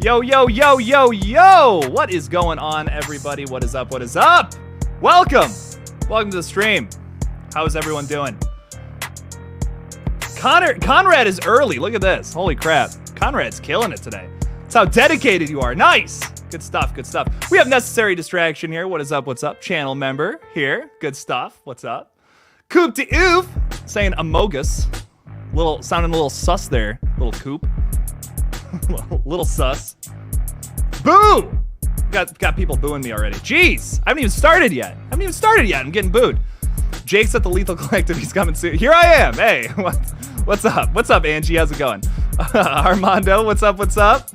Yo, yo, yo, yo, yo! What is going on, everybody? What is up? What is up? Welcome! Welcome to the stream. How is everyone doing? Conrad is early. Look at this. Holy crap. Conrad's killing it today. That's how dedicated you are. Nice! Good stuff, good stuff. We have Necessary Distraction here. What is up? What's up? Channel member here. Good stuff. What's up? Coop de Oof saying Amogus. Sounding a little sus there. Little Coop. Little sus. Boo! Got people booing me already. Jeez, I haven't even started yet. I'm getting booed. Jake's at the Lethal Collective. He's coming soon. Here I am. Hey, what's up? What's up, Angie? How's it going? Armando, what's up? What's up?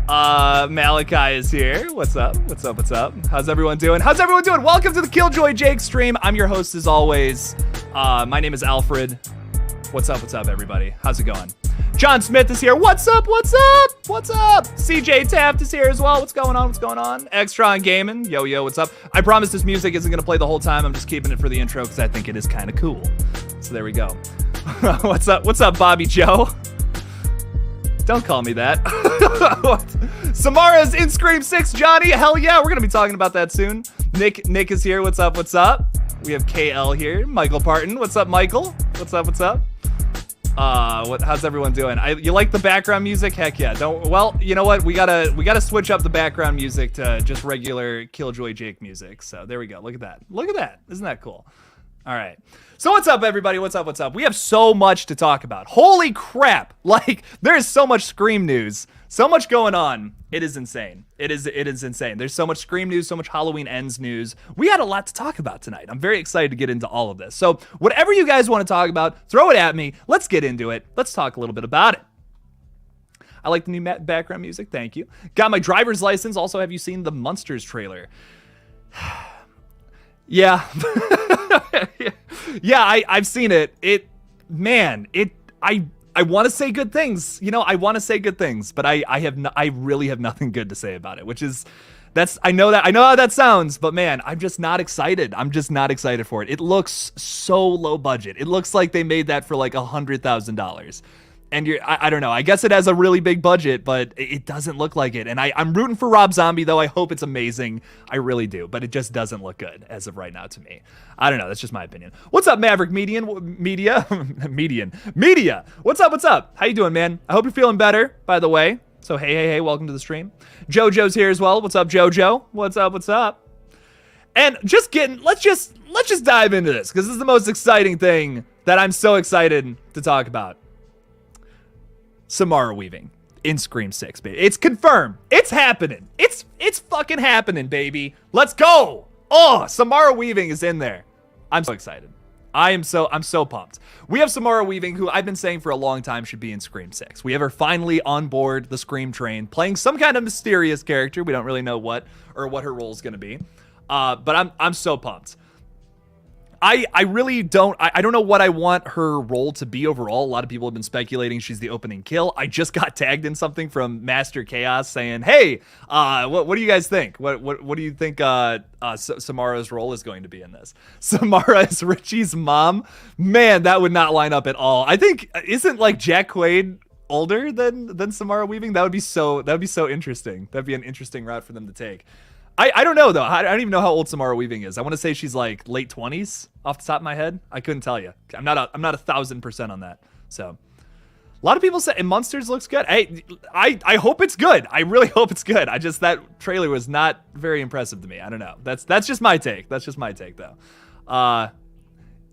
Malachi is here. What's up? What's up? What's up? How's everyone doing? Welcome to the KillJoy Jake stream. I'm your host as always. My name is Alfred. What's up? What's up, everybody? How's it going? John Smith is here. What's up? What's up? What's up? CJ Taft is here as well. What's going on? What's going on? Extron Gaming. Yo, yo, what's up? I promise this music isn't going to play the whole time. I'm just keeping it for the intro because I think it is kind of cool. So there we go. What's up? What's up, Bobby Joe? Don't call me that. Samara's in Scream 6, Johnny. Hell yeah, we're going to be talking about that soon. Nick is here. What's up? What's up? We have KL here. Michael Parton. What's up, Michael? What's up? What's up? How's everyone doing? You like the background music? Heck yeah. Well, you know what? We gotta switch up the background music to just regular KillJoy Jake music. So there we go. Look at that. Look at that. Isn't that cool? All right. So what's up, everybody? What's up? What's up? We have so much to talk about. Holy crap. Like, there's so much Scream news. So much going on. It is insane. It is insane. There's so much Scream news, so much Halloween Ends news. We had a lot to talk about tonight. I'm very excited to get into all of this. So whatever you guys want to talk about, throw it at me. Let's get into it. Let's talk a little bit about it. I like the new background music. Thank you. Got my driver's license. Also, have you seen the Munsters trailer? Yeah. Yeah, I've seen it. I want to say good things. You know, I want to say good things, but I really have nothing good to say about it, which is, I know how that sounds, but man, I'm just not excited. I'm just not excited for it. It looks so low budget. It looks like they made that for like $100,000. And I don't know. I guess it has a really big budget, but it doesn't look like it. And I'm rooting for Rob Zombie, though. I hope it's amazing. I really do. But it just doesn't look good as of right now to me. I don't know. That's just my opinion. What's up, Maverick Media? What's up? What's up? How you doing, man? I hope you're feeling better, by the way. So hey, welcome to the stream. JoJo's here as well. What's up, JoJo? What's up? What's up? And let's just dive into this, because this is the most exciting thing that I'm so excited to talk about. Samara Weaving in Scream 6, baby. It's confirmed. It's happening. It's fucking happening, baby. Let's go. Oh, Samara Weaving is in there. I'm so excited. I'm so pumped. We have Samara Weaving, who I've been saying for a long time should be in Scream 6. We have her finally on board the Scream train, playing some kind of mysterious character. We don't really know what her role is going to be. But I'm so pumped. I really don't know what I want her role to be overall. A lot of people have been speculating she's the opening kill. I just got tagged in something from Master Chaos saying, hey, what do you guys think? What do you think Samara's role is going to be in this? Samara is Richie's mom? Man, that would not line up at all. I think, isn't like Jack Quaid older than Samara Weaving? That would be so interesting. That'd be an interesting route for them to take. I don't know, though. I don't even know how old Samara Weaving is. I want to say she's like late 20s off the top of my head. I couldn't tell you. I'm not 1,000% on that. So a lot of people say Munsters looks good. I hope it's good. I really hope it's good. That trailer was not very impressive to me. I don't know. That's just my take. That's just my take, though.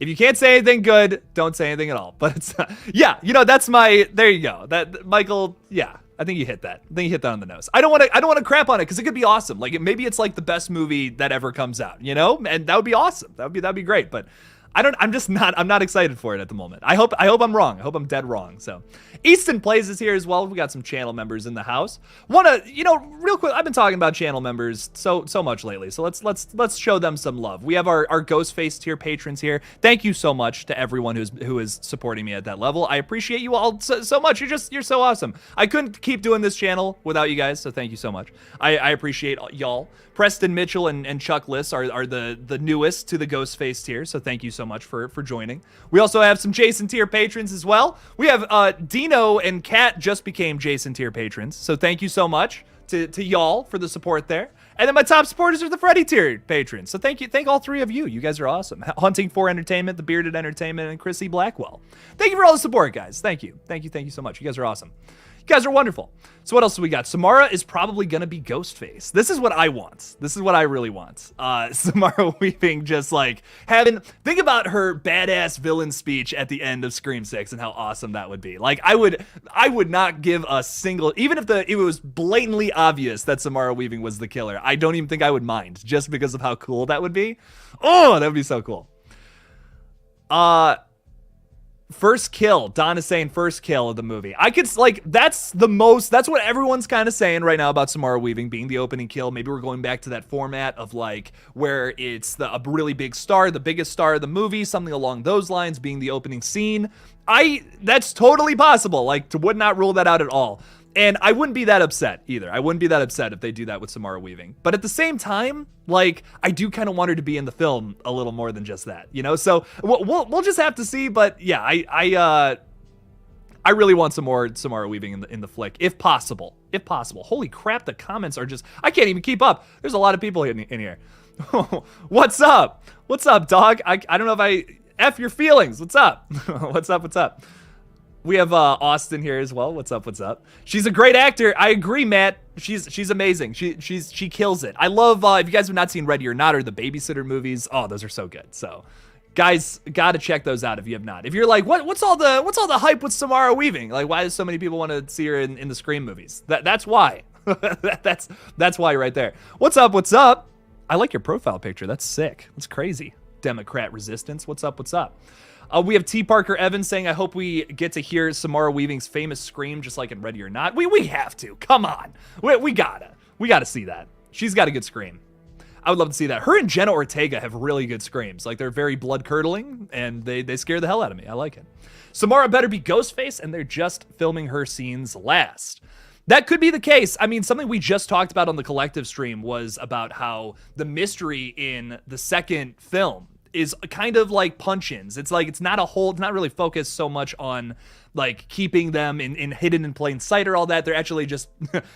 If you can't say anything good, don't say anything at all. But it's yeah, that's there you go. That Michael, yeah. I think you hit that. On the nose. I don't want to crap on it because it could be awesome. Like maybe it's like the best movie that ever comes out, and that would be awesome. That'd be great. But I'm not excited for it at the moment. I hope I'm wrong. I hope I'm dead wrong. So Easton Plays is here as well. We got some channel members in the house. Real quick, I've been talking about channel members so much lately. So let's show them some love. We have our Ghostface tier patrons here. Thank you so much to everyone who is supporting me at that level. I appreciate you all so much. You're so awesome. I couldn't keep doing this channel without you guys, so thank you so much. I appreciate y'all. Preston Mitchell and Chuck Liss are the newest to the Ghostface tier, so thank you so much for joining. We also have some Jason tier patrons as well. We have Dino and Kat just became Jason tier patrons, so thank you so much. to y'all for the support there. And then my top supporters are the Freddy tier patrons. So thank all three of you. You guys are awesome. Hunting for Entertainment, The Bearded Entertainment, and Chrissy Blackwell. Thank you for all the support, guys. Thank you so much. You guys are awesome. You guys are wonderful. So what else do we got? Samara is probably going to be Ghostface. This is what I want. This is what I really want. Samara Weaving just like think about her badass villain speech at the end of Scream 6 and how awesome that would be. Like I would not give a single, even if it was blatantly obvious that Samara Weaving was the killer, I don't even think I would mind just because of how cool that would be. Oh, that would be so cool. First kill. Don is saying first kill of the movie. I could, like, that's what everyone's kind of saying right now about Samara Weaving being the opening kill. Maybe we're going back to that format of, like, where it's a really big star, the biggest star of the movie, something along those lines being the opening scene. That's totally possible. Like, would not rule that out at all. And I wouldn't be that upset either. I wouldn't be that upset if they do that with Samara Weaving. But at the same time, like, I do kind of want her to be in the film a little more than just that, you know? So we'll just have to see. But yeah, I really want some more Samara Weaving in the flick, if possible. If possible. Holy crap, the comments are just, I can't even keep up. There's a lot of people in here. What's up? What's up, dog? I don't know if I F your feelings. What's up? What's up? We have Austin here as well. What's up? She's a great actor. I agree, Matt. She's amazing. She kills it. I love if you guys have not seen Ready or Not or the Babysitter movies. Oh, those are so good. So, guys, gotta check those out if you have not. If you're like, what's all the hype with Samara Weaving? Like, why do so many people want to see her in the Scream movies? That's why. that's why right there. What's up? I like your profile picture. That's sick. That's crazy. Democrat resistance. What's up? We have T. Parker Evans saying, I hope we get to hear Samara Weaving's famous scream just like in Ready or Not. We have to. Come on. We gotta see that. She's got a good scream. I would love to see that. Her and Jenna Ortega have really good screams. Like, they're very blood-curdling, and they scare the hell out of me. I like it. Samara better be Ghostface, and they're just filming her scenes last. That could be the case. I mean, something we just talked about on the Collective stream was about how the mystery in the second film is kind of like punch-ins. It's like, it's not really focused so much on like keeping them in hidden in plain sight or all that. They're actually just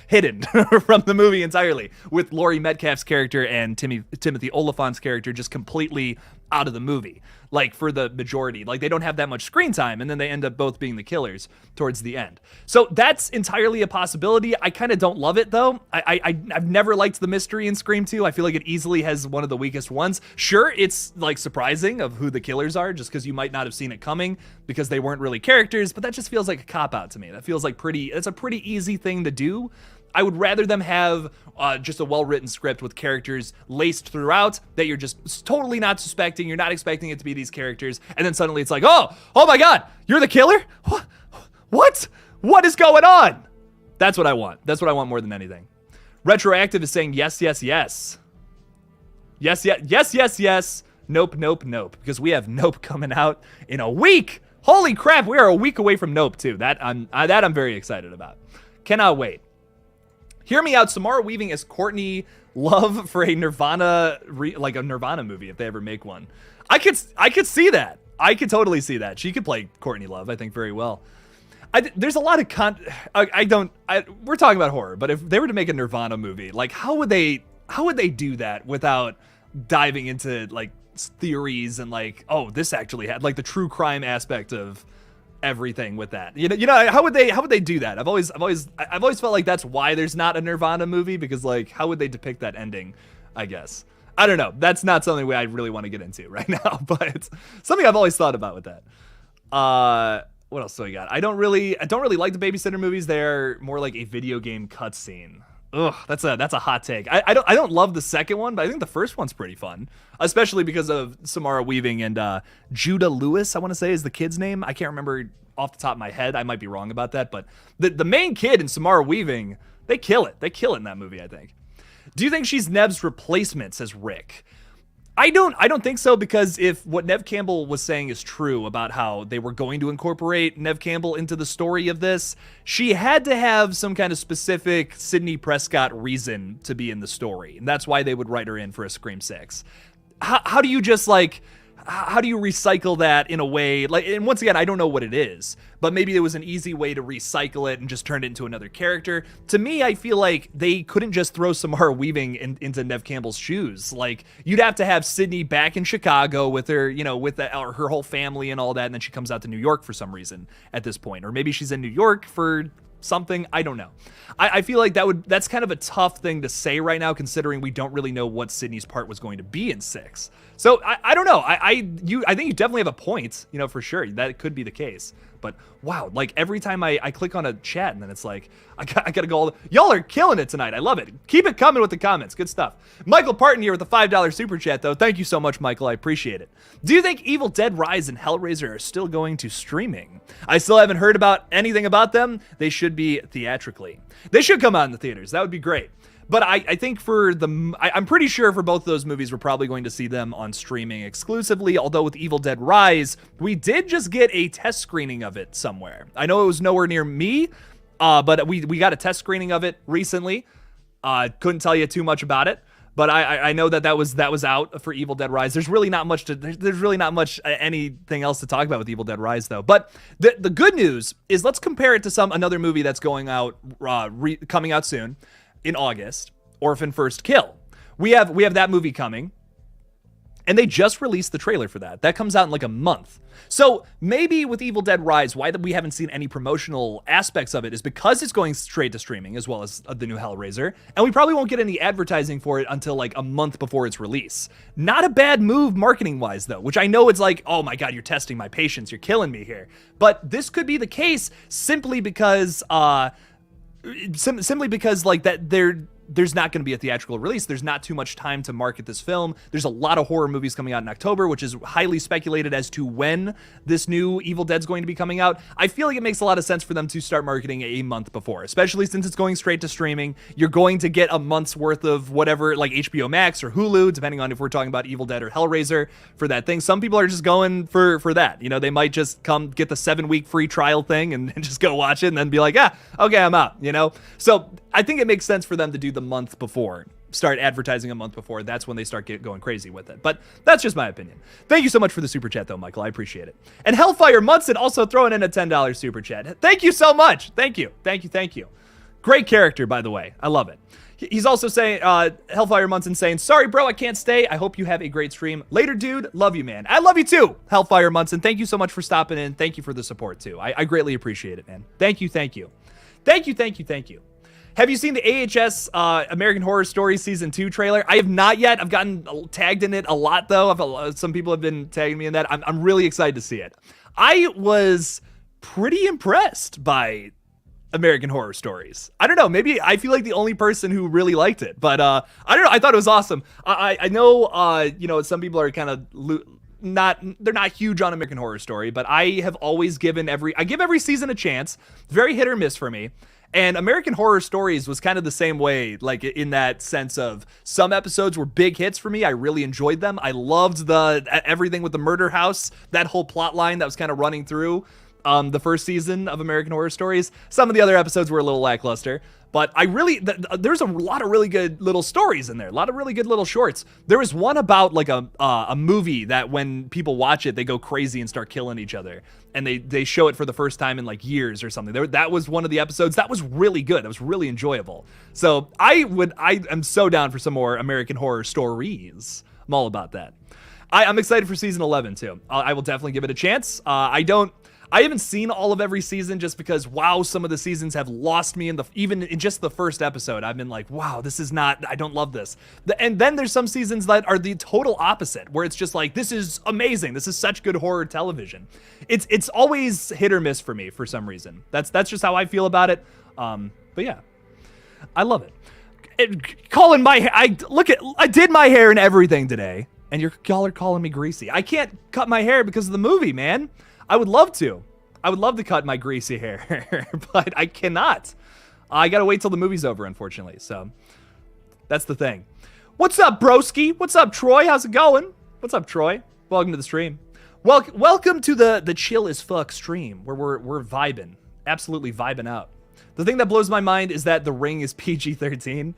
hidden from the movie entirely, with Laurie Metcalf's character and Timothy Oliphant's character just completely out of the movie, like for the majority. Like, they don't have that much screen time, and then they end up both being the killers towards the end. So that's entirely a possibility. I kind of don't love it though. I've never liked the mystery in Scream 2. I feel like it easily has one of the weakest ones. Sure, it's like surprising of who the killers are, just because you might not have seen it coming because they weren't really characters, but that just feels like a cop-out to me. That feels like it's a pretty easy thing to do. I would rather them have just a well-written script with characters laced throughout that you're just totally not suspecting. You're not expecting it to be these characters. And then suddenly it's like, oh my God, you're the killer? What? What is going on? That's what I want. That's what I want more than anything. Retroactive is saying yes. Yes. Nope. Because we have Nope coming out in a week. Holy crap, we are a week away from Nope too. That I'm very excited about. Cannot wait. Hear me out. Samara Weaving as Courtney Love for a Nirvana, like a Nirvana movie if they ever make one. I could see that. I could totally see that. She could play Courtney Love, I think, very well. There's a lot of we're talking about horror, but if they were to make a Nirvana movie, like how would they do that without diving into like theories and like, oh, this actually had like the true crime aspect of everything with that. You know, how would they do that? I've always felt like that's why there's not a Nirvana movie, because like, how would they depict that ending? I guess. I don't know. That's not something I really want to get into right now, but it's something I've always thought about with that. What else do we got? I don't really like the Babysitter movies. They're more like a video game cutscene. Ugh, that's a hot take. I don't love the second one, but I think the first one's pretty fun, especially because of Samara Weaving and Judah Lewis, I want to say is the kid's name. I can't remember off the top of my head. I might be wrong about that, but the main kid in Samara Weaving, they kill it. They kill it in that movie, I think. Do you think she's Nev's replacement, says Rick? I don't think so, because if what Neve Campbell was saying is true about how they were going to incorporate Neve Campbell into the story of this, she had to have some kind of specific Sidney Prescott reason to be in the story. And that's why they would write her in for a Scream 6. How do you just like, how do you recycle that in a way, like, and once again, I don't know what it is, but maybe there was an easy way to recycle it and just turn it into another character. To me, I feel like they couldn't just throw Samara Weaving into Neve Campbell's shoes. Like, you'd have to have Sydney back in Chicago with her, you know, with or her whole family and all that, and then she comes out to New York for some reason at this point, or maybe she's in New York for something. I don't know. I feel like that's kind of a tough thing to say right now, considering we don't really know what Sydney's part was going to be in 6. So I don't know. I think you definitely have a point, you know, for sure. That could be the case. But wow, like every time I click on a chat and then it's like, I gotta go, y'all are killing it tonight. I love it. Keep it coming with the comments. Good stuff. Michael Parton here with a $5 super chat though. Thank you so much, Michael. I appreciate it. Do you think Evil Dead Rise and Hellraiser are still going to streaming? I still haven't heard about anything about them. They should be theatrically. They should come out in the theaters. That would be great. But I think I'm pretty sure for both of those movies, we're probably going to see them on streaming exclusively. Although with Evil Dead Rise, we did just get a test screening of it somewhere. I know it was nowhere near me, but we got a test screening of it recently. Couldn't tell you too much about it, but I know that was out for Evil Dead Rise. There's really not much anything else to talk about with Evil Dead Rise though. But the good news is, let's compare it to another movie that's going out coming out soon. In August, Orphan First Kill. We have that movie coming, and they just released the trailer for that. That comes out in like a month. So maybe with Evil Dead Rise, why we haven't seen any promotional aspects of it is because it's going straight to streaming, as well as the new Hellraiser, and we probably won't get any advertising for it until like a month before its release. Not a bad move marketing-wise though, which I know it's like, oh my god, you're testing my patience, you're killing me here. But this could be the case simply because like that there's not going to be a theatrical release. There's not too much time to market this film. There's a lot of horror movies coming out in October, which is highly speculated as to when this new Evil Dead's going to be coming out. I feel like it makes a lot of sense for them to start marketing a month before, especially since it's going straight to streaming. You're going to get a month's worth of whatever, like HBO Max or Hulu, depending on if we're talking about Evil Dead or Hellraiser for that thing. Some people are just going for that. You know, they might just come get the 7-week free trial thing and just go watch it and then be like, okay, I'm out, you know? So I think it makes sense for them to do the month before, start advertising a month before. That's when they start going crazy with it. But that's just my opinion. Thank you so much for the super chat though, Michael. I appreciate it. And Hellfire Munson also throwing in a $10 super chat. Thank you so much. Thank you. Great character, by the way. I love it. He's also saying, Hellfire Munson saying, sorry, bro, I can't stay. I hope you have a great stream. Later, dude. Love you, man. I love you too, Hellfire Munson. Thank you so much for stopping in. Thank you for the support too. I greatly appreciate it, man. Thank you. Have you seen the AHS American Horror Story Season 2 trailer? I have not yet. I've gotten tagged in it a lot, though. Some people have been tagging me in that. I'm really excited to see it. I was pretty impressed by American Horror Stories. I don't know. Maybe I feel like the only person who really liked it. But I don't know. I thought it was awesome. I know, you know, some people are kind of... they're not huge on American Horror Story, but I have always given every season a chance. Very hit or miss for me. And American Horror Stories was kind of the same way, like in that sense of some episodes were big hits for me. I really enjoyed them. I loved everything with the murder house, that whole plot line that was kind of running through the first season of American Horror Stories. Some of the other episodes were a little lackluster, but there's a lot of really good little stories in there, a lot of really good little shorts. There was one about like a movie that when people watch it, they go crazy and start killing each other, and they show it for the first time in like years or something. That was one of the episodes. That was really good. That was really enjoyable. So I am so down for some more American Horror Stories. I'm all about that. I'm excited for season 11 too. I will definitely give it a chance. I haven't seen all of every season just because, wow, some of the seasons have lost me even in just the first episode. I've been like, wow, I don't love this. And then there's some seasons that are the total opposite, where it's just like, this is amazing. This is such good horror television. It's always hit or miss for me for some reason. That's just how I feel about it. But yeah, I love it. Calling my hair, I did my hair and everything today, and y'all are calling me greasy. I can't cut my hair because of the movie, man. I would love to cut my greasy hair, but I cannot. I gotta wait till the movie's over, unfortunately. So that's the thing. What's up, broski? What's up, Troy? How's it going? What's up, Troy? Welcome to the stream. Welcome to the chill as fuck stream where we're vibing, absolutely vibing out. The thing that blows my mind is that The Ring is PG-13.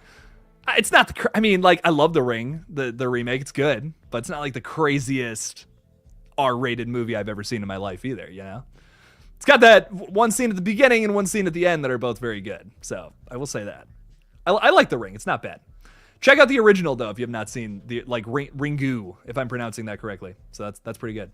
It's not I love The Ring, the remake. It's good, but it's not like the craziest R-rated movie I've ever seen in my life either, you know? It's got that one scene at the beginning and one scene at the end that are both very good. So I will say that. I like The Ring. It's not bad. Check out the original, though, if you have not seen the, like, Ringu, if I'm pronouncing that correctly. So that's pretty good.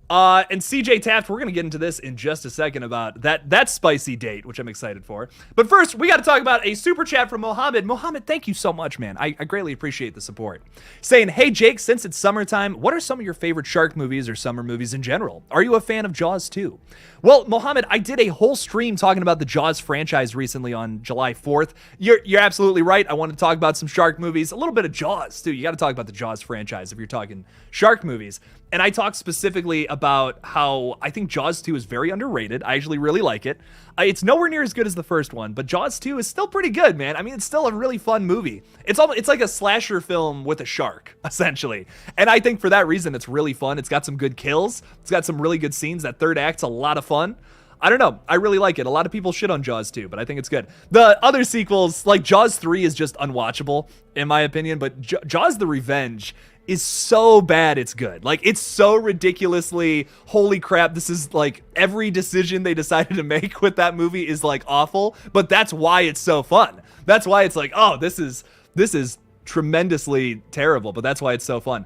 And CJ Taft, we're going to get into this in just a second about that spicy date, which I'm excited for. But first, we got to talk about a super chat from Mohammed. Mohammed, thank you so much, man. I greatly appreciate the support. Saying, hey, Jake, since it's summertime, what are some of your favorite shark movies or summer movies in general? Are you a fan of Jaws 2? Well, Mohammed, I did a whole stream talking about the Jaws franchise recently on July 4th. You're absolutely right. I want to talk about some shark movies, a little bit of Jaws, too. You got to talk about the Jaws franchise if you're talking shark movies. And I talked specifically about how I think Jaws 2 is very underrated. I actually really like it. It's nowhere near as good as the first one, but Jaws 2 is still pretty good, man. I mean, it's still a really fun movie. It's like a slasher film with a shark, essentially. And I think for that reason, it's really fun. It's got some good kills. It's got some really good scenes. That third act's a lot of fun. I don't know. I really like it. A lot of people shit on Jaws 2, but I think it's good. The other sequels, like Jaws 3 is just unwatchable, in my opinion, but Jaws the Revenge is so bad it's good. Like, it's so ridiculously, holy crap, this is like every decision they decided to make with that movie is like awful, but that's why it's so fun. That's why it's like, oh, this is tremendously terrible, but that's why it's so fun.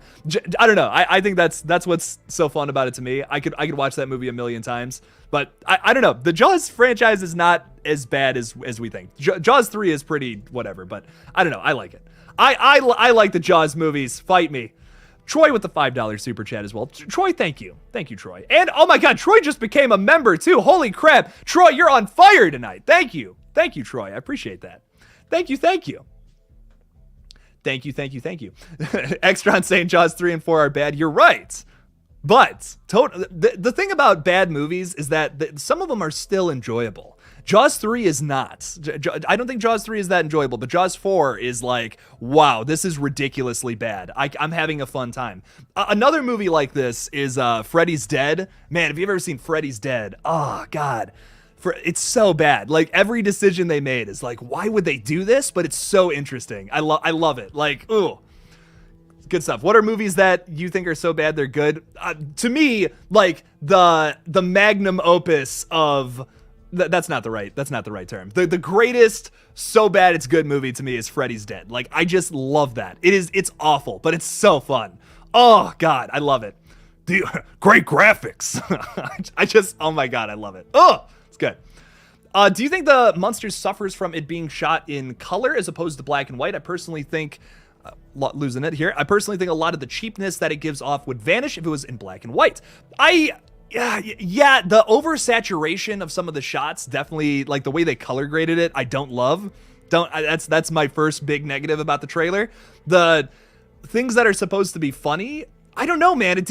I don't know. I think that's what's so fun about it to me. I could watch that movie a million times, but I don't know. The Jaws franchise is not as bad as we think. Jaws 3 is pretty whatever, but I don't know. I like it. I like the Jaws movies. Fight me. Troy with the $5 super chat as well. Troy, thank you. Thank you, Troy. And oh my God, Troy just became a member too. Holy crap. Troy, you're on fire tonight. Thank you. Thank you, Troy. I appreciate that. Thank you. Thank you. Thank you. Thank you. Thank you. Extron saying Jaws 3 and 4 are bad. You're right. But the thing about bad movies is that some of them are still enjoyable. Jaws 3 is not. I don't think Jaws 3 is that enjoyable, but Jaws 4 is like, wow, this is ridiculously bad. I'm having a fun time. Another movie like this is Freddy's Dead. Man, have you ever seen Freddy's Dead? Oh, God. It's so bad. Like, every decision they made is like, why would they do this? But it's so interesting. I love it. Like, ooh. Good stuff. What are movies that you think are so bad they're good? To me, like the magnum opus of that's not the right term. The greatest so bad it's good movie to me is Freddy's Dead. Like, I just love that. It's awful, but it's so fun. Oh God, I love it. Great graphics. Oh my God, I love it. Oh, it's good. Do you think the Munsters suffers from it being shot in color as opposed to black and white? I personally think losing it here. I personally think a lot of the cheapness that it gives off would vanish if it was in black and white. Yeah, the oversaturation of some of the shots, definitely, like the way they color graded it, I don't love. That's my first big negative about the trailer. The things that are supposed to be funny, I don't know, man. It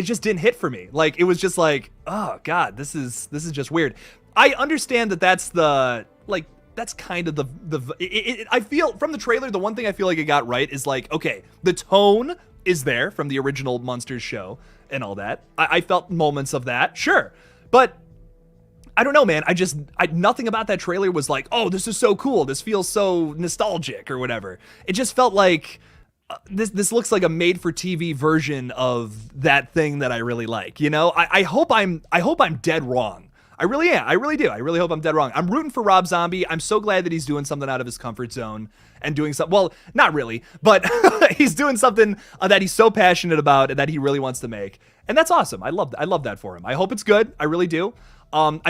just didn't hit for me. Like, it was just like, oh God, this is just weird. I understand that's that's kind of I feel from the trailer, the one thing I feel like it got right is like, okay, the tone is there from the original Munsters show and all that. I felt moments of that, sure. But I don't know, man. Nothing about that trailer was like, oh, this is so cool. This feels so nostalgic or whatever. It just felt like this looks like a made-for-TV version of that thing that I really like. You know, I hope I'm dead wrong. I really am. I really do. I really hope I'm dead wrong. I'm rooting for Rob Zombie. I'm so glad that he's doing something out of his comfort zone and doing something. Well, not really, but he's doing something that he's so passionate about and that he really wants to make. And that's awesome. I love that for him. I hope it's good. I really do. I'm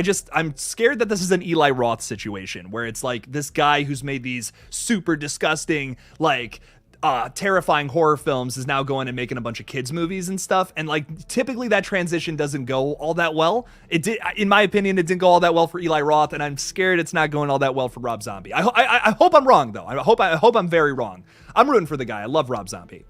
scared that this is an Eli Roth situation where it's like this guy who's made these super disgusting, like, terrifying horror films is now going and making a bunch of kids movies and stuff, and like typically that transition doesn't go all that well. It did, in my opinion, it didn't go all that well for Eli Roth, and I'm scared it's not going all that well for Rob Zombie. I hope I'm wrong though. I hope I'm very wrong. I'm rooting for the guy. I love Rob Zombie.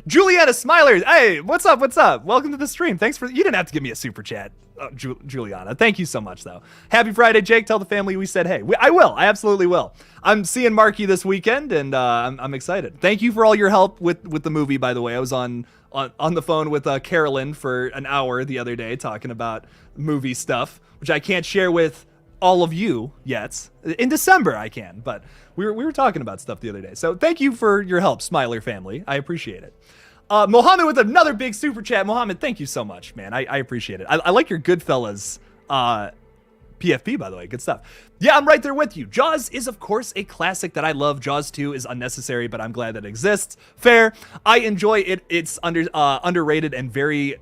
Juliana Smiler, hey, what's up? Welcome to the stream. Thanks you didn't have to give me a super chat, Juliana. Thank you so much, though. Happy Friday, Jake. Tell the family we said hey. I will. I absolutely will. I'm seeing Marky this weekend, and I'm excited. Thank you for all your help with the movie, by the way. I was on the phone with Carolyn for an hour the other day talking about movie stuff, which I can't share with all of you yet. In December I can, but we were talking about stuff the other day. So thank you for your help, Smiler family. I appreciate it. Mohammed with another big super chat. Mohammed, thank you so much, man. I appreciate it. I like your Goodfellas PFP, by the way. Good stuff. Yeah, I'm right there with you. Jaws is, of course, a classic that I love. Jaws 2 is unnecessary, but I'm glad that it exists. Fair. I enjoy it. It's underrated and very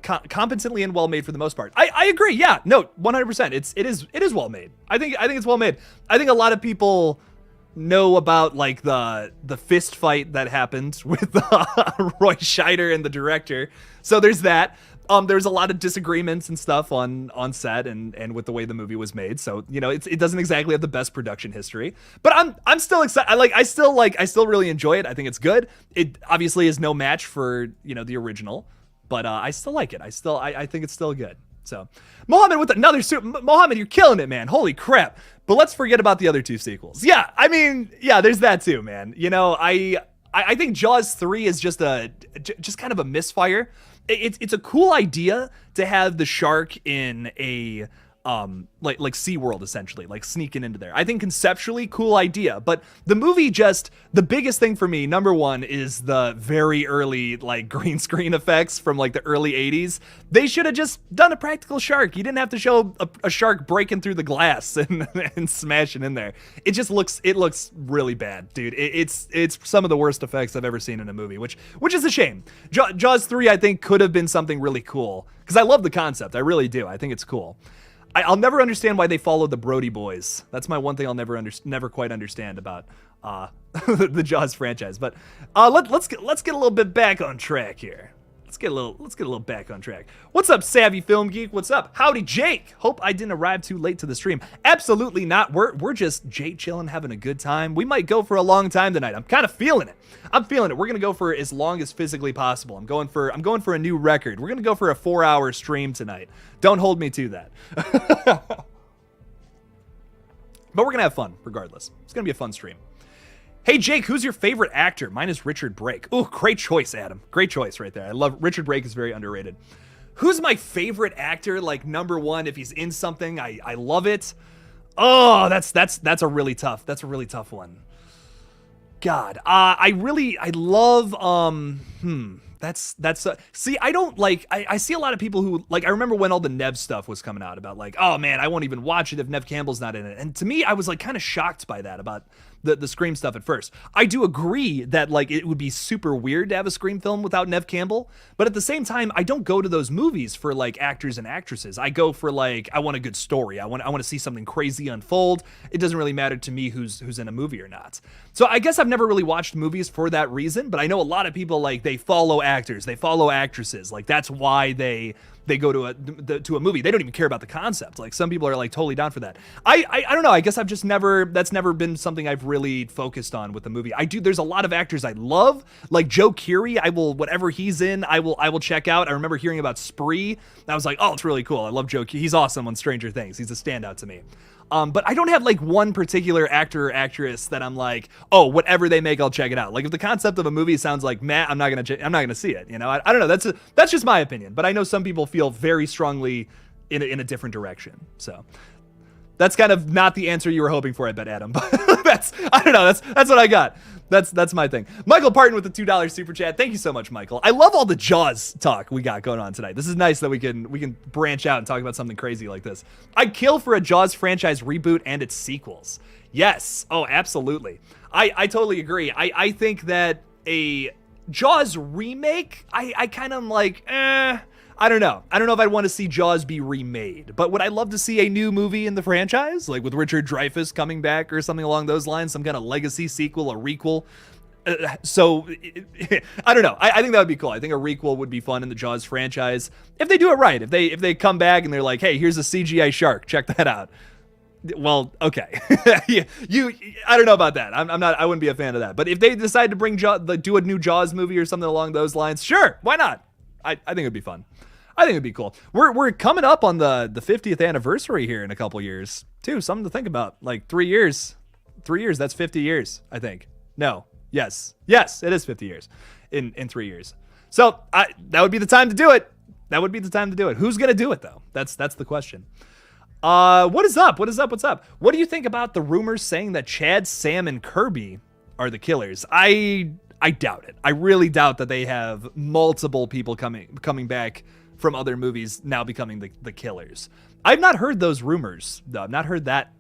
competently and well made for the most part. I agree. Yeah, no, 100%. It is well made. I think it's well made. I think a lot of people know about like the fist fight that happened with Roy Scheider and the director. So there's that. There's a lot of disagreements and stuff on set and with the way the movie was made. So, you know, it doesn't exactly have the best production history, but I'm still excited. I still really enjoy it. I think it's good. It obviously is no match for, you know, the original, but I still like it. I think it's still good. So Mohammed with another Mohammed, you're killing it, man. Holy crap. But let's forget about the other two sequels. Yeah, I mean, yeah, there's that too, man. You know, I think Jaws 3 is just kind of a misfire. It's a cool idea to have the shark in a like SeaWorld, essentially, like sneaking into there. I think conceptually cool idea, but the movie the biggest thing for me, number one, is the very early like green screen effects from like the early 80s. They should have just done a practical shark. You didn't have to show a shark breaking through the glass and smashing in there. It looks really bad, dude. It's some of the worst effects I've ever seen in a movie, which is a shame. Jaws 3, I think, could have been something really cool, because I love the concept. I really do. I think it's cool. I'll never understand why they followed the Brody Boys. That's my one thing I'll never quite understand about the Jaws franchise. But let's get a little bit back on track here. Let's get a little back on track. What's up, Savvy Film Geek? What's up? Howdy, Jake. Hope I didn't arrive too late to the stream. Absolutely not. We're just Jake chilling, having a good time. We might go for a long time tonight. I'm kind of feeling it. We're gonna go for as long as physically possible. I'm going for a new record. We're gonna go for a 4-hour stream tonight. Don't hold me to that. But we're gonna have fun regardless. It's gonna be a fun stream. Hey, Jake, who's your favorite actor? Mine is Richard Brake. Ooh, great choice, Adam. Great choice right there. I love Richard Brake. Is very underrated. Who's my favorite actor? Like number one, if he's in something, I love it. Oh, that's a really tough one. God, I love see, I don't like, I see a lot of people who, like, I remember when all the Nev stuff was coming out about like, oh man, I won't even watch it if Nev Campbell's not in it. And to me, I was like kind of shocked by that, about the Scream stuff at first. I do agree that like it would be super weird to have a Scream film without Nev Campbell, but at the same time, I don't go to those movies for like actors and actresses. I go for like, I want a good story. I want to see something crazy unfold. It doesn't really matter to me who's in a movie or not. So I guess I've never really watched movies for that reason, but I know a lot of people, like, they follow actors, they follow actresses. Like, that's why they go to a movie. They don't even care about the concept. Like, some people are like totally down for that. I don't know. I guess I've just that's never been something I've really focused on with the movie. There's a lot of actors I love, like Joe Keery. Whatever he's in, I will check out. I remember hearing about Spree, and I was like, oh, it's really cool. I love Joe Keery. He's awesome on Stranger Things. He's a standout to me. But I don't have like one particular actor or actress that I'm like, oh, whatever they make, I'll check it out. Like, if the concept of a movie sounds like Matt, I'm not gonna see it. You know, I don't know. That's just my opinion. But I know some people feel very strongly in a different direction. So that's kind of not the answer you were hoping for, I bet, Adam. But I don't know. That's what I got. That's my thing. Michael Parton with the $2 super chat. Thank you so much, Michael. I love all the Jaws talk we got going on tonight. This is nice that we can branch out and talk about something crazy like this. I'd kill for a Jaws franchise reboot and its sequels. Yes. Oh, absolutely. I totally agree. I think that a Jaws remake, I kind of like, I don't know. I don't know if I'd want to see Jaws be remade, but would I love to see a new movie in the franchise, like with Richard Dreyfuss coming back or something along those lines, some kind of legacy sequel, a requel? So I don't know. I think that would be cool. I think a requel would be fun in the Jaws franchise if they do it right. If they come back and they're like, hey, here's a CGI shark, check that out. Well, okay. Yeah, I don't know about that. I wouldn't be a fan of that. But if they decide to do a new Jaws movie or something along those lines, sure, why not? I think it'd be fun. I think it'd be cool. We're coming up on the 50th anniversary here in a couple years too. Something to think about. Like 3 years. 3 years. That's 50 years, I think. No. Yes. It is 50 years in 3 years. So that would be the time to do it. Who's gonna do it though? That's the question. What is up? What's up? What do you think about the rumors saying that Chad, Sam, and Kirby are the killers? I I doubt it. I really doubt that they have multiple people coming back from other movies now becoming the killers. I've not heard those rumors, though. I've not heard that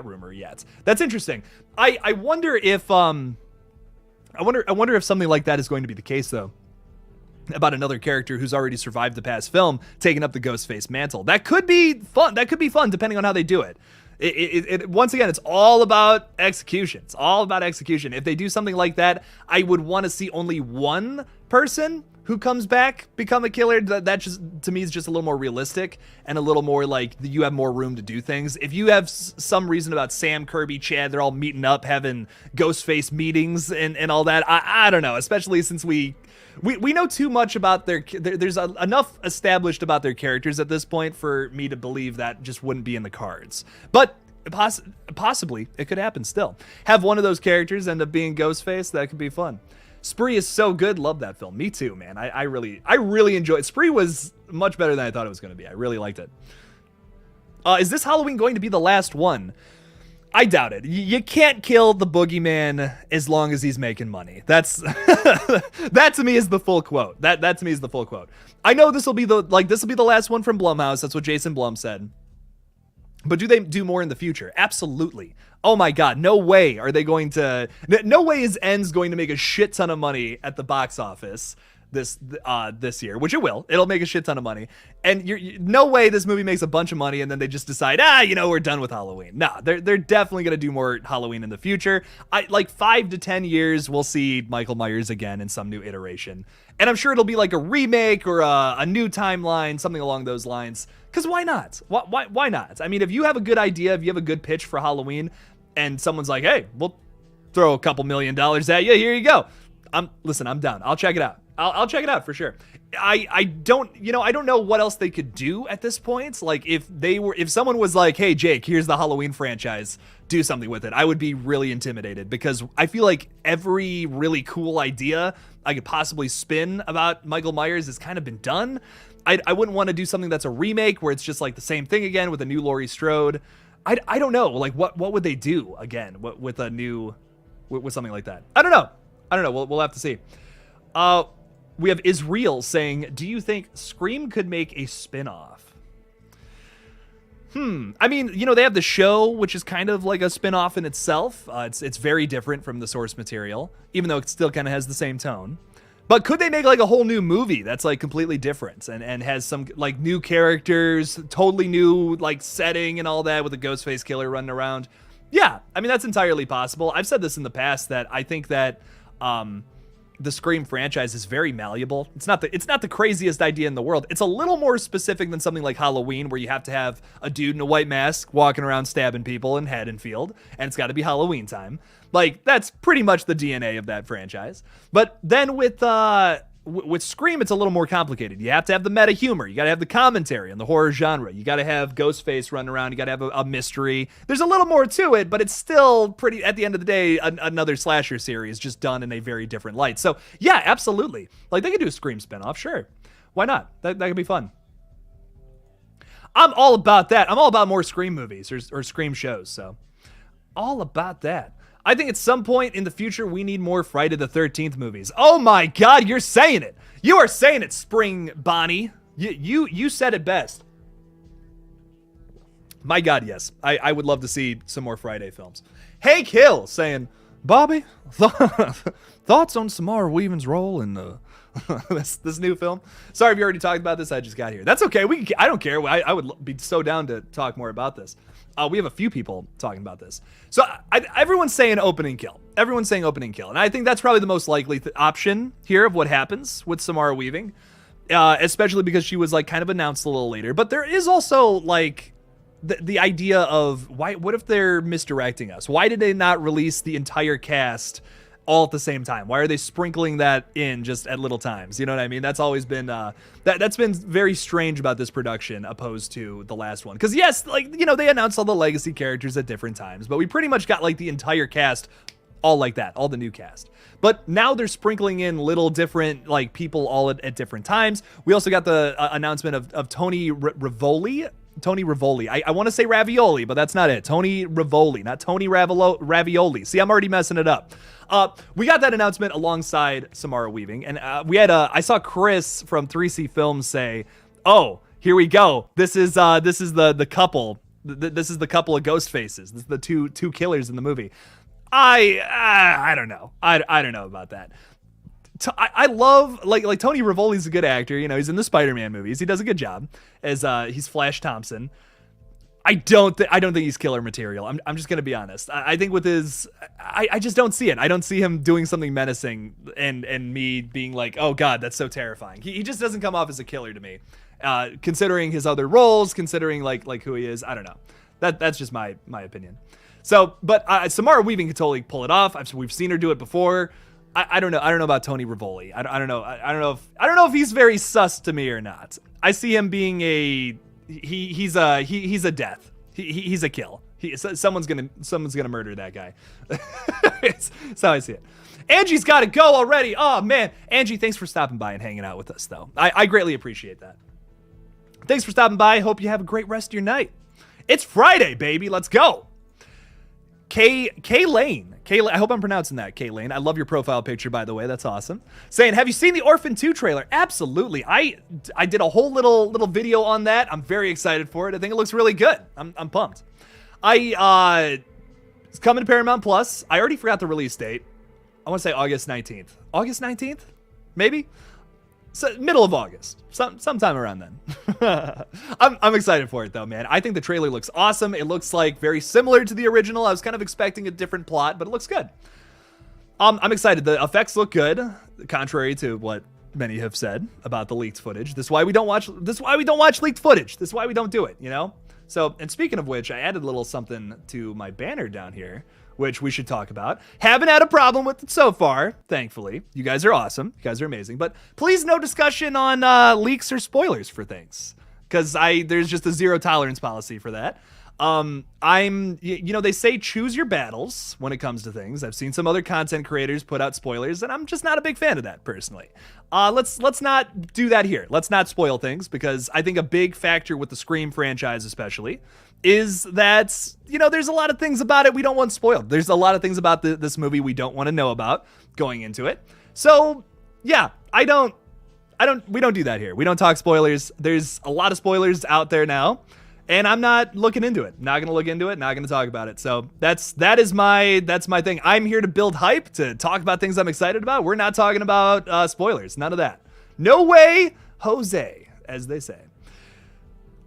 rumor yet. That's interesting. I wonder if I wonder if something like that is going to be the case, though, about another character who's already survived the past film taking up the Ghostface mantle. That could be fun. That could be fun depending on how they do it. Once again, it's all about execution. It's all about execution. If they do something like that, I would want to see only one person who comes back become a killer. That just, to me, is just a little more realistic and a little more like you have more room to do things. If you have some reason about Sam, Kirby, Chad, they're all meeting up, having Ghostface meetings and all that, I don't know, especially since we know too much about there's enough established about their characters at this point for me to believe that just wouldn't be in the cards. But possibly it could happen still. Have one of those characters end up being Ghostface. That could be fun. Spree is so good. Love that film. Me too, man. I really enjoyed it. Spree was much better than I thought it was going to be. I really liked it. Is this Halloween going to be the last one? I doubt it. You can't kill the boogeyman as long as he's making money. That's that to me is the full quote. That to me is the full quote. I know this will be the last one from Blumhouse. That's what Jason Blum said. But do they do more in the future? Absolutely. Oh my God, no way are they going to. No way is Ends going to make a shit ton of money at the box office this year, which it will. It'll make a shit ton of money. And no way this movie makes a bunch of money and then they just decide, we're done with Halloween. No, they're definitely going to do more Halloween in the future. Like 5 to 10 years, we'll see Michael Myers again in some new iteration. And I'm sure it'll be like a remake or a new timeline, something along those lines. Because why not? Why not? I mean, if you have a good idea, if you have a good pitch for Halloween and someone's like, hey, we'll throw a couple $1 million at you, here you go. I'm down. I'll check it out. I'll check it out for sure. I don't know what else they could do at this point. Like if someone was like, hey, Jake, here's the Halloween franchise, do something with it, I would be really intimidated because I feel like every really cool idea I could possibly spin about Michael Myers has kind of been done. I wouldn't want to do something that's a remake where it's just like the same thing again with a new Laurie Strode. I don't know. Like what would they do again with something like that? I don't know. We'll have to see. We have Israel saying, do you think Scream could make a spin-off? I mean, they have the show, which is kind of like a spin-off in itself. It's very different from the source material, even though it still kind of has the same tone. But could they make like a whole new movie that's like completely different and has some like new characters, totally new like setting and all that with a Ghostface killer running around? Yeah, I mean, that's entirely possible. I've said this in the past that I think that the Scream franchise is very malleable. It's not the craziest idea in the world. It's a little more specific than something like Halloween, where you have to have a dude in a white mask walking around stabbing people in Haddonfield, and it's got to be Halloween time. Like, that's pretty much the DNA of that franchise. But then with Scream, it's a little more complicated. You have to have the meta humor. You got to have the commentary on the horror genre. You got to have Ghostface running around. You got to have a mystery. There's a little more to it, but it's still pretty, at the end of the day, another slasher series just done in a very different light. So yeah, absolutely. Like, they could do a Scream spinoff. Sure. Why not? That could be fun. I'm all about that. I'm all about more Scream movies or Scream shows. So all about that. I think at some point in the future, we need more Friday the 13th movies. Oh my God, you're saying it. You are saying it, Spring Bonnie. You said it best. My God, yes. I would love to see some more Friday films. Hey Kill saying, Bobby, thoughts on Samara Weaving's role in this new film? Sorry if you already talked about this. I just got here. That's okay. I don't care. I would be so down to talk more about this. We have a few people talking about this. So everyone's saying opening kill. Everyone's saying opening kill. And I think that's probably the most likely option here of what happens with Samara Weaving, especially because she was like kind of announced a little later. But there is also like the idea of what if they're misdirecting us? Why did they not release the entire cast all at the same time? Why are they sprinkling that in just at little times? You know what I mean? That's always been that's been very strange about this production opposed to the last one. Because yes, like, they announced all the legacy characters at different times, but we pretty much got like the entire cast all like that, all the new cast. But now they're sprinkling in little different like people all at different times. We also got the announcement of Tony Rivoli Tony Rivoli. I want to say Ravioli, but that's not it. Tony Rivoli, not Tony Ravioli. See, I'm already messing it up. We got that announcement alongside Samara Weaving, and I saw Chris from 3C Films say, "Oh, here we go. This is the couple. This is the couple of ghost faces. This is the two killers in the movie." I don't know. I don't know about that. I love like Tony Rivoli's a good actor. You know, he's in the Spider-Man movies. He does a good job as he's Flash Thompson. I don't think he's killer material. I'm just gonna be honest. I think with his, I just don't see it. I don't see him doing something menacing and me being like, oh god, that's so terrifying. He just doesn't come off as a killer to me. Considering his other roles, considering like who he is, I don't know. That's just my opinion. So, but Samara Weaving could totally pull it off. We've seen her do it before. I don't know. I don't know about Tony Rivoli. I don't know. I don't know if he's very sus to me or not. I see him being he's a death. He's a kill. Someone's gonna murder that guy. That's how I see it. Angie's got to go already. Oh man, Angie, thanks for stopping by and hanging out with us though. I greatly appreciate that. Thanks for stopping by. Hope you have a great rest of your night. It's Friday, baby. Let's go. K Lane. I hope I'm pronouncing that, K Lane. I love your profile picture, by the way. That's awesome. Saying, have you seen the Orphan 2 trailer? Absolutely. I did a whole little video on that. I'm very excited for it. I think it looks really good. I'm pumped. It's coming to Paramount Plus. I already forgot the release date. I want to say August 19th. August 19th? Maybe? So middle of August, sometime around then. I'm excited for it though, man. I think the trailer looks awesome. It looks like very similar to the original. I was kind of expecting a different plot, but it looks good. I'm excited. The effects look good, contrary to what many have said about the leaked footage. This is why we don't watch leaked footage. This is why we don't do it, you know? So, and speaking of which, I added a little something to my banner down here, which we should talk about. Haven't had a problem with it so far, thankfully. You guys are awesome. You guys are amazing. But please no discussion on leaks or spoilers for things, because there's just a zero tolerance policy for that. They say choose your battles when it comes to things. I've seen some other content creators put out spoilers, and I'm just not a big fan of that personally. Let's not do that here. Let's not spoil things, because I think a big factor with the Scream franchise especially is that, there's a lot of things about it we don't want spoiled. There's a lot of things about this movie we don't want to know about going into it. So yeah, we don't do that here. We don't talk spoilers. There's a lot of spoilers out there now, and I'm not looking into it. Not gonna look into it. Not gonna talk about it. So that's my thing. I'm here to build hype, to talk about things I'm excited about. We're not talking about spoilers. None of that. No way, Jose, as they say.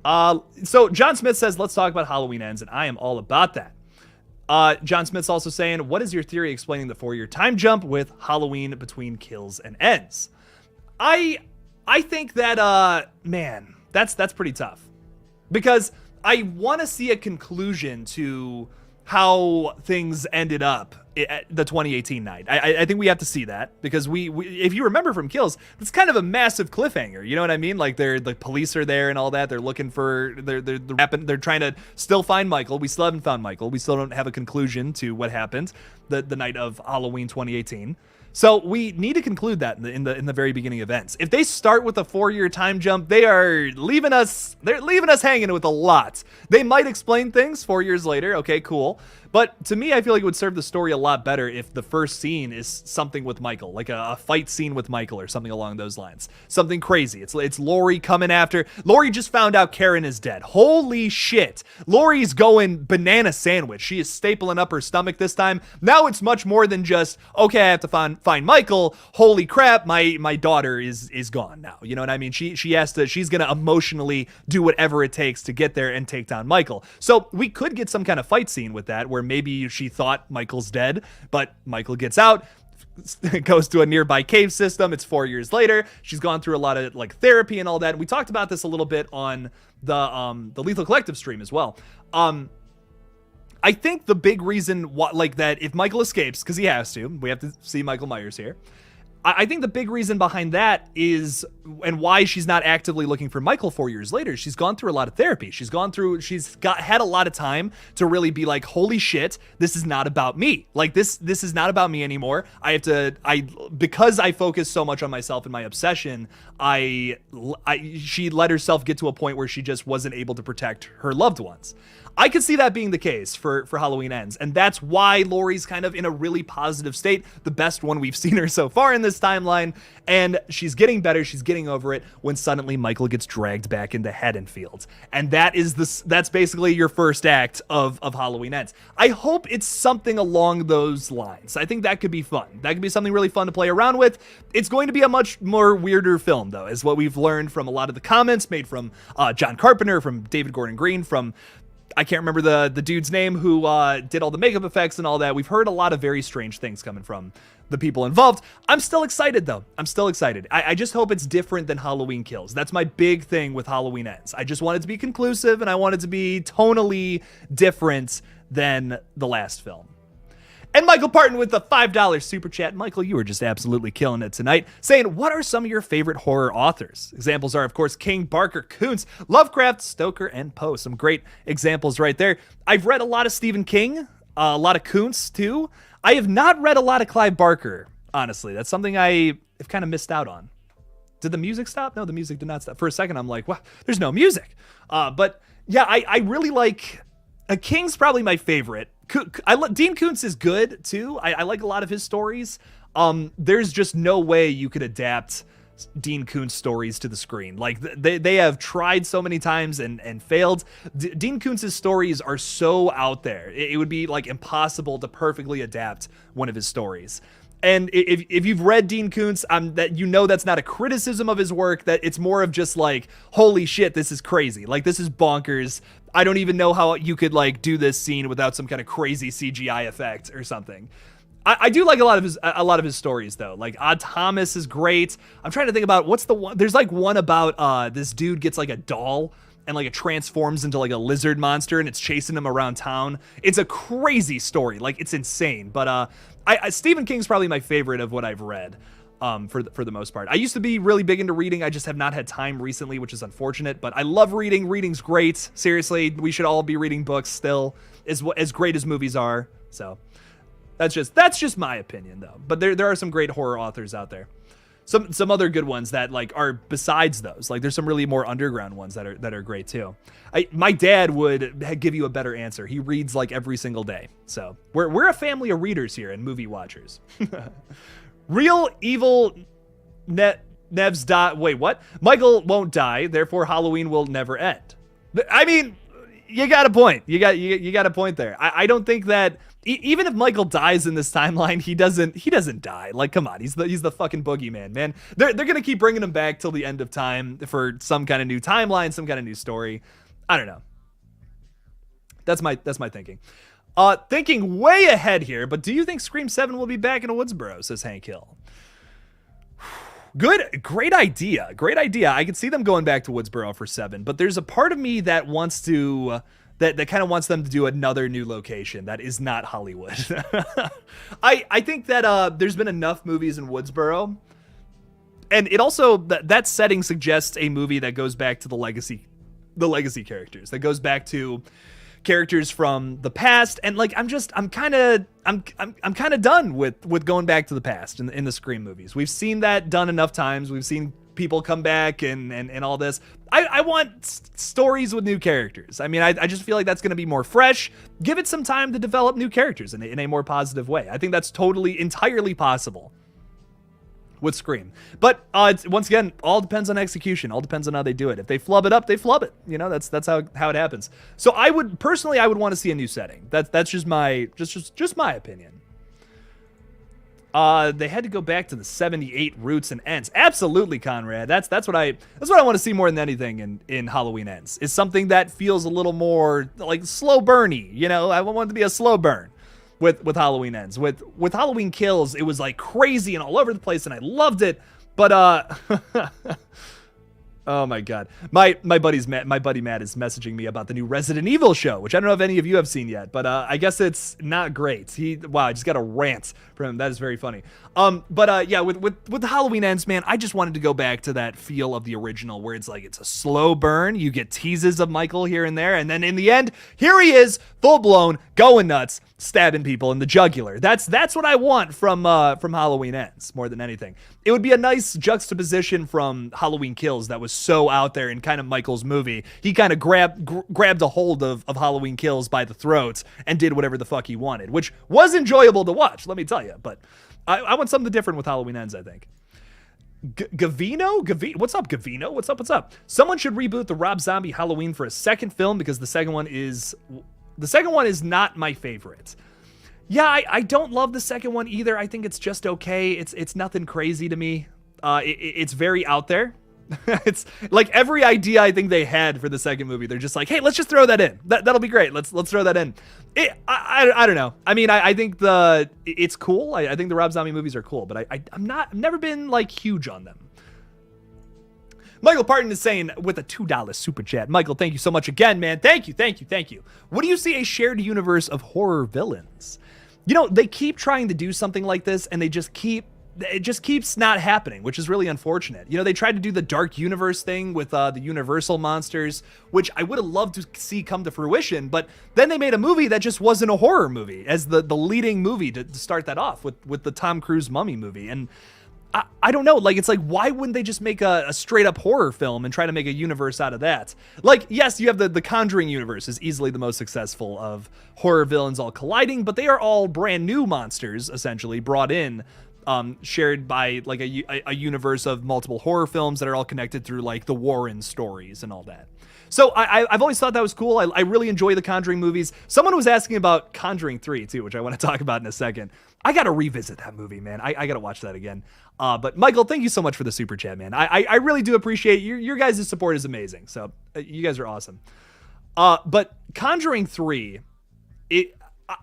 So John Smith says, let's talk about Halloween Ends, and I am all about that. John Smith's also saying, what is your theory explaining the 4-year time jump with Halloween between kills and ends? I think that man, that's pretty tough, because I want to see a conclusion to how things ended up at the 2018 night. I think we have to see that, because we if you remember from Kills, it's kind of a massive cliffhanger. You know what I mean? Like the police are there and all that. They're looking for they're trying to still find Michael. We still haven't found Michael. We still don't have a conclusion to what happened the night of Halloween 2018. So we need to conclude that in the very beginning events. If they start with a 4-year time jump, they're leaving us hanging with a lot. They might explain things 4 years later. Okay, cool. But to me, I feel like it would serve the story a lot better if the first scene is something with Michael, like a fight scene with Michael or something along those lines. Something crazy. It's Laurie coming after. Laurie just found out Karen is dead. Holy shit. Laurie's going banana sandwich. She is stapling up her stomach this time. Now it's much more than just, okay, I have to find Michael. Holy crap, my daughter is gone now. You know what I mean? She's gonna emotionally do whatever it takes to get there and take down Michael. So we could get some kind of fight scene with that, where maybe she thought Michael's dead, but Michael gets out, goes to a nearby cave system. It's 4 years later. She's gone through a lot of therapy and all that. We talked about this a little bit on the Lethal Collective stream as well. I think the big reason that if Michael escapes, because he has to, we have to see Michael Myers here. I think the big reason behind that is, and why she's not actively looking for Michael 4 years later, she's gone through a lot of therapy. She's had a lot of time to really be like, holy shit, this is not about me. Like this is not about me anymore. Because I focus so much on myself and my obsession, she let herself get to a point where she just wasn't able to protect her loved ones. I could see that being the case for Halloween Ends, and that's why Laurie's kind of in a really positive state, the best one we've seen her so far in this timeline, and she's getting better, she's getting over it, when suddenly Michael gets dragged back into Haddonfield. And that's basically your first act of Halloween Ends. I hope it's something along those lines. I think that could be fun. That could be something really fun to play around with. It's going to be a much more weirder film, though, is what we've learned from a lot of the comments made from John Carpenter, from David Gordon Green, from I can't remember the dude's name who did all the makeup effects and all that. We've heard a lot of very strange things coming from the people involved. I'm still excited, though. I'm still excited. I just hope it's different than Halloween Kills. That's my big thing with Halloween Ends. I just want it to be conclusive, and I want it to be tonally different than the last film. And Michael Parton with the $5 super chat. Michael, you were just absolutely killing it tonight, saying, what are some of your favorite horror authors? Examples are, of course, King, Barker, Kuntz, Lovecraft, Stoker, and Poe. Some great examples right there. I've read a lot of Stephen King, a lot of Kuntz, too. I have not read a lot of Clive Barker, honestly. That's something I have kind of missed out on. Did the music stop? No, the music did not stop. For a second, I'm like, wow, there's no music. But yeah, I really like... King's probably my favorite. Dean Koontz is good too. I like a lot of his stories. There's just no way you could adapt Dean Koontz stories to the screen. Like they have tried so many times and failed. Dean Koontz's stories are so out there. It would be like impossible to perfectly adapt one of his stories. And if you've read Dean Koontz, that you know that's not a criticism of his work, that it's more of just like, holy shit, this is crazy. Like, this is bonkers. I don't even know how you could like do this scene without some kind of crazy CGI effect or something. I do like a lot of his stories though. Like Odd Thomas is great. I'm trying to think about what's the one. There's like one about this dude gets like a doll and like it transforms into like a lizard monster and it's chasing him around town. It's a crazy story. Like it's insane. But Stephen King's probably my favorite of what I've read. For the most part. I used to be really big into reading. I just have not had time recently, which is unfortunate, but I love reading. Reading's great. Seriously, we should all be reading books still, as great as movies are. So that's just my opinion though. But there are some great horror authors out there. Some other good ones that like are besides those. Like there's some really more underground ones that are great too. My dad would give you a better answer. He reads like every single day. So we're a family of readers here and movie watchers. Real evil Nevs die. Wait, what? Michael won't die, therefore Halloween will never end. I mean, you got a point. You got a point there. I don't think that even if Michael dies in this timeline, he doesn't die. Like, come on, he's the fucking boogeyman, man. They're gonna keep bringing him back till the end of time for some kind of new timeline, some kind of new story. I don't know. That's my thinking. Thinking way ahead here, but do you think Scream 7 will be back in Woodsboro, says Hank Hill. Great idea. I can see them going back to Woodsboro for 7, but there's a part of me that wants to, that kind of wants them to do another new location that is not Hollywood. I think that there's been enough movies in Woodsboro, and it also, that setting suggests a movie that goes back to the legacy characters, that goes back to characters from the past, and like I'm kind of done with going back to the past in the Scream movies. We've seen that done enough times. We've seen people come back and all this. I want stories with new characters. I mean, I just feel like that's going to be more fresh. Give it some time to develop new characters in a more positive way. I think that's entirely possible with Scream. But once again, all depends on execution. All depends on how they do it. If they flub it up, they flub it. You know, that's how it happens. So I would want to see a new setting. That's just my opinion. They had to go back to the 78 roots and ends. Absolutely, Conrad. That's what I want to see more than anything in Halloween Ends. Is something that feels a little more like slow burny. You know, I want it to be a slow burn. With Halloween Ends. With Halloween Kills, it was like crazy and all over the place, and I loved it. But Oh my god. My buddy Matt is messaging me about the new Resident Evil show, which I don't know if any of you have seen yet, but I guess it's not great. I just got a rant from him. That is very funny. Yeah, with Halloween Ends, man, I just wanted to go back to that feel of the original where it's like it's a slow burn. You get teases of Michael here and there, and then in the end, here he is, full blown, going nuts, stabbing people in the jugular. That's what I want from Halloween Ends more than anything. It would be a nice juxtaposition from Halloween Kills that was so out there in kind of Michael's movie. He kind of grabbed a hold of Halloween Kills by the throat and did whatever the fuck he wanted, which was enjoyable to watch, let me tell you. But I want something different with Halloween Ends, I think. Gavino? What's up, Gavino? What's up? Someone should reboot the Rob Zombie Halloween for a second film because the second one is not my favorite. Yeah, I don't love the second one either. I think it's just okay. It's nothing crazy to me. It's very out there. It's like every idea I think they had for the second movie, they're just like, hey, let's just throw that in. That'll be great. Let's throw that in. I don't know. I mean, I think it's cool. I think the Rob Zombie movies are cool, but I've never been like huge on them. Michael Parton is saying with a $2 super chat. Michael, thank you so much again, man. Thank you. What do you see a shared universe of horror villains? You know, they keep trying to do something like this, and it just keeps not happening, which is really unfortunate. You know, they tried to do the Dark Universe thing with the Universal monsters, which I would have loved to see come to fruition, but then they made a movie that just wasn't a horror movie as the leading movie to start that off with the Tom Cruise Mummy movie. And I don't know, like, it's like, why wouldn't they just make a straight up horror film and try to make a universe out of that? Like, yes, you have the Conjuring universe is easily the most successful of horror villains all colliding, but they are all brand new monsters, essentially, brought in, shared by, like, a universe of multiple horror films that are all connected through, like, the Warren stories and all that. So I've always thought that was cool. I really enjoy the Conjuring movies. Someone was asking about Conjuring 3, too, which I want to talk about in a second. I got to revisit that movie, man. I got to watch that again. But Michael, thank you so much for the super chat, man. I really do appreciate your guys' support is amazing. So you guys are awesome. But Conjuring 3,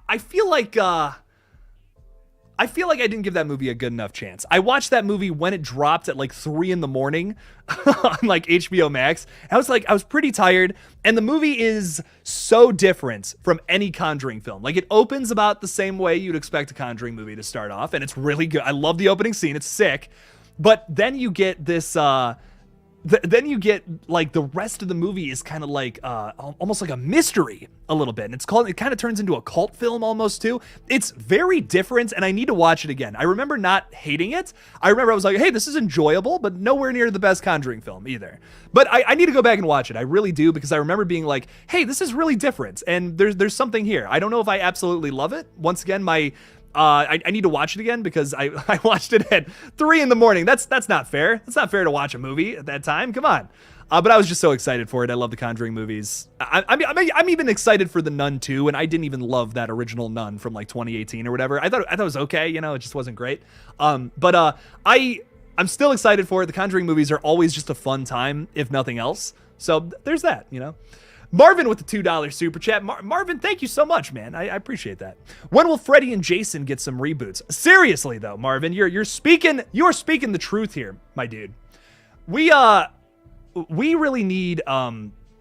I feel like I didn't give that movie a good enough chance. I watched that movie when it dropped at like 3 a.m. on like HBO Max. I was pretty tired, and the movie is so different from any Conjuring film. Like, it opens about the same way you'd expect a Conjuring movie to start off, and it's really good. I love the opening scene. It's sick. But then you get this then you get like the rest of the movie is kind of like almost like a mystery a little bit, and it kind of turns into a cult film almost too. It's very different, and I need to watch it again. I remember not hating it. I remember I was like, hey, this is enjoyable, but nowhere near the best Conjuring film either. But I need to go back and watch it. I really do, because I remember being like, hey, this is really different, and there's something here. I don't know if I absolutely love it. Once again, I need to watch it again because I watched it at 3 a.m. That's not fair. It's not fair to watch a movie at that time. Come on. But I was just so excited for it. I love the Conjuring movies. I'm even excited for The Nun 2, and I didn't even love that original Nun from like 2018 or whatever. I thought it was okay. You know, it just wasn't great. I'm still excited for it. The Conjuring movies are always just a fun time, if nothing else. So there's that, you know. Marvin with the $2 super chat. Marvin, thank you so much, man. I appreciate that. When will Freddy and Jason get some reboots? Seriously though, Marvin, you're speaking the truth here, my dude. We really need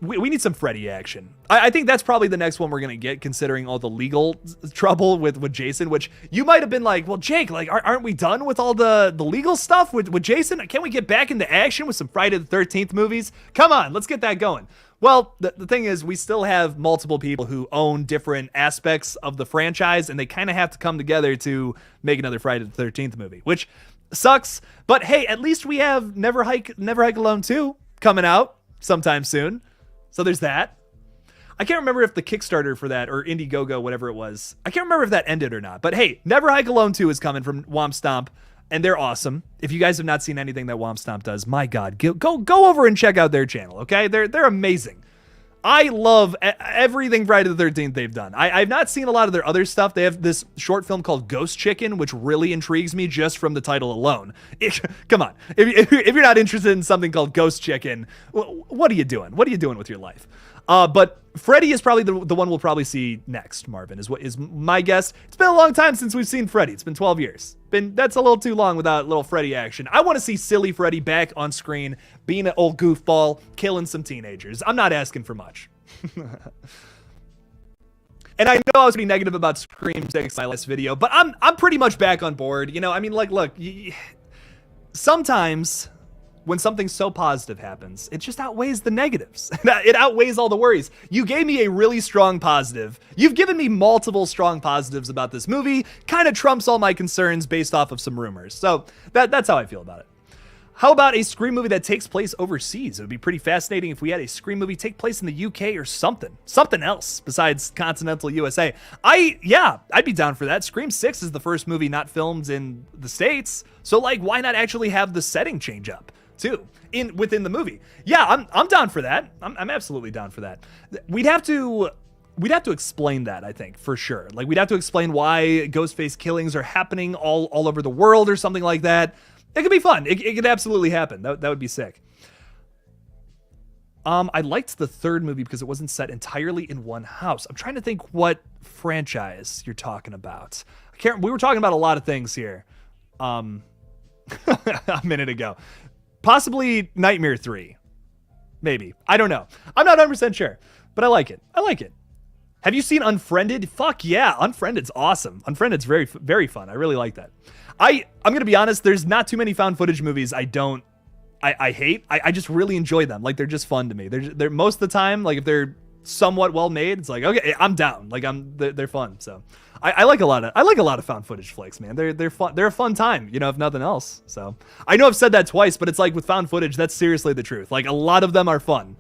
we need some Freddy action. I think that's probably the next one we're gonna get, considering all the legal trouble with Jason, which you might have been like, well, Jake, like, aren't we done with all the legal stuff with Jason? Can't we get back into action with some Friday the 13th movies? Come on, let's get that going. Well, the thing is, we still have multiple people who own different aspects of the franchise, and they kind of have to come together to make another Friday the 13th movie, which sucks. But hey, at least we have Never Hike Alone 2 coming out sometime soon. So there's that. I can't remember if the Kickstarter for that, or Indiegogo, whatever it was, I can't remember if that ended or not. But hey, Never Hike Alone 2 is coming from Womp Stomp, and they're awesome. If you guys have not seen anything that Womp Stomp does, my God, go over and check out their channel, okay? They're amazing. I love everything Friday the 13th they've done. I've not seen a lot of their other stuff. They have this short film called Ghost Chicken, which really intrigues me just from the title alone. Come on. If you're not interested in something called Ghost Chicken, what are you doing? What are you doing with your life? But Freddy is probably the one we'll probably see next, Marvin, is my guess. It's been a long time since we've seen Freddy. It's been 12 years. That's a little too long without little Freddy action. I want to see silly Freddy back on screen, being an old goofball, killing some teenagers. I'm not asking for much. And I know I was being negative about Scream 6 in my last video, but I'm pretty much back on board. You know, I mean, like, look, sometimes when something so positive happens, it just outweighs the negatives. It outweighs all the worries. You gave me a really strong positive. You've given me multiple strong positives about this movie. Kind of trumps all my concerns based off of some rumors. So that's how I feel about it. How about a Scream movie that takes place overseas? It would be pretty fascinating if we had a Scream movie take place in the UK or something else besides continental USA. I'd be down for that. Scream 6 is the first movie not filmed in the States. So like, why not actually have the setting change up too within the movie? Yeah, I'm down for that. I'm absolutely down for that. We'd have to explain that, I think, for sure. Like, we'd have to explain why Ghostface killings are happening all over the world or something like that. It could be fun. It could absolutely happen. That would be sick. I liked the third movie because it wasn't set entirely in one house. I'm trying to think what franchise you're talking about. We were talking about a lot of things here a minute ago. Possibly Nightmare 3. Maybe. I don't know. I'm not 100% sure, but I like it. Have you seen Unfriended? Fuck yeah. Unfriended's awesome. Unfriended's very, very fun. I really like that. I'm going to be honest. There's not too many found footage movies I hate. I just really enjoy them. Like, they're just fun to me. They're most of the time, like, if they're somewhat well made, it's like, okay, I'm down. Like, they're fun. So I like a lot of found footage flicks, man. They're fun. They're a fun time, you know, if nothing else. So I know I've said that twice, but it's like with found footage, that's seriously the truth. Like, a lot of them are fun.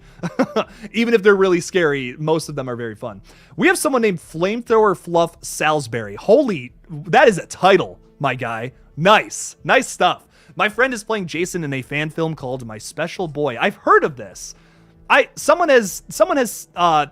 Even if they're really scary, most of them are very fun. We have someone named Flamethrower Fluff Salisbury. Holy, that is a title, my guy. Nice stuff. My friend is playing Jason in a fan film called My Special Boy. I've heard of this. Someone has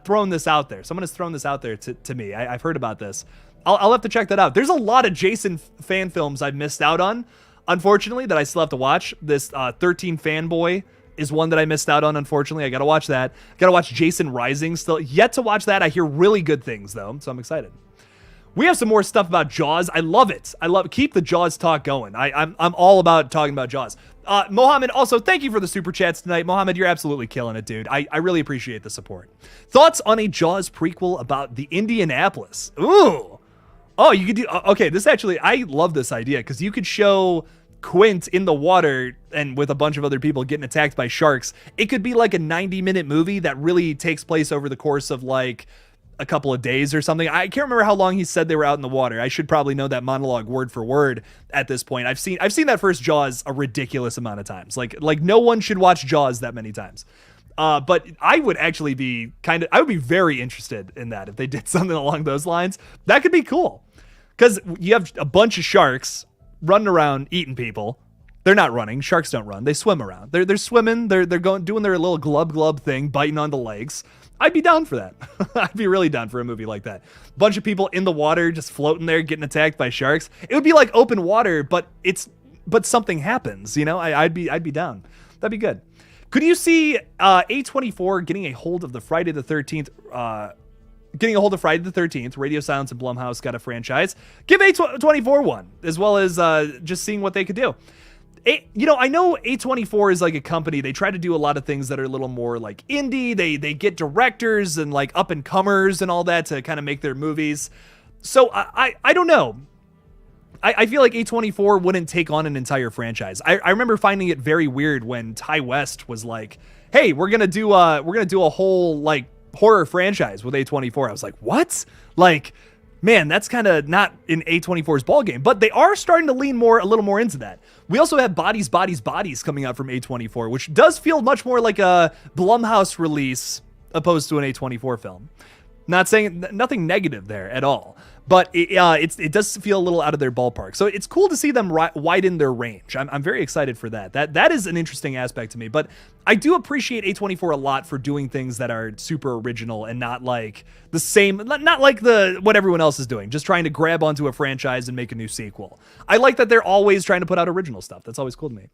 thrown this out there. Someone has thrown this out there to me. I've heard about this. I'll have to check that out. There's a lot of Jason fan films I've missed out on, unfortunately, that I still have to watch. This 13 Fanboy is one that I missed out on, unfortunately. I gotta watch that. Gotta watch Jason Rising still. Yet to watch that. I hear really good things, though, so I'm excited. We have some more stuff about Jaws. I love it. Keep the Jaws talk going. I'm all about talking about Jaws. Mohammed, also, thank you for the super chats tonight. Mohammed, you're absolutely killing it, dude. I really appreciate the support. Thoughts on a Jaws prequel about the Indianapolis? Ooh. Oh, you could do... Okay, this actually... I love this idea, because you could show Quint in the water and with a bunch of other people getting attacked by sharks. It could be like a 90-minute movie that really takes place over the course of, like, a couple of days or something. I can't remember how long he said they were out in the water. I should probably know that monologue word for word at this point. I've seen that first Jaws a ridiculous amount of times. Like no one should watch Jaws that many times. But I would actually be I would be very interested in that if they did something along those lines. That could be cool. Because you have a bunch of sharks running around eating people. They're not running. Sharks don't run. They swim around. They're swimming. They're doing their little glub thing, biting on the legs. I'd be down for that. I'd be really down for a movie like that. Bunch of people in the water just floating there getting attacked by sharks. It would be like open water, but something happens, you know? I'd be down. That'd be good. Could you see A24 getting a hold of the Friday the 13th Radio Silence and Blumhouse got a franchise? Give A24 one, as well as just seeing what they could do. I know A24 is like a company. They try to do a lot of things that are a little more like indie. They get directors and like up and comers and all that to kind of make their movies. So I don't know. I feel like A24 wouldn't take on an entire franchise. I remember finding it very weird when Ty West was like, "Hey, we're gonna do a whole like horror franchise with A24." I was like, "What?" Like, man, that's kind of not in A24's ballgame, but they are starting to lean a little more into that. We also have Bodies coming out from A24, which does feel much more like a Blumhouse release opposed to an A24 film. Not saying nothing negative there at all, but it does feel a little out of their ballpark. So it's cool to see them widen their range. I'm very excited for that. That is an interesting aspect to me, but I do appreciate A24 a lot for doing things that are super original and not like the same, not like what everyone else is doing, just trying to grab onto a franchise and make a new sequel. I like that they're always trying to put out original stuff. That's always cool to me.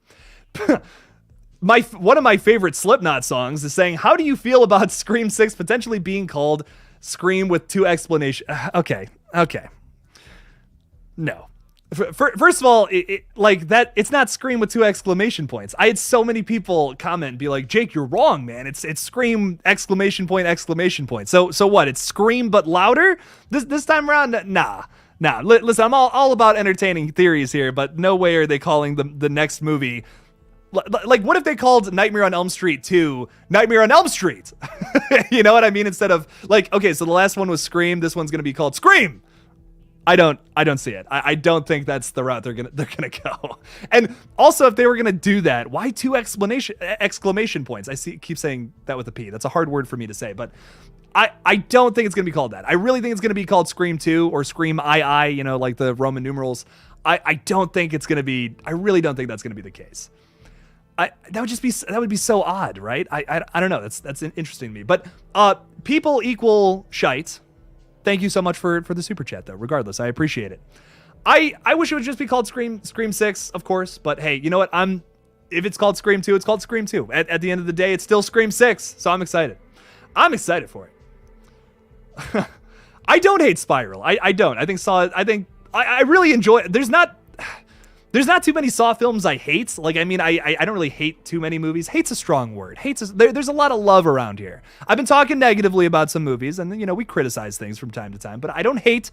One of my favorite Slipknot songs is saying, how do you feel about Scream 6 potentially being called Scream with 2 explanations? Okay. No. First of all, it's not Scream with 2 exclamation points. I had so many people comment and be like, Jake, you're wrong, man. It's Scream exclamation point. So what? It's Scream but louder this time around? Nah. Listen, I'm all about entertaining theories here, but no way are they calling the next movie. Like, what if they called Nightmare on Elm Street 2 Nightmare on Elm Street? You know what I mean? Instead of like, okay, so the last one was Scream. This one's gonna be called Scream. I don't see it. I don't think that's the route they're gonna go. And also, if they were gonna do that, why 2 exclamation points? Keep saying that with a P. That's a hard word for me to say, but I don't think it's gonna be called that. I really think it's gonna be called Scream 2 or Scream II, you know, like the Roman numerals. I don't think it's gonna be. I really don't think that's gonna be the case. That would be so odd, right? I don't know. That's interesting to me. But people equal shite. Thank you so much for the super chat, though. Regardless, I appreciate it. I wish it would just be called Scream 6, of course. But hey, you know what? If it's called Scream 2, it's called Scream 2. At the end of the day, it's still Scream 6. So I'm excited. I'm excited for it. I don't hate Spiral. I don't. I really enjoy it. There's not too many Saw films I hate. Like, I mean, I don't really hate too many movies. Hate's a strong word. There's a lot of love around here. I've been talking negatively about some movies, and you know, we criticize things from time to time, but I don't hate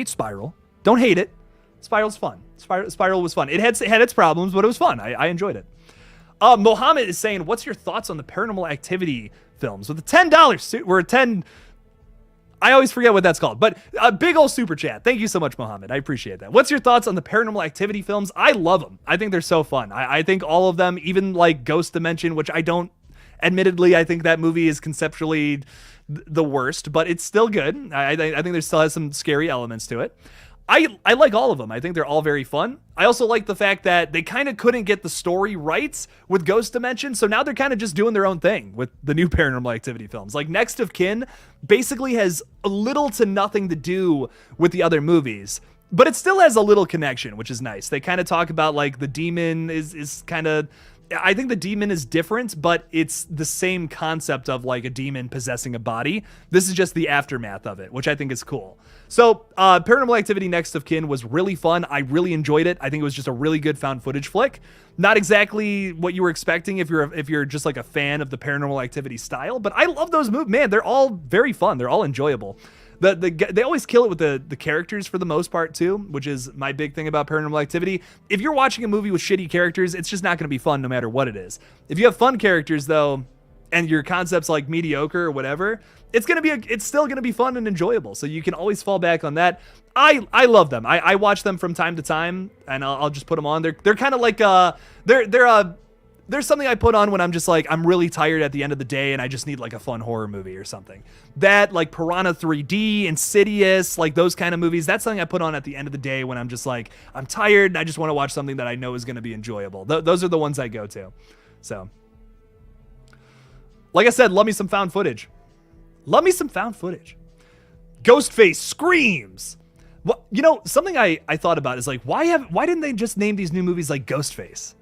Spiral. Don't hate it. Spiral's fun. Spiral was fun. It had its problems, but it was fun. I enjoyed it. Mohammed is saying, what's your thoughts on the Paranormal Activity films? With a $10 we're at 10. I always forget what that's called, but a big old super chat. Thank you so much, Mohammed. I appreciate that. What's your thoughts on the Paranormal Activity films? I love them. I think they're so fun. I think all of them, even like Ghost Dimension, which admittedly, I think that movie is conceptually the worst, but it's still good. I think there still has some scary elements to it. I like all of them. I think they're all very fun. I also like the fact that they kind of couldn't get the story right with Ghost Dimension, so now they're kind of just doing their own thing with the new Paranormal Activity films. Like Next of Kin basically has a little to nothing to do with the other movies, but it still has a little connection, which is nice. They kind of talk about like the demon is kind of... I think the demon is different, but it's the same concept of like a demon possessing a body. This is just the aftermath of it, which I think is cool. So Paranormal Activity Next of Kin was really fun. I really enjoyed it. I think it was just a really good found footage flick. Not exactly what you were expecting if you're just like a fan of the Paranormal Activity style, but I love those movies. Man, they're all very fun. They're all enjoyable. They always kill it with the characters for the most part too, which is my big thing about Paranormal Activity. If you're watching a movie with shitty characters, it's just not going to be fun no matter what it is. If you have fun characters though, and your concept's like mediocre or whatever, it's still going to be fun and enjoyable. So you can always fall back on that. I love them. I watch them from time to time, and I'll just put them on. They're kind of like there's something I put on when I'm just like, I'm really tired at the end of the day and I just need like a fun horror movie or something. That, like Piranha 3D, Insidious, like those kind of movies, that's something I put on at the end of the day when I'm just like, I'm tired and I just want to watch something that I know is going to be enjoyable. Those are the ones I go to. So, like I said, love me some found footage. Ghostface screams. Well, you know, something I thought about is like, why didn't they just name these new movies like Ghostface?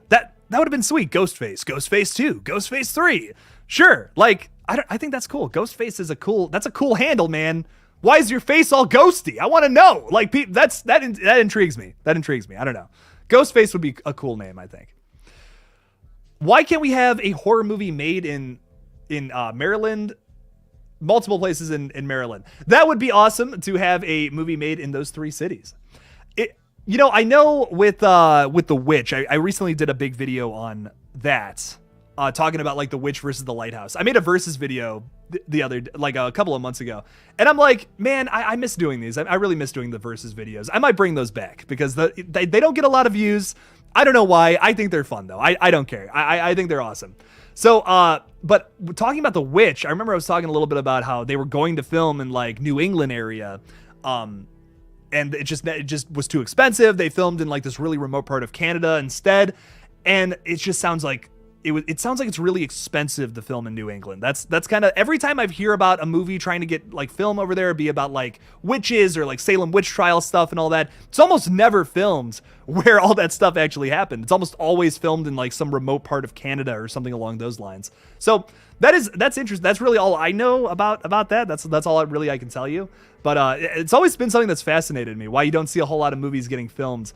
That would have been sweet. Ghostface, Ghostface 2, Ghostface 3. Sure. Like, I think that's cool. Ghostface is that's a cool handle, man. Why is your face all ghosty? I want to know. Like, that intrigues me. I don't know. Ghostface would be a cool name, I think. Why can't we have a horror movie made in Maryland? Multiple places in Maryland. That would be awesome to have a movie made in those 3 cities. You know, I know with The Witch, I recently did a big video on that, talking about like The Witch versus The Lighthouse. I made a versus video a couple of months ago, and I'm like, man, I miss doing these. I really miss doing the versus videos. I might bring those back because they don't get a lot of views. I don't know why. I think they're fun though. I don't care. I think they're awesome. So, but talking about The Witch, I remember I was talking a little bit about how they were going to film in like New England area, and it just was too expensive. They filmed in like this really remote part of Canada instead. And it just sounds like it sounds like it's really expensive to film in New England. That's kind of every time I hear about a movie trying to get like film over there, be about like witches or like Salem witch trial stuff and all that. It's almost never filmed where all that stuff actually happened. It's almost always filmed in like some remote part of Canada or something along those lines. So that's interesting. That's really all I know about that. That's all I can tell you. But it's always been something that's fascinated me. Why you don't see a whole lot of movies getting filmed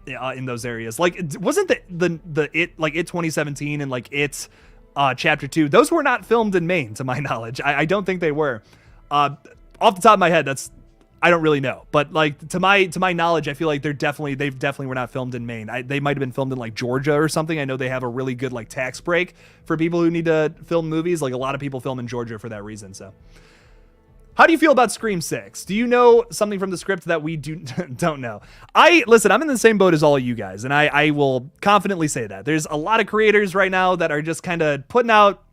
in those areas. Like, wasn't the It 2017 and like It Chapter 2, those were not filmed in Maine to my knowledge. I don't think they were. Off the top of my head, I don't really know, but like to my knowledge, I feel like they definitely were not filmed in Maine. They might have been filmed in like Georgia or something. I know they have a really good like tax break for people who need to film movies. Like a lot of people film in Georgia for that reason. So how do you feel about Scream 6? Do you know something from the script that we don't know? Listen, I'm in the same boat as all of you guys, and I will confidently say that. There's a lot of creators right now that are just kind of putting out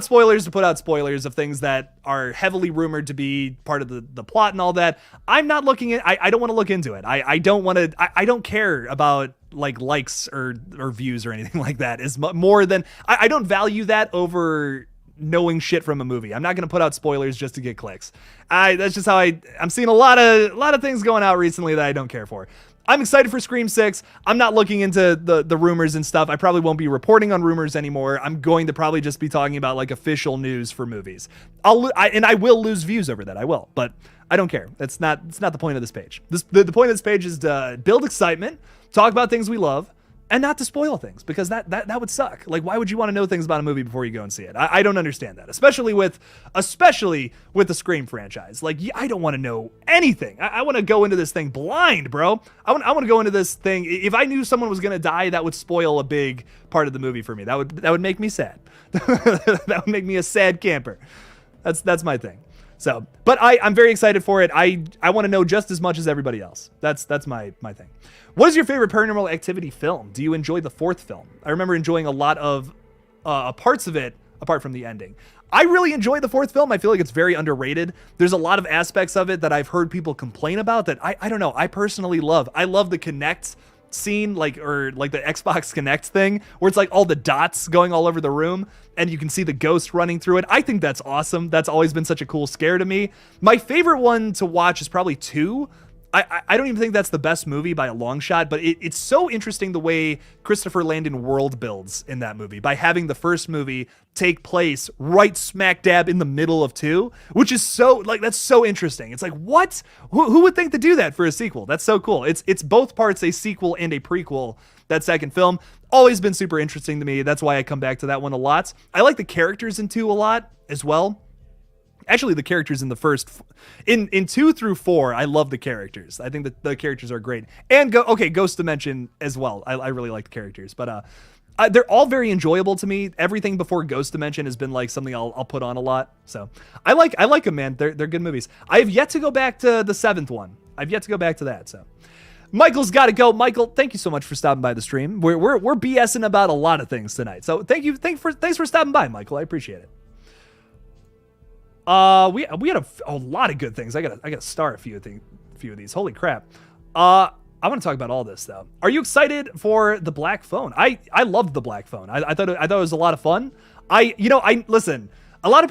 spoilers to put out spoilers of things that are heavily rumored to be part of the plot and all that. I'm not looking at, I don't want to look into it. I don't care about like likes or views or anything like that. Is more than, I don't value that over knowing shit from a movie. I'm not going to put out spoilers just to get clicks. That's just how I'm seeing a lot of things going out recently that I don't care for. I'm excited for Scream 6. I'm not looking into the rumors and stuff. I probably won't be reporting on rumors anymore. I'm going to probably just be talking about like official news for movies. I will lose views over that. I will, but I don't care. It's not the point of this page. The point of this page is to build excitement, talk about things we love, and not to spoil things, because that would suck. Like, why would you want to know things about a movie before you go and see it? I don't understand that, especially with the Scream franchise. Like, I don't want to know anything. I want to go into this thing blind, bro. I want to go into this thing. If I knew someone was gonna die, that would spoil a big part of the movie for me. That would make me sad. That would make me a sad camper. That's my thing. So, but I'm very excited for it. I want to know just as much as everybody else. That's my thing. What is your favorite Paranormal Activity film? Do you enjoy the fourth film? I remember enjoying a lot of parts of it, apart from the ending. I really enjoy the fourth film. I feel like it's very underrated. There's a lot of aspects of it that I've heard people complain about that I don't know, I personally love. I love the Kinect scene, or the Xbox Kinect thing, where it's like all the dots going all over the room and you can see the ghost running through it. I think that's awesome. That's always been such a cool scare to me. My favorite one to watch is probably 2. I don't even think that's the best movie by a long shot, but it's so interesting the way Christopher Landon world builds in that movie by having the first movie take place right smack dab in the middle of 2, which is so, like, that's so interesting. It's like, what? Who would think to do that for a sequel? That's so cool. It's both parts a sequel and a prequel, that second film. Always been super interesting to me. That's why I come back to that one a lot. I like the characters in 2 a lot as well. Actually, the characters in the first, in 2 through 4, I love the characters. I think that the characters are great. And Ghost Dimension as well. I really like the characters, but they're all very enjoyable to me. Everything before Ghost Dimension has been like something I'll put on a lot. So I like them, man. They're good movies. I have yet to go back to the 7th one. I've yet to go back to that. So Michael's got to go. Michael, thank you so much for stopping by the stream. We're BSing about a lot of things tonight. So thanks for stopping by, Michael. I appreciate it. We had a lot of good things. I gotta star a few of these. Holy crap. I want to talk about all this though. Are you excited for the black phone? I loved the black phone. I thought it was a lot of fun. Listen, I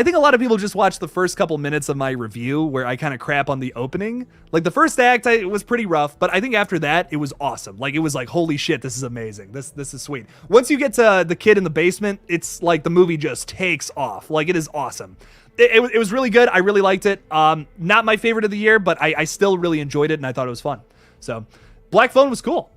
think a lot of people just watched the first couple minutes of my review where I kind of crap on the opening. Like the first act, it was pretty rough, but I think after that it was awesome. Like it was like, holy shit, this is amazing. This is sweet. Once you get to the kid in the basement, it's like the movie just takes off. Like it is awesome. It was really good. I really liked it. Not my favorite of the year, but I still really enjoyed it and I thought it was fun. So Black Phone was cool.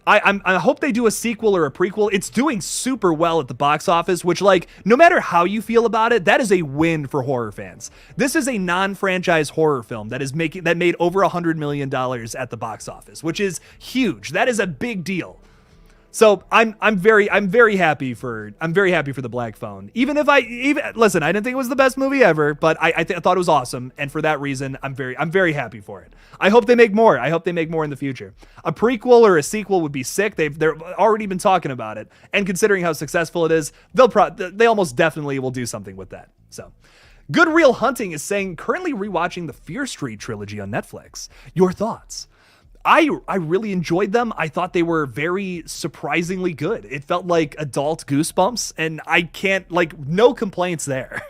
I hope they do a sequel or a prequel. It's doing super well at the box office, which, like, no matter how you feel about it, that is a win for horror fans. This is a non-franchise horror film that made over $100 million at the box office, which is huge. That is a big deal. So I'm very happy for the Black Phone. Even listen, I didn't think it was the best movie ever, but I thought it was awesome, and for that reason, I'm very happy for it. I hope they make more. I hope they make more in the future. A prequel or a sequel would be sick. They're already been talking about it, and considering how successful it is, they almost definitely will do something with that. So, Good Real Hunting is saying currently rewatching the Fear Street trilogy on Netflix. Your thoughts? I really enjoyed them. I thought they were very surprisingly good. It felt like adult Goosebumps, and I can't, like, no complaints there.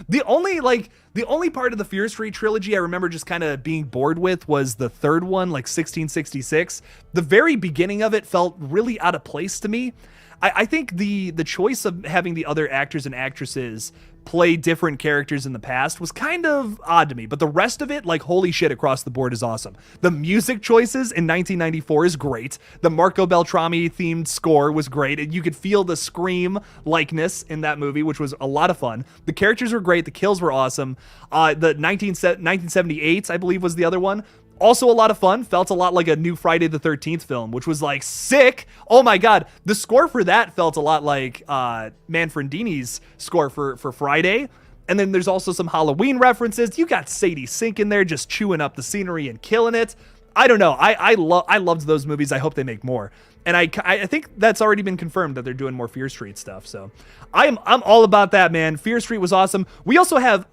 The only part of the Fear Street trilogy I remember just kind of being bored with was the third one, like 1666. The very beginning of it felt really out of place to me. I think the choice of having the other actors and actresses play different characters in the past was kind of odd to me, but the rest of it, like, holy shit, across the board is awesome. The music choices in 1994 is great. The Marco Beltrami themed score was great, and you could feel the Scream likeness in that movie, which was a lot of fun. The characters were great. The kills were awesome. The 1978, I believe, was the other one. Also a lot of fun. Felt a lot like a new Friday the 13th film, which was like sick. Oh my God. The score for that felt a lot like Manfredini's score for Friday. And then there's also some Halloween references. You got Sadie Sink in there just chewing up the scenery and killing it. I don't know. I loved those movies. I hope they make more. And I think that's already been confirmed that they're doing more Fear Street stuff. So I'm all about that, man. Fear Street was awesome. We also have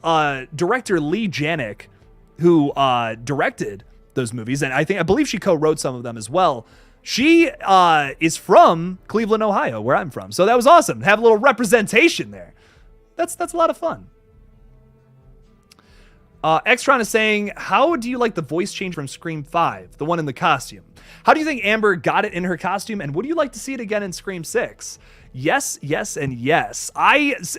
director Lee Janik, who directed those movies, and I believe she co-wrote some of them as well. She is from Cleveland, Ohio, where I'm from. So that was awesome. Have a little representation there. That's a lot of fun. Extron is saying, how do you like the voice change from Scream 5, the one in the costume? How do you think Amber got it in her costume, and would you like to see it again in Scream 6? Yes, yes, and yes.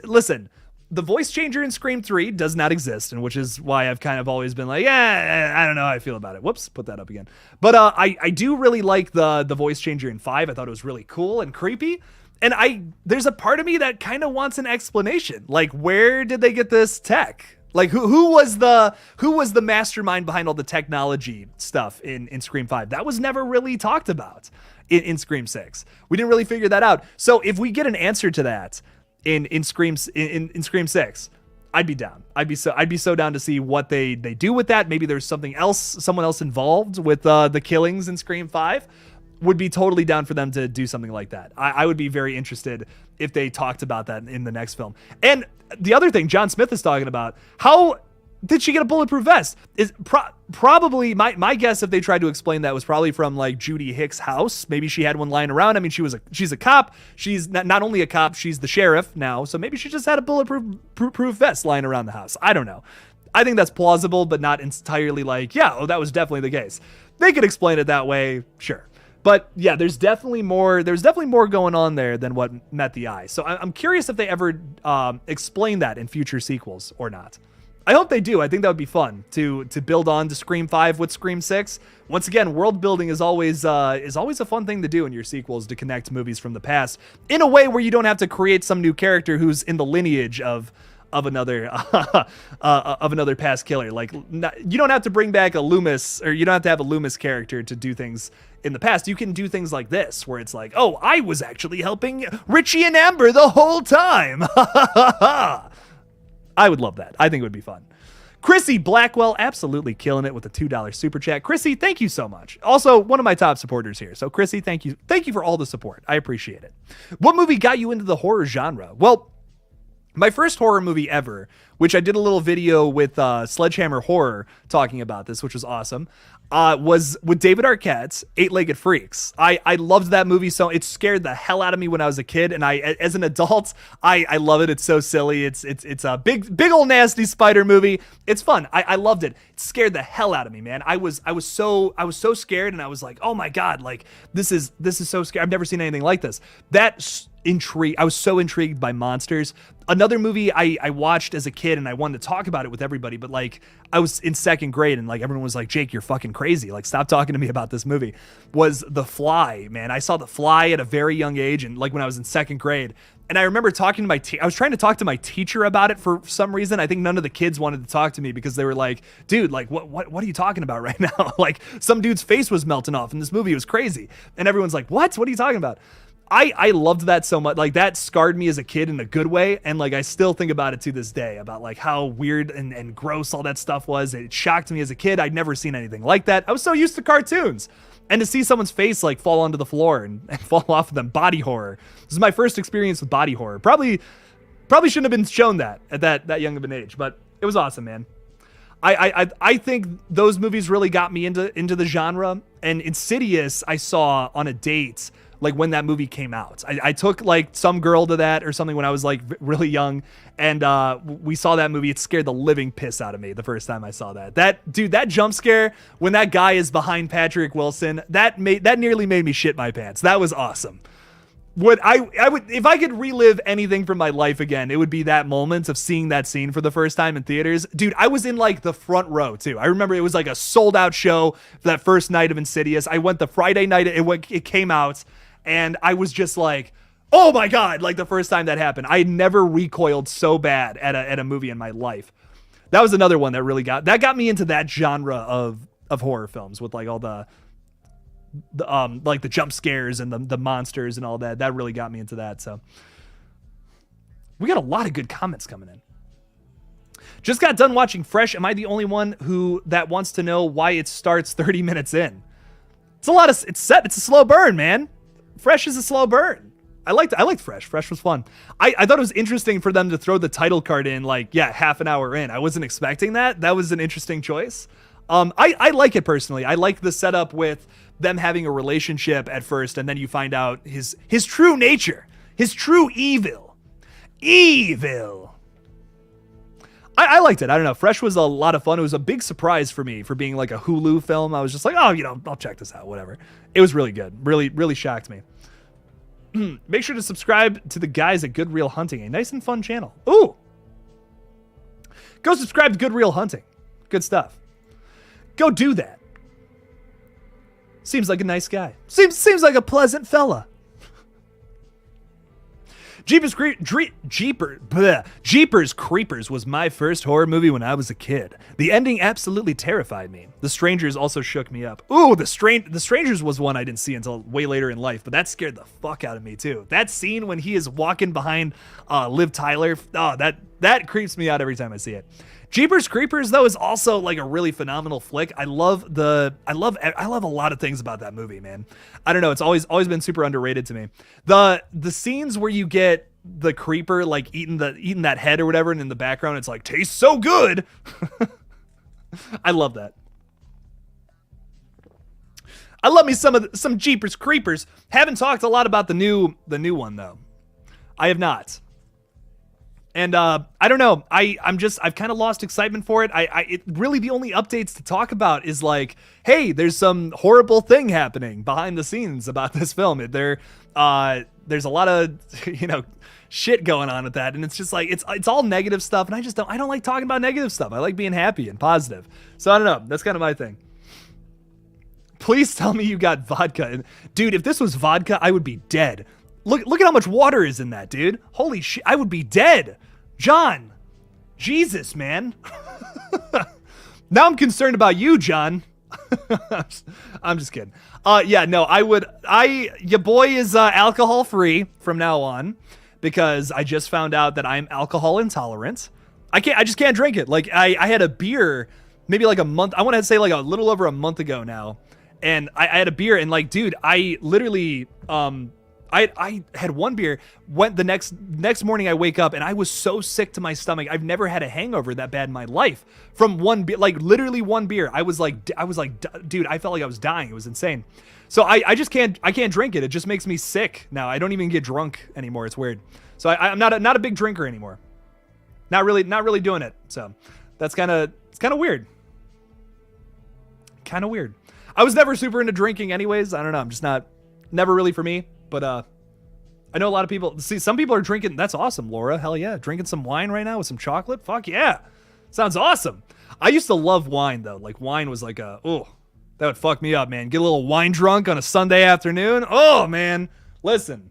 Listen, the voice changer in Scream 3 does not exist, and which is why I've kind of always been like, I don't know how I feel about it. Whoops, put that up again. But I do really like the voice changer in 5. I thought it was really cool and creepy. And there's a part of me that kind of wants an explanation. Like, where did they get this tech? Like, who was the mastermind behind all the technology stuff in Scream 5? That was never really talked about in Scream 6. We didn't really figure that out. So if we get an answer to that in Scream 6, I'd be down. I'd be so down to see what they do with that. Maybe there's someone else involved with the killings in Scream 5. Would be totally down for them to do something like that. I would be very interested if they talked about that in the next film. And the other thing John Smith is talking about, how did she get a bulletproof vest? Is probably my guess, if they tried to explain that, was probably from like Judy Hicks' house. Maybe she had one lying around. I mean, she's a cop. She's not only a cop, she's the sheriff now. So maybe she just had a bulletproof vest lying around the house. I don't know. I think that's plausible, but not entirely like, that was definitely the case. They could explain it that way, sure. But yeah, there's definitely more going on there than what met the eye. So I'm curious if they ever explain that in future sequels or not. I hope they do. I think that would be fun to build on to Scream 5 with Scream 6. Once again, world building is always a fun thing to do in your sequels, to connect movies from the past in a way where you don't have to create some new character who's in the lineage of another past killer. Like, you don't have to bring back a Loomis, or you don't have to have a Loomis character to do things in the past. You can do things like this, where it's like, oh, I was actually helping Richie and Amber the whole time. I would love that. I think it would be fun. Chrissy Blackwell, absolutely killing it with a $2 super chat. Chrissy, thank you so much. Also, one of my top supporters here. So Chrissy, thank you. Thank you for all the support. I appreciate it. What movie got you into the horror genre? Well, my first horror movie ever, which I did a little video with Sledgehammer Horror talking about this, which was awesome, was with David Arquette's Eight-Legged Freaks. I loved that movie, so it scared the hell out of me when I was a kid, and as an adult, I love it. It's so silly. It's a big old nasty spider movie. It's fun. I loved it. It scared the hell out of me, man. I was so scared, and I was like, oh my God, like this is so scary. I've never seen anything like this. I was so intrigued by monsters. Another movie I watched as a kid, and I wanted to talk about it with everybody, but like I was in second grade, and like everyone was like, Jake, you're fucking crazy. Like, stop talking to me about this movie. Was The Fly, man. I saw The Fly at a very young age, and like when I was in second grade. And I remember talking to I was trying to talk to my teacher about it for some reason. I think none of the kids wanted to talk to me because they were like, dude, like what are you talking about right now? Like, some dude's face was melting off in this movie. It was crazy. And everyone's like, what are you talking about? I loved that so much. Like, that scarred me as a kid in a good way. And like, I still think about it to this day, about like how weird and gross all that stuff was. It shocked me as a kid. I'd never seen anything like that. I was so used to cartoons. And to see someone's face like fall onto the floor and fall off of them, body horror. This is my first experience with body horror. Probably shouldn't have been shown that at that young of an age, but it was awesome, man. I think those movies really got me into the genre. And Insidious I saw on a date, like when that movie came out. I took like some girl to that or something when I was like really young, and we saw that movie. It scared the living piss out of me the first time I saw that. That jump scare when that guy is behind Patrick Wilson, that nearly made me shit my pants. That was awesome. I would if I could relive anything from my life again, it would be that moment of seeing that scene for the first time in theaters. Dude, I was in like the front row too. I remember it was like a sold out show for that first night of Insidious. I went the Friday night it came out, and I was just like, oh my God, like the first time that happened. I had never recoiled so bad at a movie in my life. That was another one that really got me into that genre of horror films with like all the like the jump scares and the monsters and all that. That really got me into that. So we got a lot of good comments coming in. Just got done watching Fresh. Am I the only one that wants to know why it starts 30 minutes in? It's a slow burn, man. Fresh is a slow burn. I liked Fresh. Fresh was fun. I thought it was interesting for them to throw the title card in half an hour in. I wasn't expecting that. That was an interesting choice. I like it personally. I like the setup with them having a relationship at first, and then you find out his true nature, his true evil. I liked it. I don't know. Fresh was a lot of fun. It was a big surprise for me for being like a Hulu film. I was just like, oh, I'll check this out, whatever. It was really good. Really, really shocked me. Make sure to subscribe to the guys at Good Real Hunting, a nice and fun channel. Ooh. Go subscribe to Good Real Hunting. Good stuff. Go do that. Seems like a nice guy. Seems like a pleasant fella. Jeepers Creepers was my first horror movie when I was a kid. The ending absolutely terrified me. The Strangers also shook me up. Ooh, The Strangers was one I didn't see until way later in life, but that scared the fuck out of me too. That scene when he is walking behind Liv Tyler, that creeps me out every time I see it. Jeepers Creepers though is also like a really phenomenal flick. I love a lot of things about that movie, man. I don't know, it's always been super underrated to me. The scenes where you get the creeper like eating that head or whatever, and in the background it's like tastes so good. I love that. I love me some Jeepers Creepers. Haven't talked a lot about the new one though. I have not. And I don't know. I've kind of lost excitement for it. It really the only updates to talk about is like, hey, there's some horrible thing happening behind the scenes about this film. There's a lot of shit going on with that, and it's just like it's all negative stuff, and I don't like talking about negative stuff. I like being happy and positive. So I don't know. That's kind of my thing. Please tell me you got vodka, dude. If this was vodka, I would be dead. Look at how much water is in that, dude. Holy shit, I would be dead. John. Jesus, man. Now I'm concerned about you, John. I'm just kidding. Yeah, no, your boy is alcohol free from now on because I just found out that I'm alcohol intolerant. I just can't drink it. Like I had a beer maybe like a month, I want to say like a little over a month ago now. And I had a beer and like, dude, I literally, I had one beer, went the next morning I wake up and I was so sick to my stomach. I've never had a hangover that bad in my life from one beer, like literally one beer. I was like, dude, I felt like I was dying. It was insane. So I just can't drink it. It just makes me sick now. I don't even get drunk anymore. It's weird. So I'm not a big drinker anymore. Not really doing it. So it's kind of weird. Kind of weird. I was never super into drinking anyways. I don't know. I'm just never really for me. But I know a lot of people. See, some people are drinking. That's awesome, Laura. Hell yeah. Drinking some wine right now with some chocolate. Fuck yeah. Sounds awesome. I used to love wine, though. Like, wine was like that would fuck me up, man. Get a little wine drunk on a Sunday afternoon. Oh, man. Listen.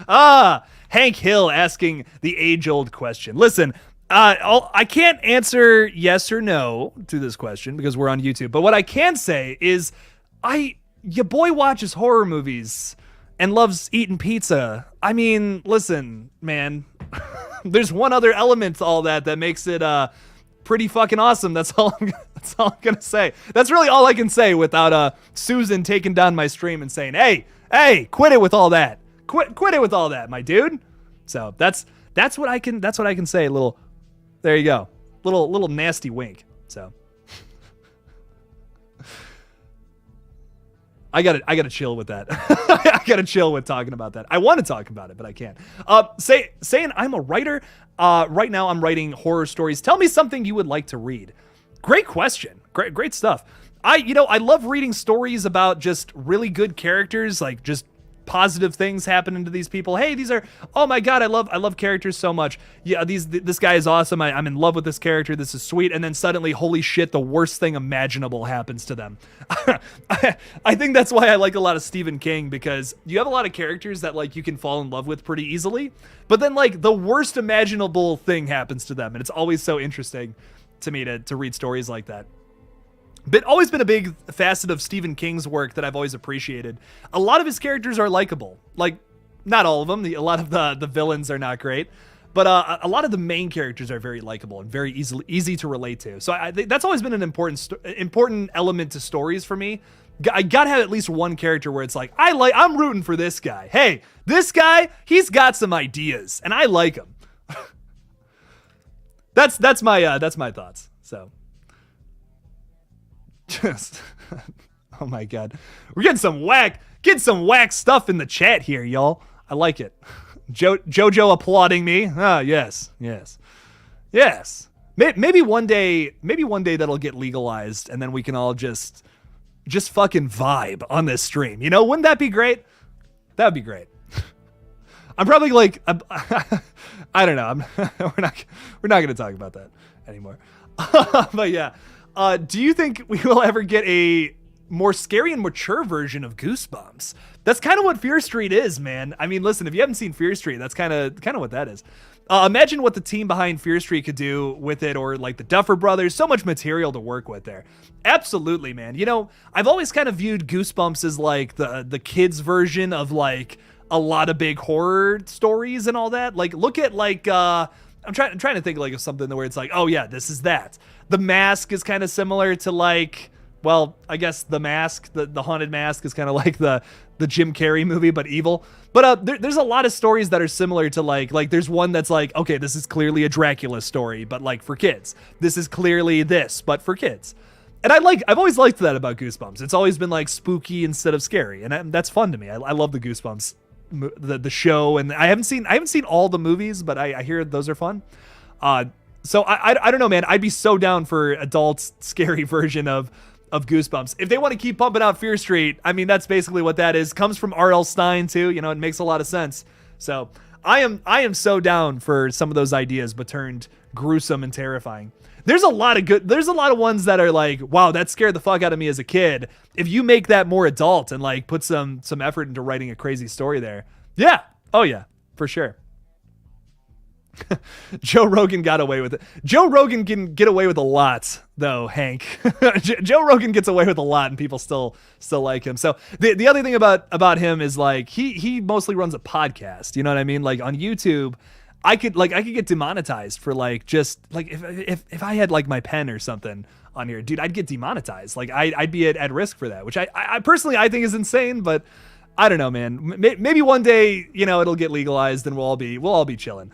Hank Hill asking the age-old question. Listen, I can't answer yes or no to this question because we're on YouTube. But what I can say is your boy watches horror movies and loves eating pizza. I mean, listen, man. There's one other element to all that makes it pretty fucking awesome. That's all I'm gonna say. That's really all I can say without Susan taking down my stream and saying, "Hey, quit it with all that. Quit it with all that, my dude." So that's what I can say. There you go. little nasty wink. So I gotta chill with that. I gotta chill with talking about that. I want to talk about it, but I can't. Saying I'm a writer. Right now I'm writing horror stories. Tell me something you would like to read. Great question. Great stuff. I love reading stories about just really good characters, like just positive things happening to these people. Hey, these are, oh my God, I love characters so much. Yeah, this guy is awesome. I'm in love with this character. This is sweet. And then suddenly, holy shit, the worst thing imaginable happens to them. I think that's why I like a lot of Stephen King, because you have a lot of characters that like you can fall in love with pretty easily, but then like the worst imaginable thing happens to them. And it's always so interesting to me to read stories like that. But always been a big facet of Stephen King's work that I've always appreciated. A lot of his characters are likable. Like, not all of them. A lot of the villains are not great. But a lot of the main characters are very likable and very easy to relate to. So I think that's always been an important element to stories for me. I gotta have at least one character where it's like, I'm rooting for this guy. Hey, this guy, he's got some ideas, and I like him. That's my thoughts. So. Just, oh my God, we're getting some whack stuff in the chat here, y'all. I like it. Jojo applauding me. Ah, yes. Maybe one day that'll get legalized, and then we can all just fucking vibe on this stream. You know, wouldn't that be great? That would be great. I'm probably like, I don't know. We're not going to talk about that anymore. But yeah. Do you think we will ever get a more scary and mature version of Goosebumps? That's kind of what Fear Street is, man. I mean, listen, if you haven't seen Fear Street, that's kind of what that is. Imagine what the team behind Fear Street could do with it, or like the Duffer Brothers. So much material to work with there. Absolutely, man. You know, I've always kind of viewed Goosebumps as like the kids' version of like a lot of big horror stories and all that. Like, look at like I'm trying to think like of something where it's like, oh yeah, this is that. The Mask is kind of similar to like, well, I guess The Mask, the Haunted Mask is kind of like the Jim Carrey movie, but evil. But there's a lot of stories that are similar to like there's one that's like, okay, this is clearly a Dracula story, but like for kids. This is clearly this, but for kids. And I've always liked that about Goosebumps. It's always been like spooky instead of scary, and that's fun to me. I love the Goosebumps, the show, and I haven't seen all the movies, but I hear those are fun. So I don't know, man. I'd be so down for adult scary version of Goosebumps. If they want to keep pumping out Fear Street, I mean, that's basically what that is. Comes from R.L. Stine too. You know, it makes a lot of sense. So I am so down for some of those ideas, but turned gruesome and terrifying. There's a lot of ones that are like, wow, that scared the fuck out of me as a kid. If you make that more adult and like put some effort into writing a crazy story there. Yeah. Oh yeah, for sure. Joe Rogan got away with it. Joe Rogan can get away with a lot, though, Hank. Joe Rogan gets away with a lot, and people still like him. So the other thing about him is like he mostly runs a podcast. You know what I mean? Like on YouTube, I could get demonetized for like just like if I had like my pen or something on here, dude, I'd get demonetized. Like I'd be at risk for that, which I personally I think is insane, but I don't know, man. Maybe one day, you know, it'll get legalized and we'll all be chilling.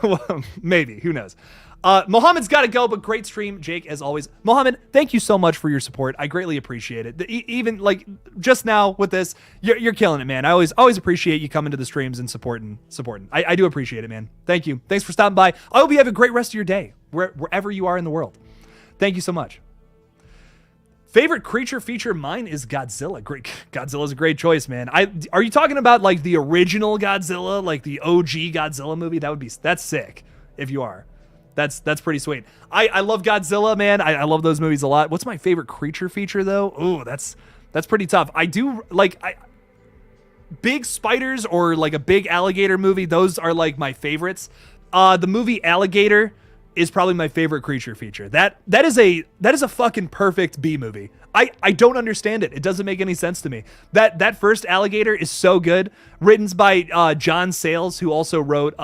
Well, maybe, who knows. Mohammed's got to go, but great stream, Jake, as always. Mohammed, thank you so much for your support. I greatly appreciate it. Even like just now with this, you're killing it, man. I always appreciate you coming to the streams and supporting. I do appreciate it, man. Thank you. Thanks for stopping by. I hope you have a great rest of your day, wherever you are in the world. Thank you so much. Favorite creature feature? Mine is Godzilla. Godzilla's a great choice, man. Are you talking about like the original Godzilla, like the OG Godzilla movie? That's sick. If you are, that's pretty sweet. I love Godzilla, man. I love those movies a lot. What's my favorite creature feature though? Ooh, that's pretty tough. I do like big spiders or like a big alligator movie. Those are like my favorites. The movie Alligator is probably my favorite creature feature. That is a fucking perfect B movie. I don't understand it. It doesn't make any sense to me. That first Alligator is so good. Written by John Sayles, who also wrote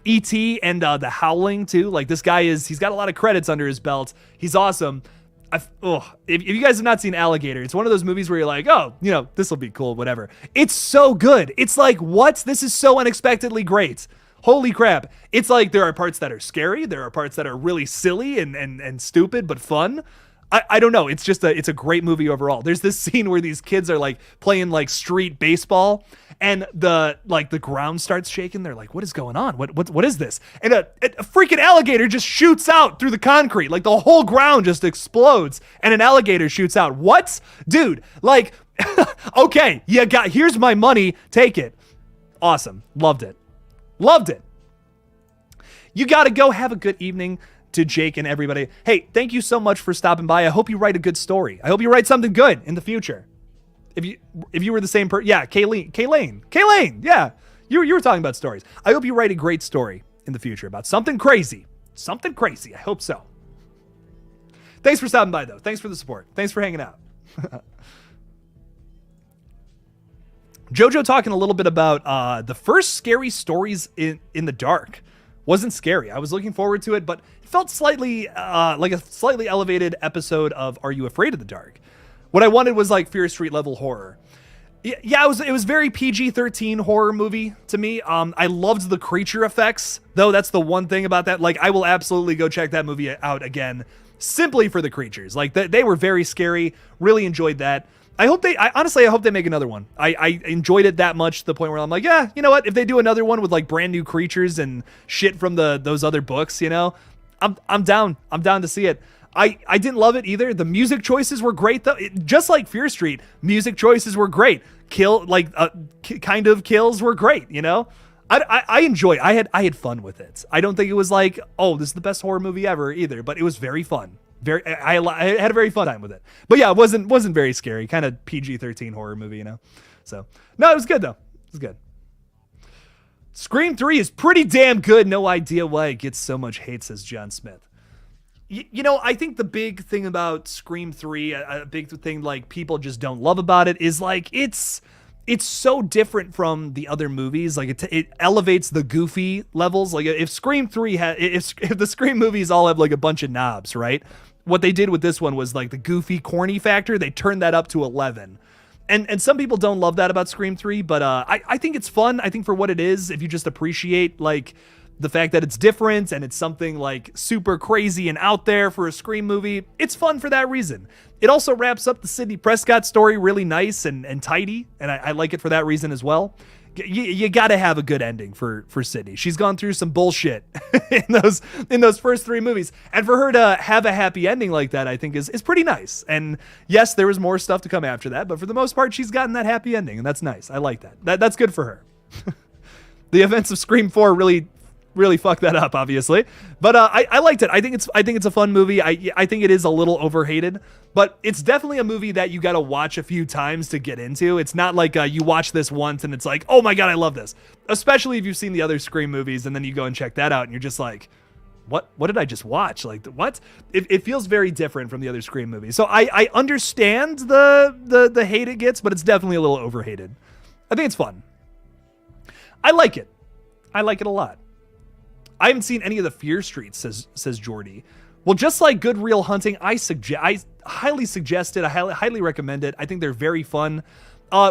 E.T. and The Howling too. Like this guy he's got a lot of credits under his belt. He's awesome. If you guys have not seen Alligator, it's one of those movies where you're like, oh, you know, this will be cool, whatever. It's so good. It's like, what? This is so unexpectedly great. Holy crap. It's like there are parts that are scary. There are parts that are really silly and stupid, but fun. I don't know. It's a great movie overall. There's this scene where these kids are like playing like street baseball and the ground starts shaking. They're like, what is going on? What is this? And a freaking alligator just shoots out through the concrete. Like the whole ground just explodes and an alligator shoots out. What? Dude, like, okay, here's my money. Take it. Awesome. Loved it. You got to go. Have a good evening to Jake and everybody. Hey, thank you so much for stopping by. I hope you write a good story. I hope you write something good in the future. If you were the same person, yeah, Kayleen, yeah, you were talking about stories. I hope you write a great story in the future about something crazy. I hope so. Thanks for stopping by though. Thanks for the support. Thanks for hanging out. Jojo talking a little bit about the first scary stories in the dark. Wasn't scary. I was looking forward to it, but it felt slightly like a slightly elevated episode of Are You Afraid of the Dark? What I wanted was like Fear Street level horror. Yeah, it was very PG-13 horror movie to me. I loved the creature effects, though. That's the one thing about that. Like, I will absolutely go check that movie out again, simply for the creatures. Like, they were very scary. Really enjoyed that. I hope they make another one. I enjoyed it that much to the point where I'm like, yeah, you know what? If they do another one with like brand new creatures and shit from those other books, you know, I'm down. I'm down to see it. I didn't love it either. The music choices were great though. Just like Fear Street, music choices were great. Kind of kills were great, you know? I enjoy. I had fun with it. I don't think it was like, oh, this is the best horror movie ever either, but it was very fun. I had a very fun time with it. But yeah, it wasn't very scary. Kind of PG-13 horror movie, you know? So, no, it was good though. It was good. Scream 3 is pretty damn good. No idea why it gets so much hate, says John Smith. You know, I think the big thing about Scream 3, a big thing like people just don't love about it is like it's so different from the other movies. Like it elevates the goofy levels. Like if Scream 3 if the Scream movies all have like a bunch of knobs, right? What they did with this one was like the goofy, corny factor. They turned that up to 11. And some people don't love that about Scream 3, but I think it's fun. I think for what it is, if you just appreciate like the fact that it's different and it's something like super crazy and out there for a Scream movie, it's fun for that reason. It also wraps up the Sidney Prescott story really nice and tidy, and I like it for that reason as well. You got to have a good ending for Sidney. She's gone through some bullshit in those first 3 movies, and for her to have a happy ending like that, I think is pretty nice. And yes, there was more stuff to come after that, but for the most part, she's gotten that happy ending, and that's nice. I like that. That's good for her. The events of Scream 4 really fucked that up, obviously, but I liked it. I think it's a fun movie. I think it is a little overhated, but it's definitely a movie that you got to watch a few times to get into. It's not like you watch this once and it's like, oh my god, I love this. Especially if you've seen the other Scream movies and then you go and check that out and you're just like, what did I just watch? Like what? It feels very different from the other Scream movies. So I understand the hate it gets, but it's definitely a little overhated. I think it's fun. I like it. I like it a lot. I haven't seen any of the Fear Streets, says Jordy. Well, just like Good Real Hunting, I highly suggest it. I highly recommend it. I think they're very fun.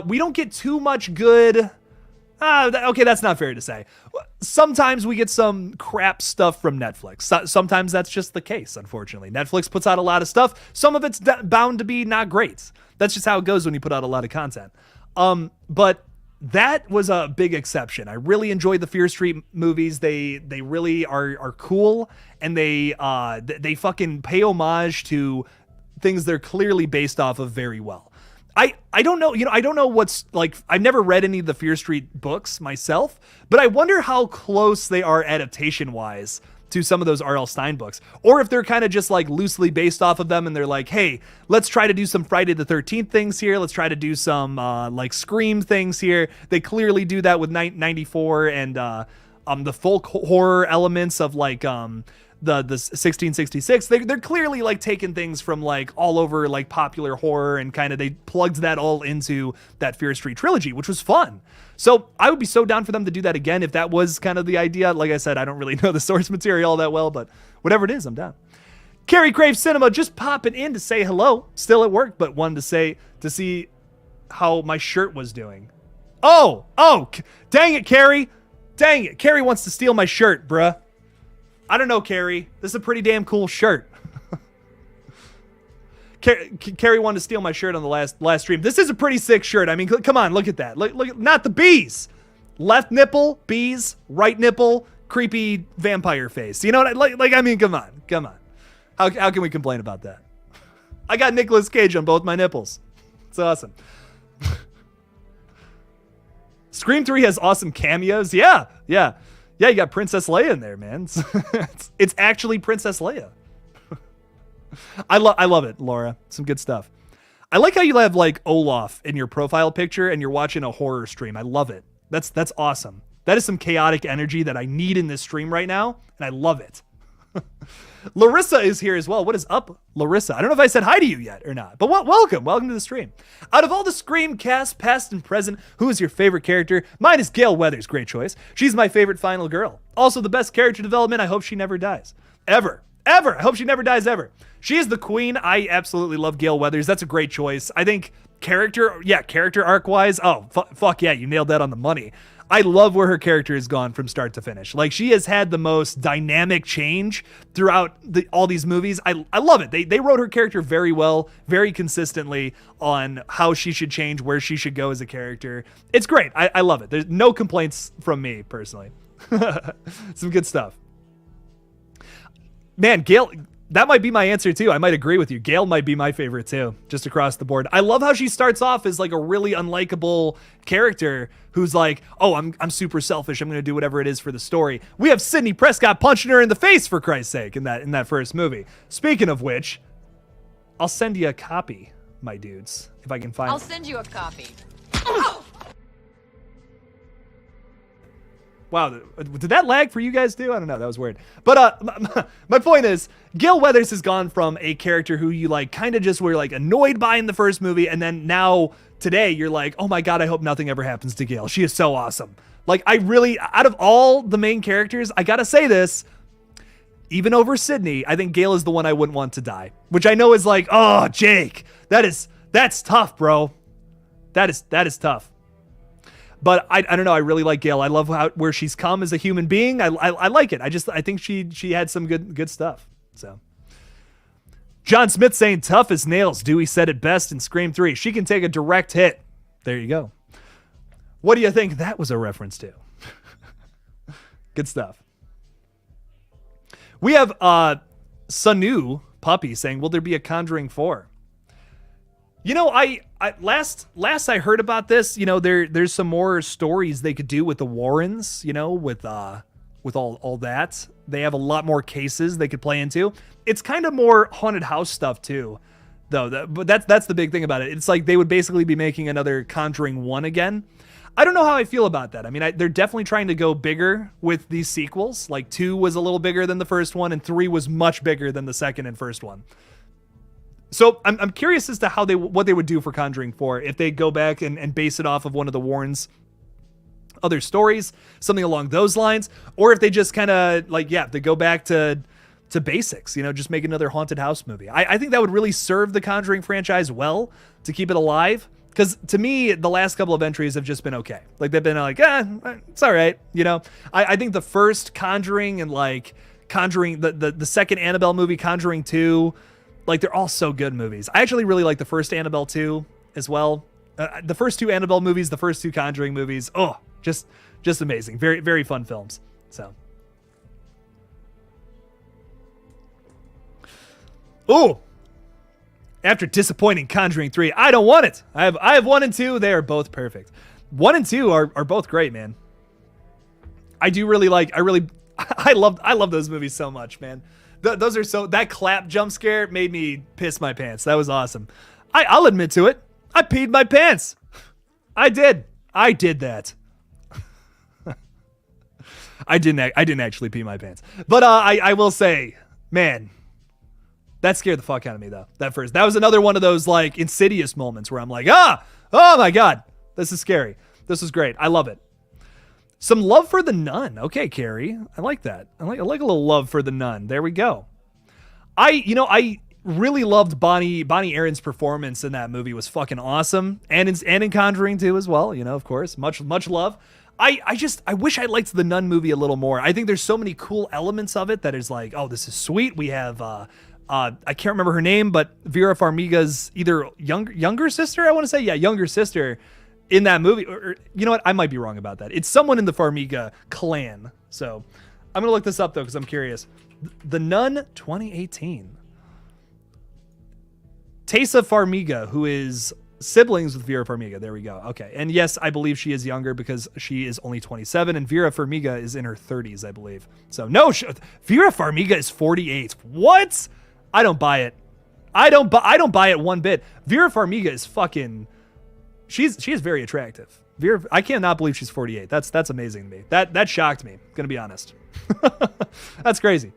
We don't get too much good. Okay, that's not fair to say. Sometimes we get some crap stuff from Netflix. Sometimes that's just the case, unfortunately. Netflix puts out a lot of stuff. Some of it's bound to be not great. That's just how it goes when you put out a lot of content. But that was a big exception. I really enjoyed the Fear Street movies. They really are cool, and they fucking pay homage to things they're clearly based off of very well. I don't know, I don't know what's like. I've never read any of the Fear Street books myself, but I wonder how close they are adaptation wise to some of those R.L. Stine books, or if they're kind of just like loosely based off of them and they're like, hey, let's try to do some Friday the 13th things here. Let's try to do some like Scream things here. They clearly do that with 94 and the folk horror elements of like the 1666. They're clearly like taking things from like all over like popular horror and kind of they plugged that all into that Fear Street trilogy, which was fun. So I would be so down for them to do that again if that was kind of the idea. Like I said, I don't really know the source material all that well, but whatever it is, I'm down. Carrie Crave Cinema just popping in to say hello. Still at work, but wanted to see how my shirt was doing. Oh, dang it, Carrie. Dang it. Carrie wants to steal my shirt, bruh. I don't know, Carrie. This is a pretty damn cool shirt. Carrie wanted to steal my shirt on the last stream. This is a pretty sick shirt. I mean, come on, look at that. Look, not the bees. Left nipple, bees. Right nipple, creepy vampire face. You know what? Like I mean, come on. How can we complain about that? I got Nicolas Cage on both my nipples. It's awesome. Scream 3 has awesome cameos. Yeah. You got Princess Leia in there, man. It's actually Princess Leia. I love it, Laura. Some good stuff. I like how you have like Olaf in your profile picture and you're watching a horror stream. I love it. That's awesome. That is some chaotic energy that I need in this stream right now, and I love it. Larissa is here as well. What is up, Larissa? I don't know if I said hi to you yet or not, but welcome to the stream. Out of all the Scream cast, past and present, who is your favorite character? Mine is Gale Weathers. Great choice. She's my favorite final girl. Also the best character development. I hope she never dies. Ever. I hope she never dies ever. She is the queen. I absolutely love Gale Weathers. That's a great choice. I think character arc wise. Oh, fuck yeah. You nailed that on the money. I love where her character has gone from start to finish. Like, she has had the most dynamic change throughout all these movies. I love it. They wrote her character very well, very consistently on how she should change, where she should go as a character. It's great. I love it. There's no complaints from me personally. Some good stuff. Man, Gale, that might be my answer too. I might agree with you. Gale might be my favorite too, just across the board. I love how she starts off as like a really unlikable character who's like, oh, I'm super selfish. I'm going to do whatever it is for the story. We have Sidney Prescott punching her in the face, for Christ's sake, in that first movie. Speaking of which, I'll send you a copy, my dudes, if I can find it. I'll send you a copy. Wow, did that lag for you guys too? I don't know, that was weird. But my point is, Gale Weathers has gone from a character who you like kind of just were like annoyed by in the first movie, and then now today you're like, oh my god, I hope nothing ever happens to Gale. She is so awesome. Like, I really, out of all the main characters, I gotta say this, even over Sydney, I think Gale is the one I wouldn't want to die. Which I know is like, oh, Jake, that's tough, bro. That is tough. But I don't know. I really like Gale. I love where she's come as a human being. I like it. I think she had some good stuff. So, John Smith saying tough as nails. Dewey said it best in Scream 3. She can take a direct hit. There you go. What do you think that was a reference to? Good stuff. We have Sanu Puppy saying, will there be a Conjuring 4? You know, I last I heard about this, you know, there's some more stories they could do with the Warrens, you know, with all that. They have a lot more cases they could play into. It's kind of more haunted house stuff too, though. But that's the big thing about it. It's like they would basically be making another Conjuring 1 again. I don't know how I feel about that. I mean, they're definitely trying to go bigger with these sequels. Like 2 was a little bigger than the first one, and 3 was much bigger than the second and first one. So I'm curious as to what they would do for Conjuring 4 if they go back and base it off of one of the Warrens' other stories, something along those lines, or if they just kind of like, they go back to basics, you know, just make another haunted house movie. I think that would really serve the Conjuring franchise well to keep it alive. Because to me, the last couple of entries have just been okay. Like, they've been like, it's all right, you know. I think the first Conjuring and like Conjuring, the second Annabelle movie, Conjuring 2. Like, they're all so good movies. I actually really like the first Annabelle 2 as well. The first 2 Annabelle movies, the first 2 Conjuring movies. Oh, just amazing. Very, very fun films. So. Oh, after disappointing Conjuring 3, I don't want it. I have 1 and 2. They are both perfect. 1 and 2 are both great, man. I love those movies so much, man. Those are so, that clap jump scare made me piss my pants. That was awesome. I'll admit to it. I peed my pants. I did that. I didn't actually pee my pants. But I will say, man, that scared the fuck out of me though. That was another one of those like Insidious moments where I'm like, oh my God, this is scary. This is great. I love it. Some love for the Nun. Okay, Carrie. I like that. I like a little love for the Nun. There we go. I really loved Bonnie Aaron's performance in that movie. Was fucking awesome, and in Conjuring 2 as well. You know, of course, much love. I wish I liked the Nun movie a little more. I think there's so many cool elements of it that is like, oh, this is sweet. We have I can't remember her name, but Vera Farmiga's either younger sister, I want to say, younger sister in that movie. Or you know what? I might be wrong about that. It's someone in the Farmiga clan. So I'm gonna look this up though because I'm curious. The Nun 2018. Tessa Farmiga, who is siblings with Vera Farmiga. There we go. Okay. And yes, I believe she is younger because she is only 27 and Vera Farmiga is in her 30s, I believe. So no, Vera Farmiga is 48. What? I don't buy it. I don't buy it one bit. Vera Farmiga is fucking, she is very attractive. I cannot believe she's 48. That's amazing to me. That shocked me, gonna be honest. That's crazy.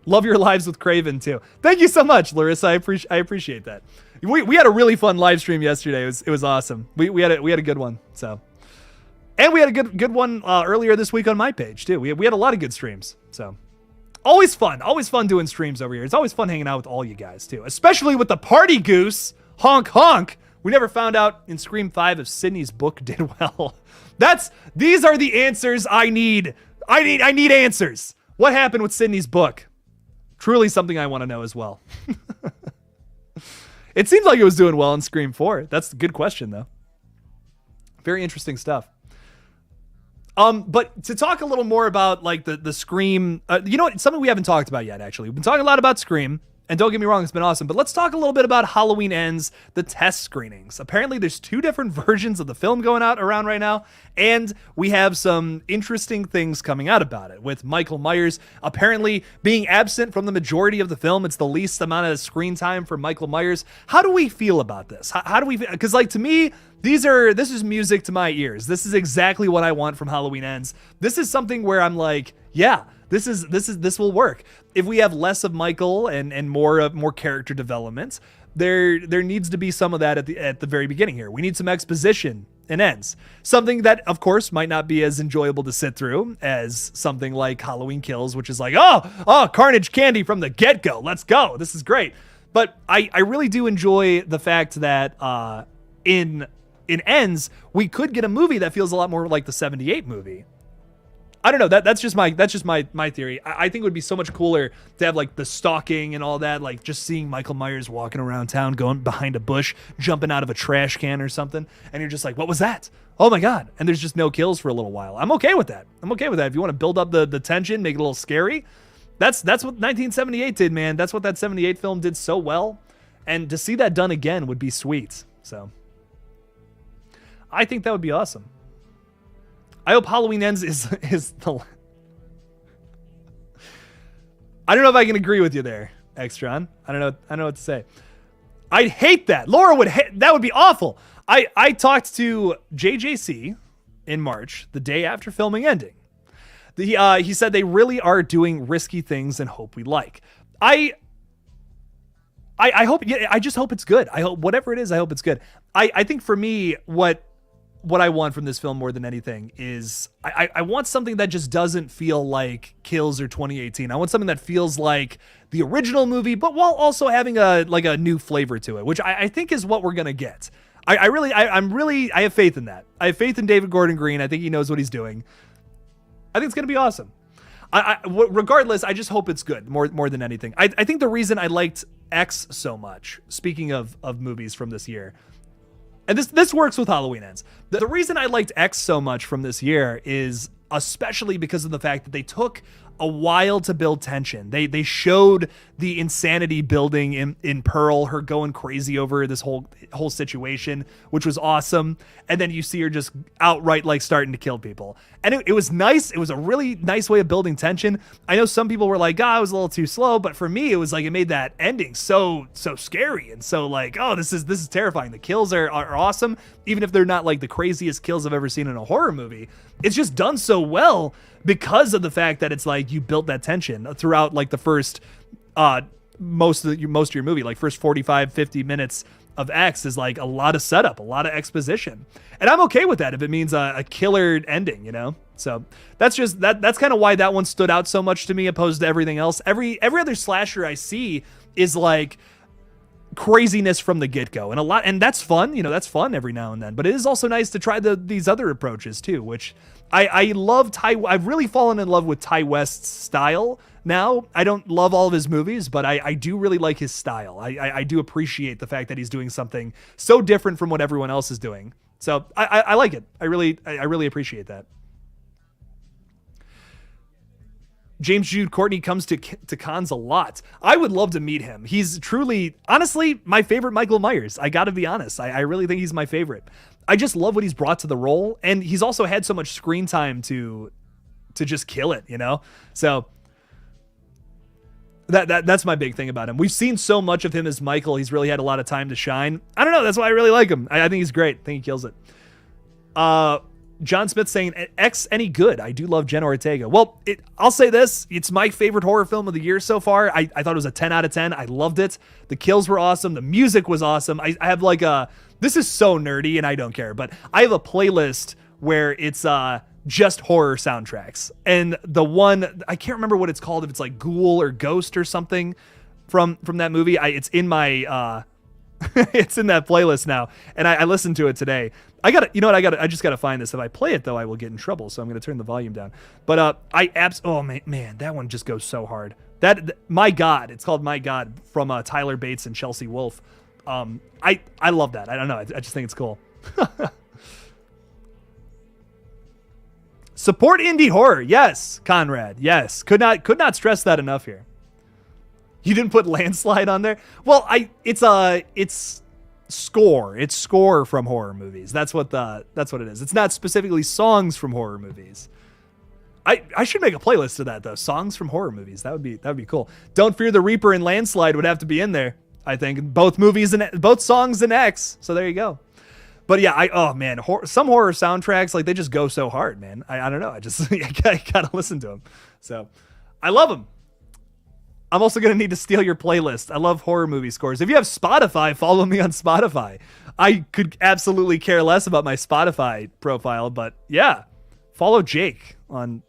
Love your lives with Craven too. Thank you so much, Larissa. I appreciate that. We had a really fun live stream yesterday. It was awesome. We had a good one. So, and we had a good one earlier this week on my page too. We had a lot of good streams. So, always fun doing streams over here. It's always fun hanging out with all you guys too, especially with the party goose. Honk honk. We never found out in Scream 5 if Sydney's book did well. These are the answers I need. I need answers. What happened with Sydney's book? Truly something I want to know as well. It seems like it was doing well in Scream 4. That's a good question, though. Very interesting stuff. But to talk a little more about like the Scream, you know what? Something we haven't talked about yet, actually. We've been talking a lot about Scream. And don't get me wrong, it's been awesome. But let's talk a little bit about Halloween Ends, the test screenings. Apparently, there's 2 different versions of the film going out around right now. And we have some interesting things coming out about it. With Michael Myers apparently being absent from the majority of the film. It's the least amount of screen time for Michael Myers. How do we feel about this? How do we feel? Because like to me, this is music to my ears. This is exactly what I want from Halloween Ends. This is something where I'm like, yeah, this will work. If we have less of Michael and more character development, there needs to be some of that at the very beginning here. We need some exposition and ends. Something that, of course, might not be as enjoyable to sit through as something like Halloween Kills, which is like, oh, carnage candy from the get-go. Let's go. This is great. But I really do enjoy the fact that in Ends, we could get a movie that feels a lot more like the 78 movie. I don't know. That's just my theory. I think it would be so much cooler to have like the stalking and all that, like just seeing Michael Myers walking around town, going behind a bush, jumping out of a trash can or something, and you're just like, what was that? Oh my god! And there's just no kills for a little while. I'm okay with that. If you want to build up the tension, make it a little scary, that's what 1978 did, man. That's what that 78 film did so well, and to see that done again would be sweet. So, I think that would be awesome. I hope Halloween Ends is the... I don't know if I can agree with you there, Extron. I don't know what to say. I'd hate that. Laura would that would be awful. I talked to JJC in March, the day after filming ending. He said they really are doing risky things and hope we like. I hope, yeah, I just hope it's good. I hope whatever it is, I hope it's good. I think for me, what I want from this film more than anything is I want something that just doesn't feel like Kills or 2018. I want something that feels like the original movie, but while also having a new flavor to it, which I think is what we're gonna get. I have faith in that. I have faith in David Gordon Green. I think he knows what he's doing. I think it's gonna be awesome. Regardless, I just hope it's good more than anything. I think the reason I liked X so much, speaking of movies from this year, and this works with Halloween Ends. The reason I liked X so much from this year is especially because of the fact that they took a while to build tension. They showed the insanity building in Pearl, her going crazy over this whole situation, which was awesome. And then you see her just outright like starting to kill people. And it was nice. It was a really nice way of building tension. I know some people were like, it was a little too slow, but for me, it was like it made that ending so scary and so like, this is terrifying. The kills are awesome, even if they're not like the craziest kills I've ever seen in a horror movie. It's just done so well because of the fact that it's like you built that tension throughout like the first most of your movie, like first 45-50 minutes of X is like a lot of setup, a lot of exposition, and I'm okay with that if it means a killer ending, you know. So that's just that's kind of why that one stood out so much to me opposed to everything else. Every other slasher I see is like craziness from the get-go, and that's fun, that's fun every now and then, but it is also nice to try these other approaches too, which I love. I've really fallen in love with Ty West's style now. I don't love all of his movies, but I do really like his style. I do appreciate the fact that he's doing something so different from what everyone else is doing. So I like it. I really appreciate that. James Jude Courtney comes to cons a lot. I would love to meet him. He's truly, honestly, my favorite Michael Myers. I gotta be honest. I really think he's my favorite. I just love what he's brought to the role, and he's also had so much screen time to just kill it, So that's my big thing about him. We've seen so much of him as Michael. He's really had a lot of time to shine. I don't know. That's why I really like him. I think he's great. I think he kills it. John Smith saying, X any good? I do love Jenna Ortega. Well, I'll say this. It's my favorite horror film of the year so far. I thought it was a 10 out of 10. I loved it. The kills were awesome. The music was awesome. I have like this is so nerdy and I don't care, but I have a playlist where it's just horror soundtracks. And the one, I can't remember what it's called, if it's like Ghoul or Ghost or something from that movie. It's in my... it's in that playlist now, and I listened to it today. I just gotta find this. If I play it though, I will get in trouble, so I'm gonna turn the volume down. But oh man, that one just goes so hard. My God, it's called My God from Tyler Bates and Chelsea Wolfe. I love that. I don't know. I just think it's cool. Support indie horror, yes, Conrad, yes. Could not stress that enough here. You didn't put Landslide on there? Well, it's score. It's score from horror movies. That's what it is. It's not specifically songs from horror movies. I should make a playlist of that though. Songs from horror movies. That would be cool. Don't Fear the Reaper and Landslide would have to be in there. I think both movies and both songs and X. So there you go. But yeah, some horror soundtracks, like, they just go so hard, man. I don't know. I gotta listen to them. So I love them. I'm also going to need to steal your playlist. I love horror movie scores. If you have Spotify, follow me on Spotify. I could absolutely care less about my Spotify profile, but yeah, follow Jake on,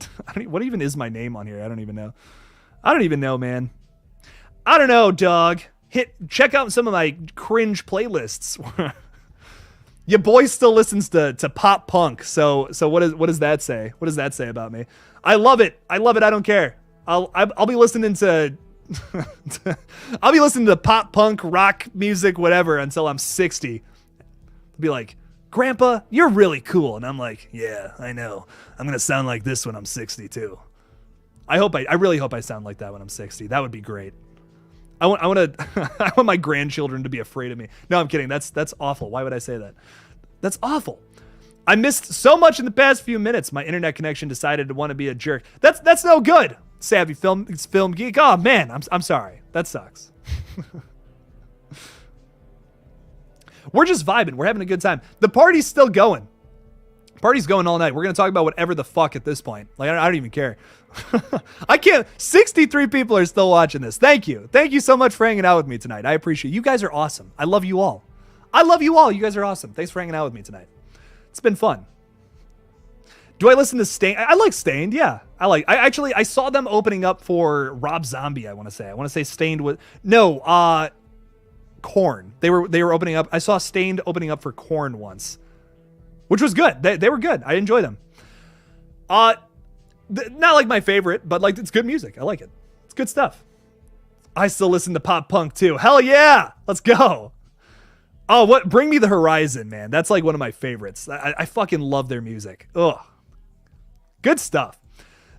what even is my name on here? I don't even know, man. I don't know, dog. Check out some of my cringe playlists. Your boy still listens to pop punk. So what does that say? What does that say about me? I love it. I don't care. I'll be listening to I'll be listening to pop punk, rock music, whatever, until I'm 60. I'll be like, Grandpa, you're really cool. And I'm like, yeah, I know. I'm going to sound like this when I'm 60 too. I really hope I sound like that when I'm 60. That would be great. I want my grandchildren to be afraid of me. No, I'm kidding. That's awful. Why would I say that? That's awful. I missed so much in the past few minutes. My internet connection decided to want to be a jerk. That's no good. Savvy film geek. Oh man, I'm sorry. That sucks. We're just vibing. We're having a good time. The party's still going. Party's going all night. We're going to talk about whatever the fuck at this point. Like, I don't even care. I can't. 63 people are still watching this. Thank you. Thank you so much for hanging out with me tonight. I appreciate it. You guys are awesome. I love you all. You guys are awesome. Thanks for hanging out with me tonight. It's been fun. Do I listen to Stained? I like Stained, yeah. I saw them opening up for Rob Zombie, I want to say Stained with... No, Korn. They were opening up. I saw Stained opening up for Korn once, which was good. They were good. I enjoy them. Not like my favorite, but like, it's good music. I like it. It's good stuff. I still listen to pop punk too. Hell yeah. Let's go. Oh, Bring Me the Horizon, man. That's like one of my favorites. I fucking love their music. Ugh. Good stuff.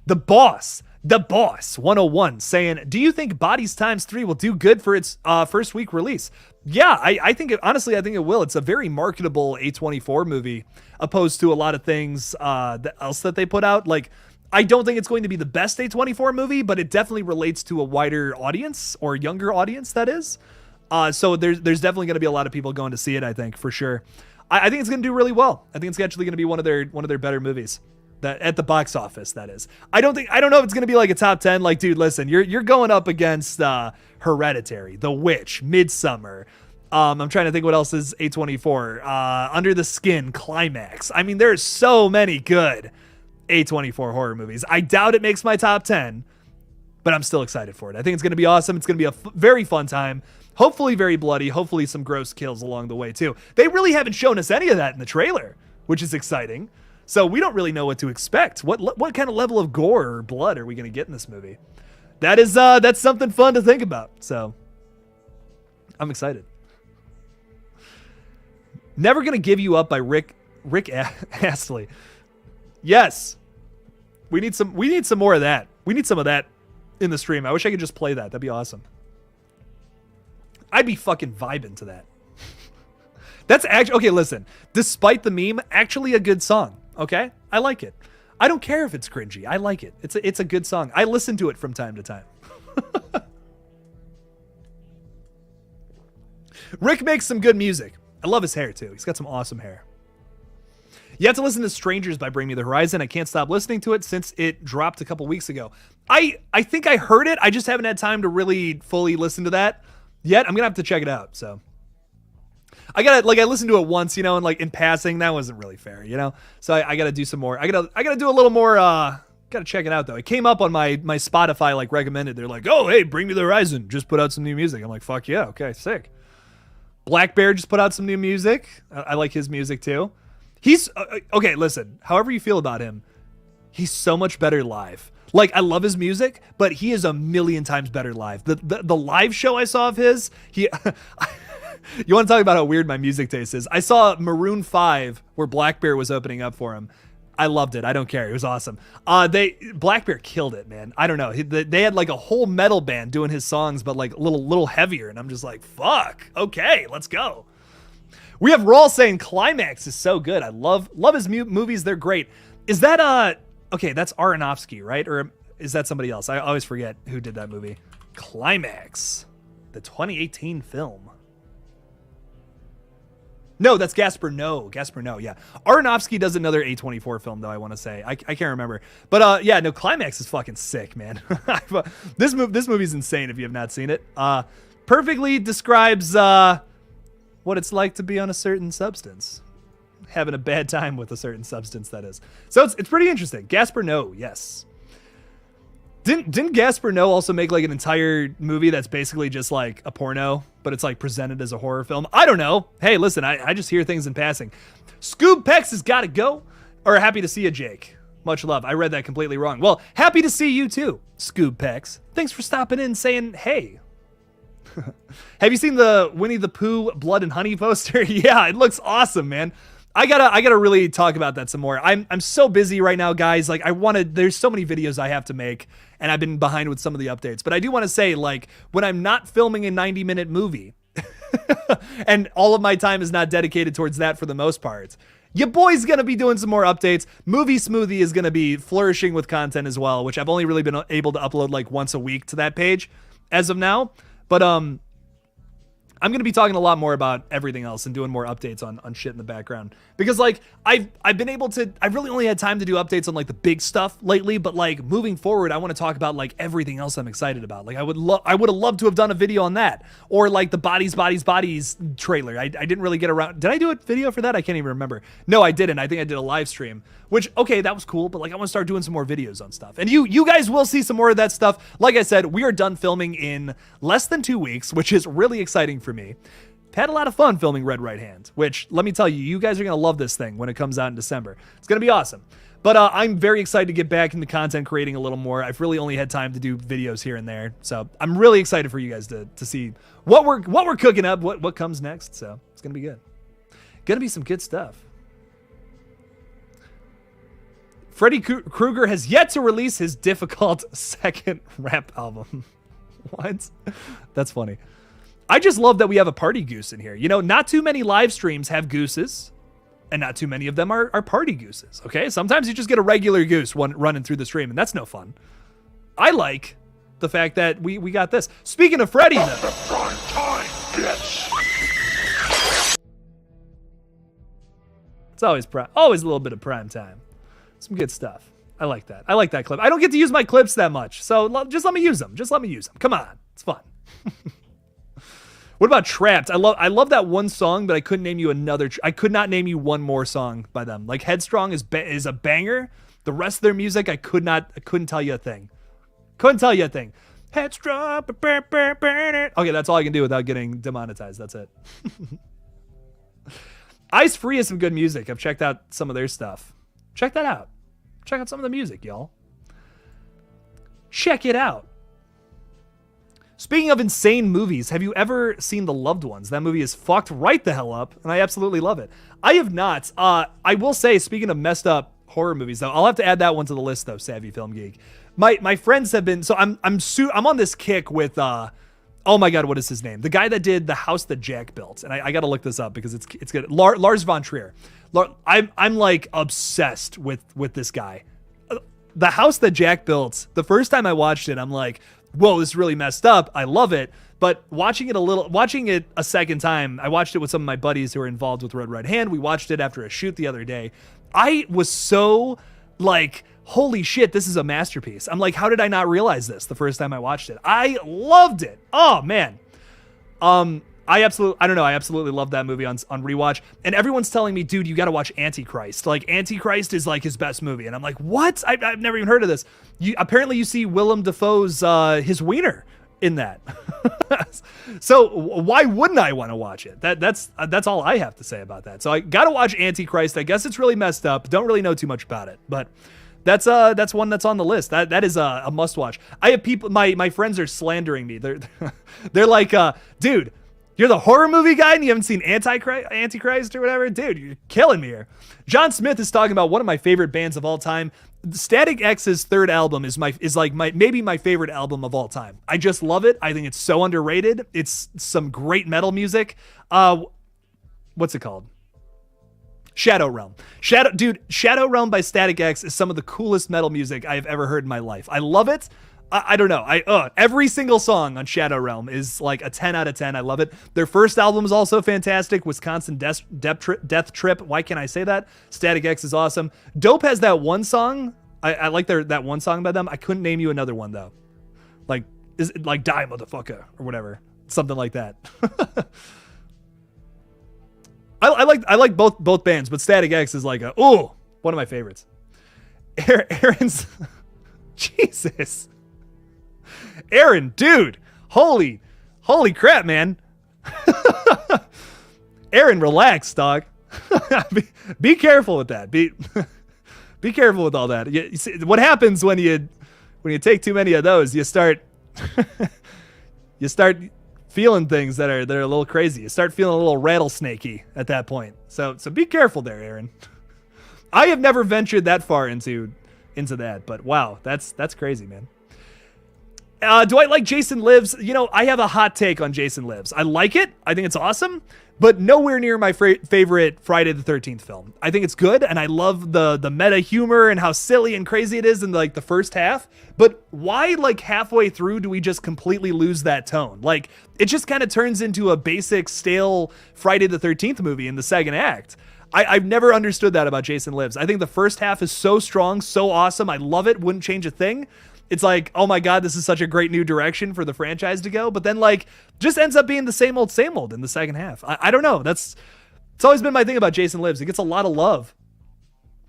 The Boss 101 saying, do you think Bodies Times 3 will do good for its first week release? Yeah, I think honestly, I think it will. It's a very marketable A24 movie opposed to a lot of things else that they put out. Like, I don't think it's going to be the best A24 movie, but it definitely relates to a wider audience, or younger audience, that is. So there's definitely going to be a lot of people going to see it, I think, for sure. I think it's going to do really well. I think it's actually going to be one of their better movies. That at the box office, that is. I don't know if it's gonna be like a top 10. Like, dude, listen, you're going up against Hereditary, The Witch, Midsummer. I'm trying to think what else is A24. Under the Skin, Climax. I mean, there's so many good A24 horror movies. I doubt it makes my top 10, but I'm still excited for it. I think it's going to be awesome. It's going to be a very fun time. Hopefully very bloody. Hopefully some gross kills along the way too. They really haven't shown us any of that in the trailer, which is exciting. So we don't really know what to expect. What kind of level of gore or blood are we going to get in this movie? That's something fun to think about. So I'm excited. Never Gonna Give You Up by Rick Astley. Yes. We need some more of that. We need some of that in the stream. I wish I could just play that. That'd be awesome. I'd be fucking vibing to that. That's actually, okay, listen. Despite the meme, actually a good song. Okay? I like it. I don't care if it's cringy. I like it. It's a good song. I listen to it from time to time. Rick makes some good music. I love his hair too. He's got some awesome hair. You have to listen to Strangers by Bring Me the Horizon. I can't stop listening to it since it dropped a couple weeks ago. I think I heard it. I just haven't had time to really fully listen to that yet. I'm gonna have to check it out. So I listened to it once, you know, and like in passing, that wasn't really fair, you know. So I gotta do some more. I gotta do a little more. Gotta check it out though. It came up on my Spotify like recommended. They're like, oh hey, Bring Me the Horizon just put out some new music. I'm like, fuck yeah, okay, sick. Black Bear just put out some new music. I like his music too. He's okay. Listen, however you feel about him, he's so much better live. Like I love his music, but he is a million times better live. The live show I saw of his, you want to talk about how weird my music taste is? I saw Maroon 5 where Black Bear was opening up for him. I loved it. I don't care. It was awesome. Black Bear killed it, man. I don't know. They had like a whole metal band doing his songs, but like a little heavier. And I'm just like, fuck. Okay, let's go. We have Rawl saying Climax is so good. I love his movies. They're great. Is that okay? That's Aronofsky, right? Or is that somebody else? I always forget who did that movie. Climax, the 2018 film. No, that's Gaspar Noé. Gaspar Noé, yeah. Aronofsky does another A24 film, though, I want to say. I can't remember. But, yeah, no, Climax is fucking sick, man. This movie's insane if you have not seen it. Perfectly describes what it's like to be on a certain substance. Having a bad time with a certain substance, that is. So it's pretty interesting. Gaspar Noé, yes. Didn't Gaspar Noé also make like an entire movie that's basically just like a porno, but it's like presented as a horror film? I don't know. Hey, listen, I just hear things in passing. Scoob Pex has got to go. Or happy to see you, Jake. Much love. I read that completely wrong. Well, happy to see you too, Scoob Pex. Thanks for stopping in and saying hey. Have you seen the Winnie the Pooh Blood and Honey poster? Yeah, it looks awesome, man. I gotta really talk about that some more. I'm so busy right now, guys. Like there's so many videos I have to make, and I've been behind with some of the updates. But I do want to say, like, when I'm not filming a 90-minute movie, and all of my time is not dedicated towards that for the most part, your boy's gonna be doing some more updates. Movie Smoothie is gonna be flourishing with content as well, which I've only really been able to upload like once a week to that page as of now. But I'm going to be talking a lot more about everything else and doing more updates on shit in the background. Because, like, I've been able to... I've really only had time to do updates on, like, the big stuff lately. But, like, moving forward, I want to talk about, like, everything else I'm excited about. Like, I would have loved to have done a video on that. Or, like, the Bodies trailer. I didn't really get around... Did I do a video for that? I can't even remember. No, I didn't. I think I did a live stream. Which, okay, that was cool. But, like, I want to start doing some more videos on stuff. And you guys will see some more of that stuff. Like I said, we are done filming in less than 2 weeks, which is really exciting for me. Had a lot of fun filming Red Right Hand, which, let me tell you, you guys are going to love this thing when it comes out in December. It's going to be awesome. But I'm very excited to get back into content creating a little more. I've really only had time to do videos here and there. So I'm really excited for you guys to see what we're cooking up, what comes next. So it's going to be good. Going to be some good stuff. Freddy Krueger has yet to release his difficult second rap album. What? That's funny. I just love that we have a party goose in here. You know, not too many live streams have gooses, and not too many of them are party gooses, okay? Sometimes you just get a regular goose running through the stream, and that's no fun. I like the fact that we got this. Speaking of Freddy, though. The prime time, bitch. It's always a little bit of prime time. Some good stuff. I like that. I like that clip. I don't get to use my clips that much, so just let me use them. Just let me use them. Come on. It's fun. What about Trapped? I love that one song, but I couldn't name you another. I could not name you one more song by them. Like Headstrong is a banger. The rest of their music, I couldn't tell you a thing. Couldn't tell you a thing. Headstrong. Okay, that's all I can do without getting demonetized. That's it. Ice Free is some good music. I've checked out some of their stuff. Check that out. Check out some of the music, y'all. Check it out. Speaking of insane movies, have you ever seen The Loved Ones? That movie is fucked right the hell up, and I absolutely love it. I have not. I will say, speaking of messed up horror movies, though, I'll have to add that one to the list, though, Savvy Film Geek. My friends have been, so I'm on this kick with, oh my God, what is his name? The guy that did The House That Jack Built, and I got to look this up because it's good. Lars von Trier. I'm like obsessed with this guy. The House That Jack Built, the first time I watched it, I'm like, whoa, this is really messed up. I love it. But watching it a second time, I watched it with some of my buddies who are involved with Red Right Hand. We watched it after a shoot the other day. I was so like, holy shit, this is a masterpiece. I'm like, how did I not realize this the first time I watched it? I loved it. Oh man. I absolutely love that movie on rewatch. And everyone's telling me, dude, you got to watch Antichrist. Like Antichrist is like his best movie. And I'm like, what? I've never even heard of this. Apparently you see Willem Dafoe's, his wiener in that. So why wouldn't I want to watch it? That's all I have to say about that. So I got to watch Antichrist. I guess it's really messed up. Don't really know too much about it, but that's one that's on the list. That is a must watch. I have people, my friends are slandering me. They're like, dude, you're the horror movie guy and you haven't seen Antichrist or whatever? Dude, you're killing me here. John Smith is talking about one of my favorite bands of all time. Static X's third album is maybe my favorite album of all time. I just love it. I think it's so underrated. It's some great metal music. What's it called? Shadow Realm. Shadow Realm by Static X is some of the coolest metal music I've ever heard in my life. I love it. I don't know. Every single song on Shadow Realm is like a 10 out of 10. I love it. Their first album is also fantastic. Wisconsin Death Trip. Why can't I say that? Static X is awesome. Dope has that one song. I like that one song by them. I couldn't name you another one though. Like, is it like Die Motherfucker or whatever. Something like that. I like both bands, but Static X is like one of my favorites. Aaron's Jesus. Aaron, dude, holy crap, man. Aaron, relax, dog. be careful with that. Be careful with all that. You see, what happens when you take too many of those? You start feeling things that are a little crazy. You start feeling a little rattlesnakey at that point. So be careful there, Aaron. I have never ventured that far into that, but wow, that's crazy, man. Do I like Jason Lives? You know, I have a hot take on Jason Lives. I like it. I think it's awesome, but nowhere near my favorite Friday the 13th film. I think it's good, and I love the meta humor and how silly and crazy it is in like the first half. But why, like halfway through, do we just completely lose that tone? Like it just kind of turns into a basic, stale Friday the 13th movie in the second act. I've never understood that about Jason Lives. I think the first half is so strong, so awesome. I love it. Wouldn't change a thing. It's like, oh my God, this is such a great new direction for the franchise to go. But then like just ends up being the same old in the second half. I don't know. It's always been my thing about Jason Lives. It gets a lot of love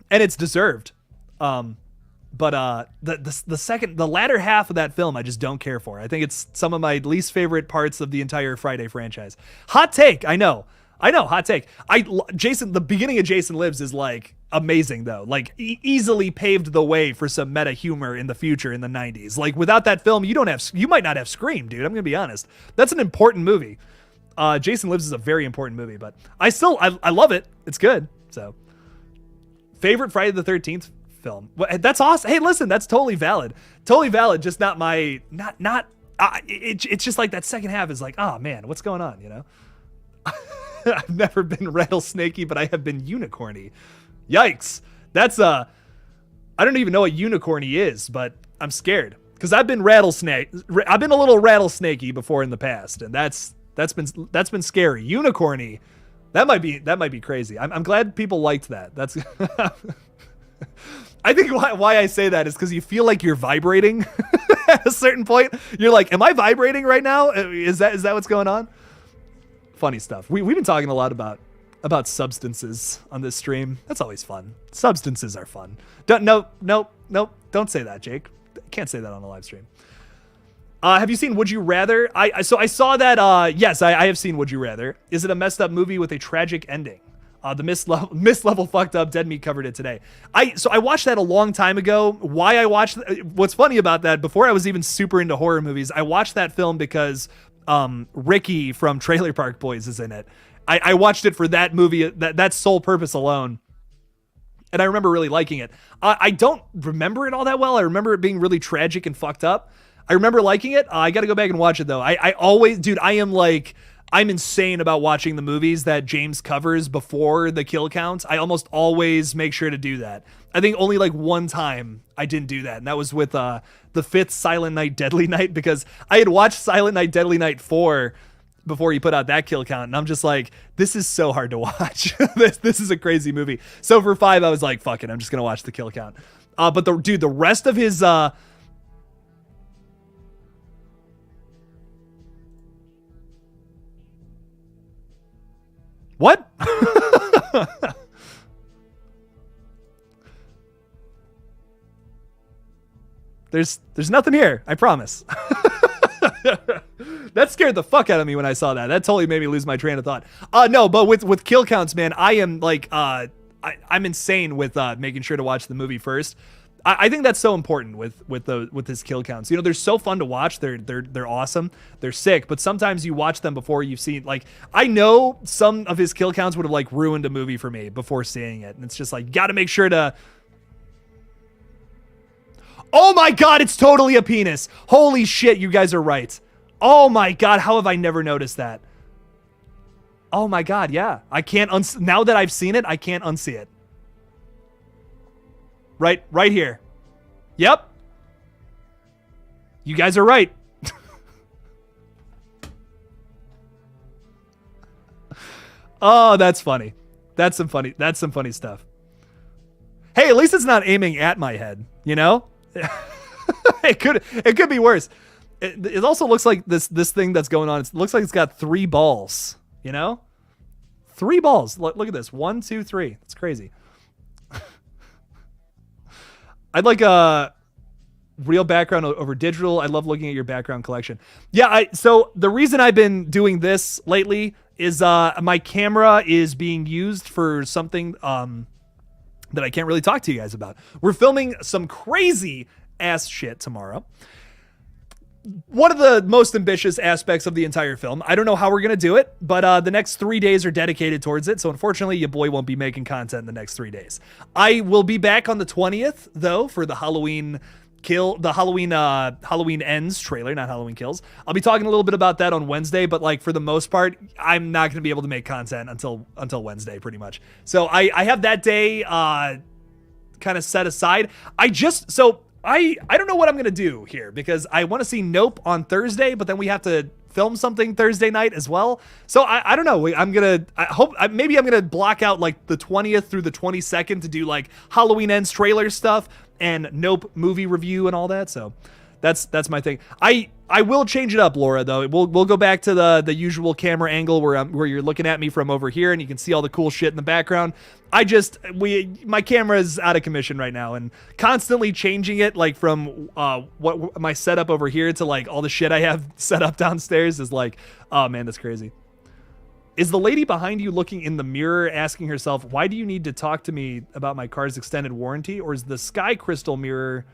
and it's deserved. But the latter half of that film, I just don't care for. I think it's some of my least favorite parts of the entire Friday franchise. Hot take. I know, hot take. The beginning of Jason Lives is like amazing though. Like easily paved the way for some meta humor in the future in the 90s. Like without that film, you might not have Scream, dude. I'm gonna be honest. That's an important movie. Jason Lives is a very important movie, but I love it. It's good. So favorite Friday the 13th film. That's awesome. Hey, listen, that's totally valid. Totally valid. Just not my, it's just like that second half is like, oh man, what's going on? You know? I've never been rattlesnakey, but I have been unicorny. Yikes. That's I don't even know what unicorny is, but I'm scared because I've been a little rattlesnakey before in the past, and that's been scary. Unicorny, that might be crazy. I'm glad people liked that. That's I think why I say that is because you feel like you're vibrating at a certain point. You're like, am I vibrating right now? Is that what's going on? funny stuff. We've been talking a lot about substances on this stream. That's always fun. Substances are fun. Nope. Don't say that, Jake. Can't say that on a live stream. Have you seen Would You Rather? I saw that. Yes, I have seen Would You Rather. Is it a messed up movie with a tragic ending? The Miss Level Fucked Up Dead Meat covered it today. I watched that a long time ago. Why I watched? What's funny about that? Before I was even super into horror movies, I watched that film because Ricky from Trailer Park Boys is in it. I watched it for that movie, that sole purpose alone. And I remember really liking it. I don't remember it all that well. I remember it being really tragic and fucked up. I remember liking it. I got to go back and watch it though. I always, dude, I'm insane about watching the movies that James covers before the kill counts. I almost always make sure to do that. I think only like one time I didn't do that. And that was with the 5th Silent Night Deadly Night, because I had watched Silent Night Deadly Night 4 before he put out that kill count. And I'm just like, this is so hard to watch. This is a crazy movie. So for 5, I was like, fuck it. I'm just going to watch the kill count. But the rest of his, what? There's nothing here. I promise. That scared the fuck out of me when I saw that. That totally made me lose my train of thought. No, but with kill counts, man, I am like, I'm insane with making sure to watch the movie first. I think that's so important with his kill counts. You know, they're so fun to watch. They're awesome. They're sick. But sometimes you watch them before you've seen, like, I know some of his kill counts would have like ruined a movie for me before seeing it. And it's just like, got to make sure to. Oh my God, it's totally a penis. Holy shit, you guys are right. Oh my God, how have I never noticed that? Oh my God, yeah. I can't now that I've seen it, I can't unsee it. Right here. Yep. You guys are right. Oh, that's funny. That's some funny stuff. Hey, at least it's not aiming at my head, you know? It could be worse. It also looks like this thing that's going on. It looks like it's got 3 balls, you know? 3 balls. Look at this. 1, 2, 3. It's crazy. I'd like a real background over digital. I love looking at your background collection. Yeah, so the reason I've been doing this lately is my camera is being used for something that I can't really talk to you guys about. We're filming some crazy ass shit tomorrow. One of the most ambitious aspects of the entire film. I don't know how we're going to do it, but the next 3 days are dedicated towards it. So unfortunately, your boy won't be making content in the next 3 days. I will be back on the 20th, though, for the Halloween Ends trailer, not Halloween Kills. I'll be talking a little bit about that on Wednesday, but like for the most part, I'm not going to be able to make content until Wednesday, pretty much. So I have that day kind of set aside. I don't know what I'm going to do here because I want to see Nope on Thursday, but then we have to film something Thursday night as well. So I don't know. Maybe I'm going to block out like the 20th through the 22nd to do like Halloween Ends trailer stuff and Nope movie review and all that. So that's my thing. I will change it up, Laura, though. We'll go back to the usual camera angle where you're looking at me from over here and you can see all the cool shit in the background. My camera is out of commission right now and constantly changing it, like from what my setup over here to like all the shit I have set up downstairs is like, oh man, that's crazy. Is the lady behind you looking in the mirror asking herself, why do you need to talk to me about my car's extended warranty? Or is the sky crystal mirror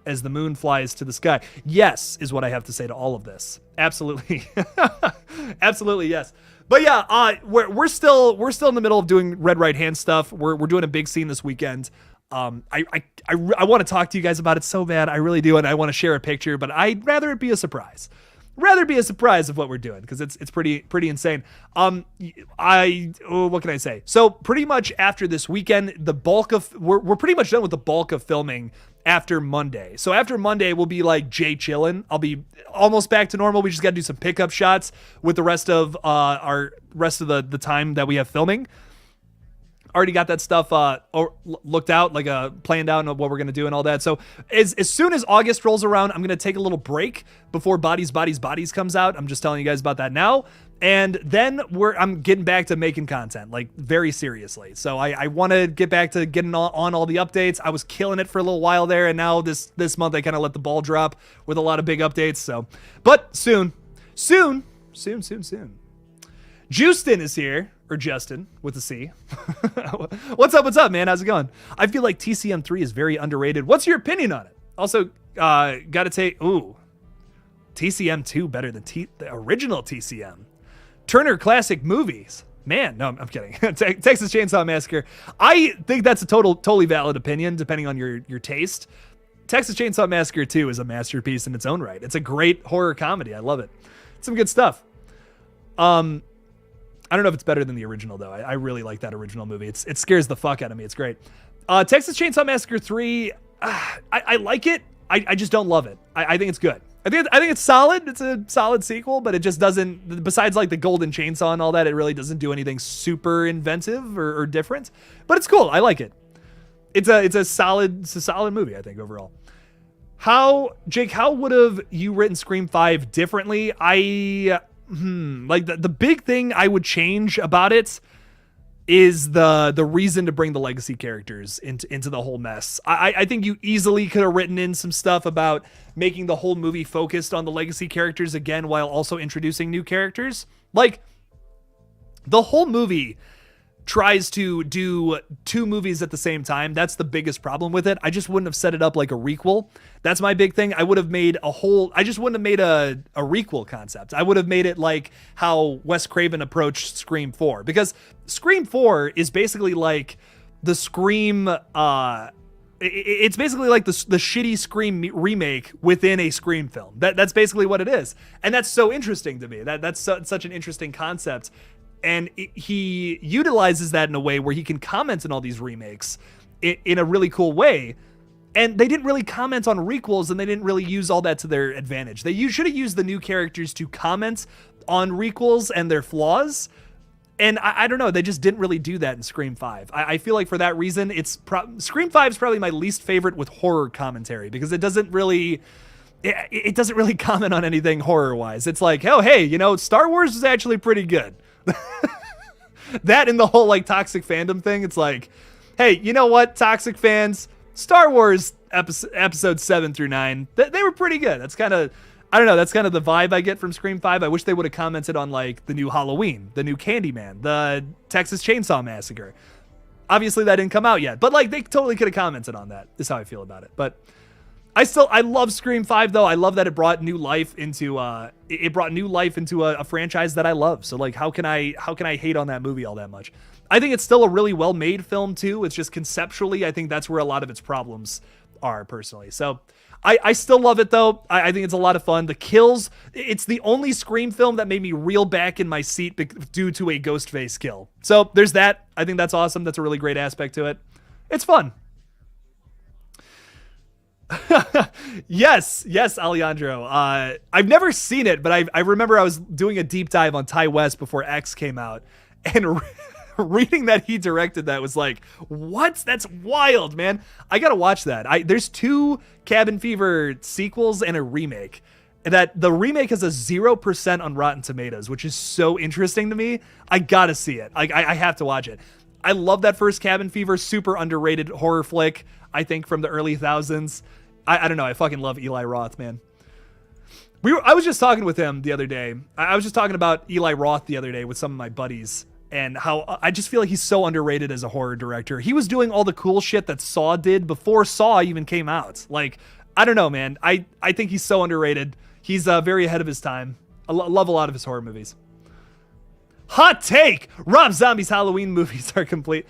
as the moon flies to the sky? Yes, is what I have to say to all of this. Absolutely. Absolutely, yes. But yeah, we're still in the middle of doing Red Right Hand stuff. We're doing a big scene this weekend. I want to talk to you guys about it so bad. I really do, and I want to share a picture, but I'd rather it be a surprise. Rather be a surprise of what we're doing because it's pretty insane. What can I say? So pretty much after this weekend, the bulk of we're pretty much done with the bulk of filming after Monday. So after Monday, we'll be like Jay chillin'. I'll be almost back to normal. We just got to do some pickup shots with the rest of the time that we have filming. Already got that stuff looked out, like planned out and what we're going to do and all that. So as soon as August rolls around, I'm going to take a little break before Bodies comes out. I'm just telling you guys about that now. And then I'm getting back to making content, like very seriously. So I want to get back to getting on all the updates. I was killing it for a little while there, and now this month I kind of let the ball drop with a lot of big updates. So, but soon. Justin is here, or Justin with a C. What's up, man? How's it going? I feel like TCM3 is very underrated. What's your opinion on it? Also, gotta take, TCM2 better than the original TCM. Turner Classic Movies. Man, no, I'm kidding. Texas Chainsaw Massacre. I think that's a totally valid opinion, depending on your taste. Texas Chainsaw Massacre 2 is a masterpiece in its own right. It's a great horror comedy. I love it. It's some good stuff. I don't know if it's better than the original, though. I really like that original movie. It scares the fuck out of me. It's great. Texas Chainsaw Massacre 3, I like it. I just don't love it. I think it's good. I think it's solid. It's a solid sequel, but it just doesn't, besides like the golden chainsaw and all that, it really doesn't do anything super inventive or different. But it's cool. I like it. It's a solid movie, I think, overall. Jake, how would have you written Scream 5 differently? Like the big thing I would change about it is the reason to bring the legacy characters into the whole mess. I think you easily could have written in some stuff about making the whole movie focused on the legacy characters again, while also introducing new characters. Like, the whole movie tries to do two movies at the same time. That's the biggest problem with it. I just wouldn't have set it up like a requel. That's my big thing. I just wouldn't have made a requel concept. I would have made it like how Wes Craven approached Scream 4, because Scream 4 is basically like the Scream, it's basically like the shitty Scream remake within a Scream film. That's basically what it is. And that's so interesting to me. That's such an interesting concept. And he utilizes that in a way where he can comment on all these remakes in a really cool way. And they didn't really comment on requels, and they didn't really use all that to their advantage. They should have used the new characters to comment on requels and their flaws. And I don't know, they just didn't really do that in Scream 5. I feel like for that reason, Scream 5 is probably my least favorite with horror commentary, because it doesn't really comment on anything horror-wise. It's like, oh, hey, Star Wars is actually pretty good. That and the whole like toxic fandom thing. It's like, hey, you know what, toxic fans, Star Wars episode 7 through 9, they were pretty good. That's kind of, I don't know, that's kind of the vibe I get from Scream 5. I wish they would have commented on like the new Halloween, the new Candyman, the Texas Chainsaw Massacre. Obviously that didn't come out yet, but like they totally could have commented on that, is how I feel about it. But I love Scream 5 though. I love that it brought new life into a franchise that I love. So like, how can I hate on that movie all that much? I think it's still a really well made film too. It's just conceptually, I think that's where a lot of its problems are personally. So I still love it though. I think it's a lot of fun. The kills, it's the only Scream film that made me reel back in my seat due to a Ghostface kill. So there's that. I think that's awesome. That's a really great aspect to it. It's fun. Yes, Alejandro. I've never seen it, but I remember I was doing a deep dive on Ty West before X came out, and reading that he directed that was like, what? That's wild, man. I gotta watch that. There's 2 Cabin Fever sequels and a remake. That the remake has a 0% on Rotten Tomatoes, which is so interesting to me. I gotta see it. I have to watch it. I love that first Cabin Fever, super underrated horror flick, I think, from the early thousands. I don't know. I fucking love Eli Roth, man. I was just talking with him the other day. I was just talking about Eli Roth the other day with some of my buddies, and how I just feel like he's so underrated as a horror director. He was doing all the cool shit that Saw did before Saw even came out. Like, I don't know, man. I think he's so underrated. He's very ahead of his time. I love a lot of his horror movies. Hot take! Rob Zombie's Halloween movies are complete.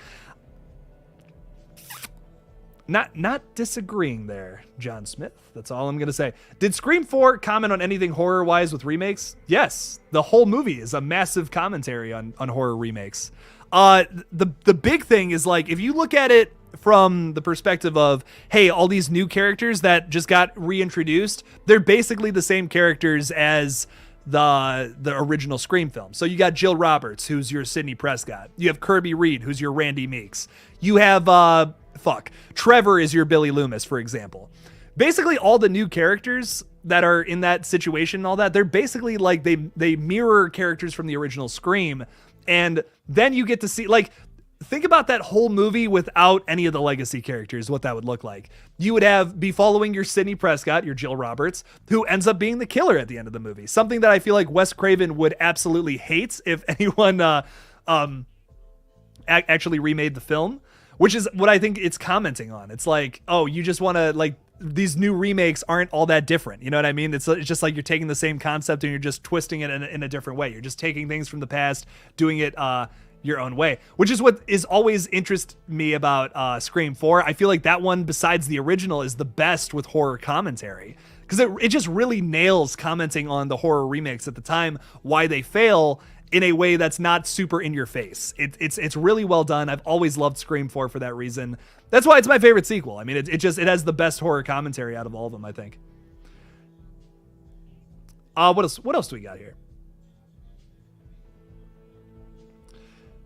Not disagreeing there, John Smith. That's all I'm going to say. Did Scream 4 comment on anything horror-wise with remakes? Yes. The whole movie is a massive commentary on horror remakes. The big thing is, like, if you look at it from the perspective of, hey, all these new characters that just got reintroduced, they're basically the same characters as the original Scream film. So you got Jill Roberts, who's your Sidney Prescott. You have Kirby Reed, who's your Randy Meeks. You have... Trevor is your Billy Loomis, for example. basically all the new characters that are in that situation and all that, they're basically like they mirror characters from the original Scream. And then you get to see, like, think about that whole movie without any of the legacy characters, what that would look like. You would be following your Sidney Prescott, your Jill Roberts, who ends up being the killer at the end of the movie. Something that I feel like Wes Craven would absolutely hate if anyone actually remade the film, which is what I think it's commenting on. It's like, oh, you just want to, like, these new remakes aren't all that different. You know what I mean? It's just like you're taking the same concept and you're just twisting it in a different way. You're just taking things from the past, doing it your own way, which is what is always interest me about Scream 4. I feel like that one, besides the original, is the best with horror commentary, because it just really nails commenting on the horror remakes at the time, why they fail in a way that's not super in your face. It's really well done. I've always loved Scream 4 for that reason. That's why it's my favorite sequel. I mean, it has the best horror commentary out of all of them, I think. What else do we got here?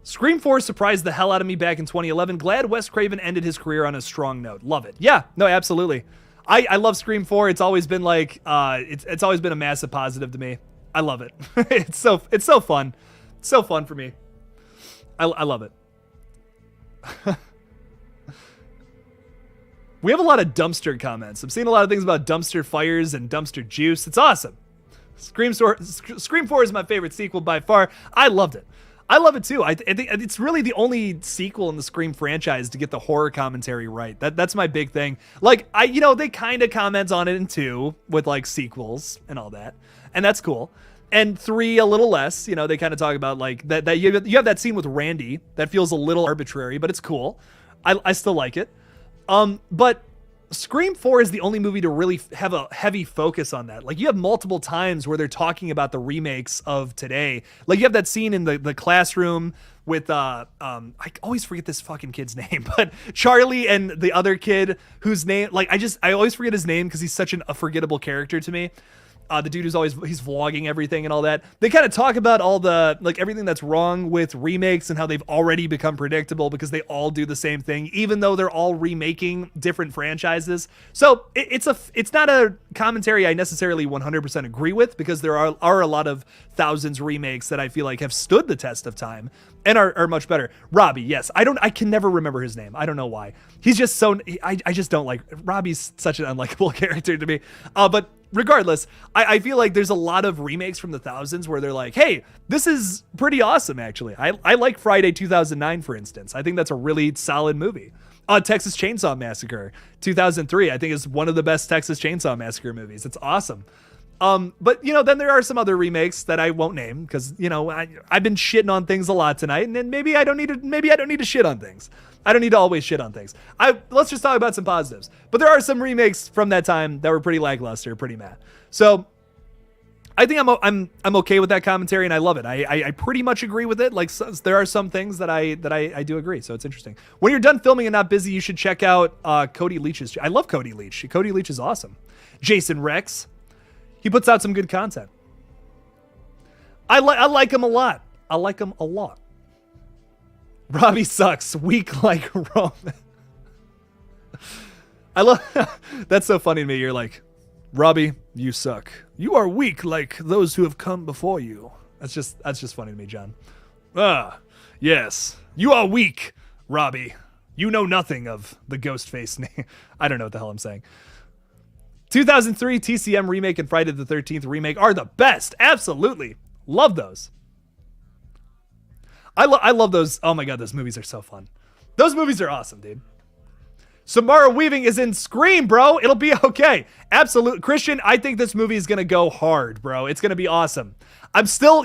Scream 4 surprised the hell out of me back in 2011. Glad Wes Craven ended his career on a strong note. Love it. Yeah, no, absolutely. I love Scream 4. It's always been like, it's always been a massive positive to me. I love it. It's so fun. It's so fun for me. I love it. We have a lot of dumpster comments. I'm seeing a lot of things about dumpster fires and dumpster juice. It's awesome. Scream 4 is my favorite sequel by far. I loved it. I love it too. I think it's really the only sequel in the Scream franchise to get the horror commentary right. That's my big thing. Like, they kind of comment on it in 2 with like sequels and all that, and that's cool. And 3 a little less. They kind of talk about like that you have that scene with Randy that feels a little arbitrary, but it's cool. I still like it. But Scream 4 is the only movie to really have a heavy focus on that. Like, you have multiple times where they're talking about the remakes of today. Like, you have that scene in the classroom with, I always forget this fucking kid's name, but Charlie and the other kid whose name, like, I always forget his name because he's such a forgettable character to me. The dude he's vlogging everything and all that. They kind of talk about all the, like, everything that's wrong with remakes and how they've already become predictable because they all do the same thing, even though they're all remaking different franchises. So it's not a commentary I necessarily 100% agree with, because there are a lot of thousands remakes that I feel like have stood the test of time and are much better. Robbie, yes. I can never remember his name. I don't know why. He's just I just don't like, Robbie's such an unlikable character to me. But regardless, I feel like there's a lot of remakes from the thousands where they're like, hey, this is pretty awesome, actually. I like Friday 2009, for instance. I think that's a really solid movie. Texas Chainsaw Massacre 2003, I think, is one of the best Texas Chainsaw Massacre movies. It's awesome. But then there are some other remakes that I won't name because, I've been shitting on things a lot tonight, and then maybe I don't need to shit on things. I don't need to always shit on things. Let's just talk about some positives. But there are some remakes from that time that were pretty lackluster, pretty mad. So I think I'm okay with that commentary, and I love it. I pretty much agree with it. Like, there are some things that I do agree. So it's interesting. When you're done filming and not busy, you should check out Cody Leach's. I love Cody Leach. Cody Leach is awesome. Jason Rex. He puts out some good content. I like him a lot. I like him a lot. Robbie sucks. Weak like Roman. I love that's so funny to me. You're like, Robbie, you suck. You are weak like those who have come before you. That's just funny to me, John. Yes. You are weak, Robbie. You know nothing of the ghost face name. I don't know what the hell I'm saying. 2003 TCM remake and Friday the 13th remake are the best. Absolutely. Love those. I love those. Oh my God, those movies are so fun. Those movies are awesome, dude. Samara Weaving is in Scream, bro. It'll be okay. Absolute. Christian, I think this movie is going to go hard, bro. It's going to be awesome. I'm still,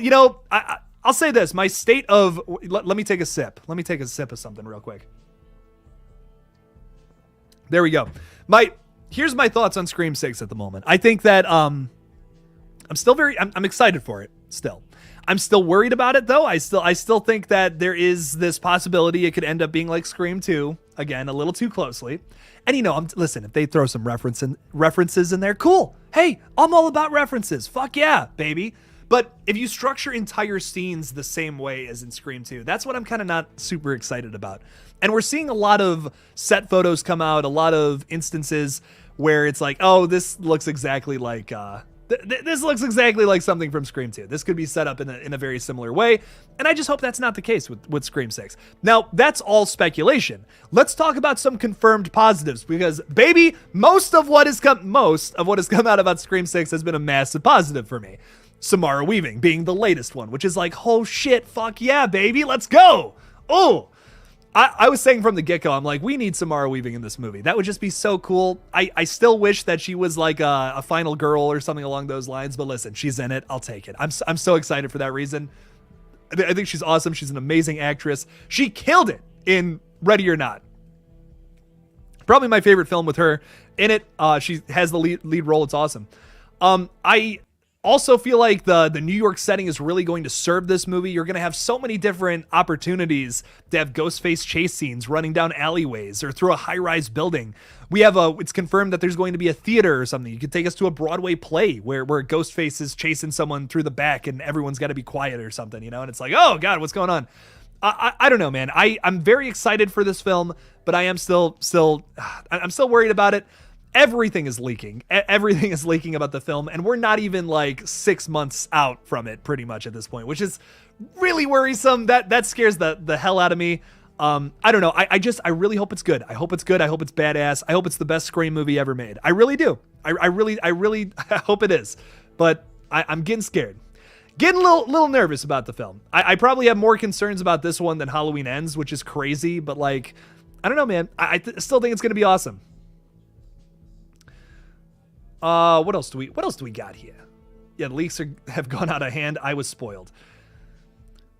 I'll say this. My state of, let me take a sip. Let me take a sip of something real quick. There we go. Here's my thoughts on Scream 6 at the moment. I think that I'm excited for it still. I'm still worried about it though. I still think that there is this possibility it could end up being like Scream 2 again, a little too closely. And listen, if they throw some references in there, cool. Hey, I'm all about references. Fuck yeah, baby. But if you structure entire scenes the same way as in Scream 2, that's what I'm kind of not super excited about. And we're seeing a lot of set photos come out, a lot of instances where it's like, oh, this looks exactly like this looks exactly like something from Scream 2. This could be set up in a very similar way, and I just hope that's not the case with Scream 6. Now, that's all speculation. Let's talk about some confirmed positives, because baby, most of what has come out about Scream 6 has been a massive positive for me. Samara Weaving being the latest one, which is like, oh shit, fuck yeah, baby, let's go. Oh, I was saying from the get-go, I'm like, we need Samara Weaving in this movie. That would just be so cool. I still wish that she was like a final girl or something along those lines, but listen, she's in it. I'll take it. I'm so excited for that reason. I think she's awesome. She's an amazing actress. She killed it in Ready or Not. Probably my favorite film with her in it. She has the lead role. It's awesome. I also feel like the New York setting is really going to serve this movie. You're going to have so many different opportunities to have Ghostface chase scenes running down alleyways or through a high-rise building. It's confirmed that there's going to be a theater or something. You could take us to a Broadway play where Ghostface is chasing someone through the back and everyone's got to be quiet or something, and it's like, oh God, what's going on? I don't know, man. I'm very excited for this film, but I am still worried about it. Everything is leaking. Everything is leaking about the film, and we're not even like 6 months out from it pretty much at this point, which is really worrisome. That scares the hell out of me. I don't know. I really hope it's good. I hope it's good. I hope it's badass. I hope it's the best Scream movie ever made. I really do. I really hope it is. But I'm getting scared. Getting a little nervous about the film. I probably have more concerns about this one than Halloween Ends, which is crazy, but like, I don't know, man. I still think it's going to be awesome. What else do we got here? Yeah, the leaks have gone out of hand. I was spoiled.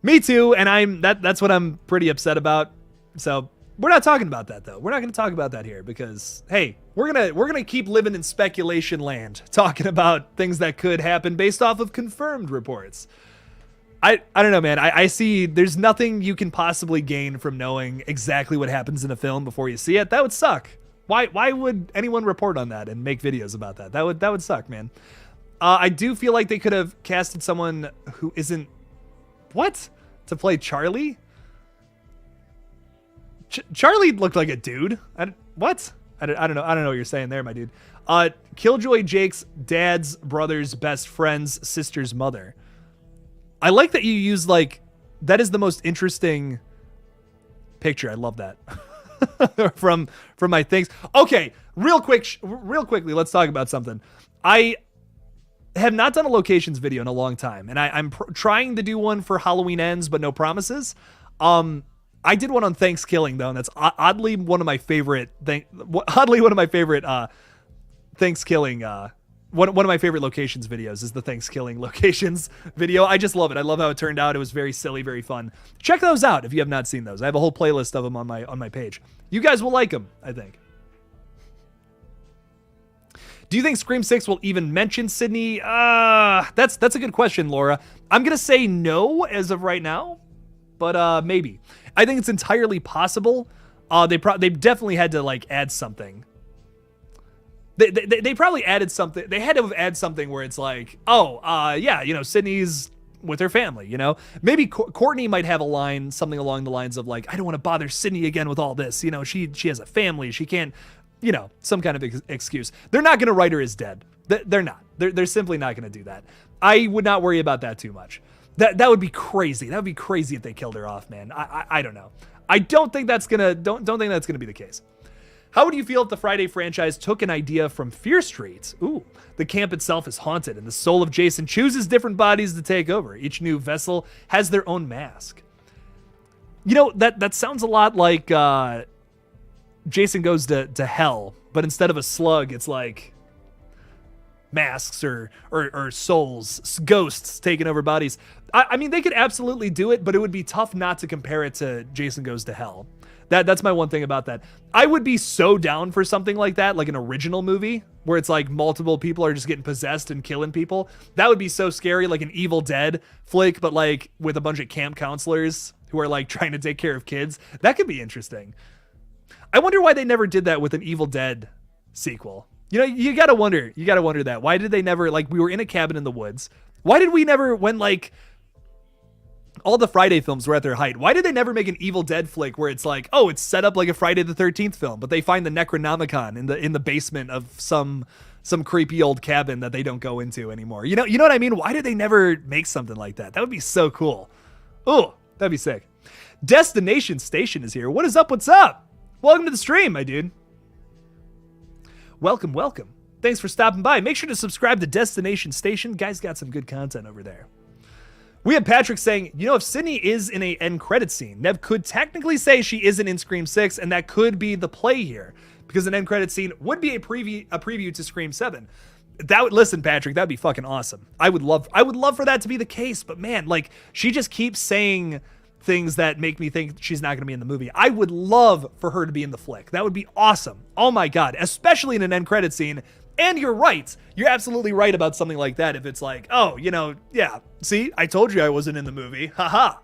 Me too, and that's what I'm pretty upset about. So we're not talking about that though. We're not going to talk about that here because hey, we're gonna keep living in speculation land, talking about things that could happen based off of confirmed reports. I don't know, man. I see there's nothing you can possibly gain from knowing exactly what happens in a film before you see it. That would suck. Why would anyone report on that and make videos about that? That would suck, man. I do feel like they could have casted someone who isn't to play Charlie. Charlie looked like a dude. I don't know. I don't know what you're saying there, my dude. KillJoy Jake's dad's brother's best friend's sister's mother. I like that you use that is the most interesting picture. I love that. from my things. Okay, real quickly, let's talk about something. I have not done a locations video in a long time, and I'm trying to do one for Halloween Ends, but no promises. I did one on Thanksgiving though, and that's oddly one of my favorite Thanksgiving. One of my favorite locations videos is the Thanksgiving locations video. I just love it. I love how it turned out. It was very silly, very fun. Check those out if you have not seen those. I have a whole playlist of them on my page. You guys will like them, I think. Do you think Scream 6 will even mention Sydney? That's a good question, Laura. I'm gonna say no as of right now, but maybe. I think it's entirely possible. They definitely had to add something. They probably added something. They had to have added something where it's like, yeah, Sydney's with her family, Maybe Courtney might have a line, something along the lines of I don't want to bother Sydney again with all this. She has a family. She can't, some kind of excuse. They're not going to write her as dead. They're not. They're simply not going to do that. I would not worry about that too much. That would be crazy. That would be crazy if they killed her off, man. I don't know. I don't think that's gonna be the case. How would you feel if the Friday franchise took an idea from Fear Street? Ooh, the camp itself is haunted, and the soul of Jason chooses different bodies to take over. Each new vessel has their own mask. That sounds a lot like Jason Goes to Hell, but instead of a slug, it's like masks or souls, ghosts taking over bodies. I mean, they could absolutely do it, but it would be tough not to compare it to Jason Goes to Hell. That's my one thing about that. I would be so down for something like that, like an original movie where it's multiple people are just getting possessed and killing people. That would be so scary, like an Evil Dead flick, but with a bunch of camp counselors who are trying to take care of kids. That could be interesting. I wonder why they never did that with an Evil Dead sequel. You gotta wonder that. Why did they never, we were in a cabin in the woods. Why did we never, when all the Friday films were at their height. Why did they never make an Evil Dead flick where it's like, oh, it's set up like a Friday the 13th film, but they find the Necronomicon in the basement of some creepy old cabin that they don't go into anymore. You know what I mean? Why did they never make something like that? That would be so cool. Oh, that'd be sick. Destination Station is here. What is up? What's up? Welcome to the stream, my dude. Welcome, welcome. Thanks for stopping by. Make sure to subscribe to Destination Station. Guys got some good content over there. We have Patrick saying, if Sydney is in a end credit scene, Nev could technically say she isn't in Scream 6, and that could be the play here, because an end credit scene would be a preview to Scream 7. Listen, Patrick, that'd be fucking awesome. I would love for that to be the case, but man, like, she just keeps saying things that make me think she's not going to be in the movie. I would love for her to be in the flick. That would be awesome. Oh my God, especially in an end credit scene. And you're right. You're absolutely right about something like that. If it's like, oh, yeah, see, I told you I wasn't in the movie. Haha.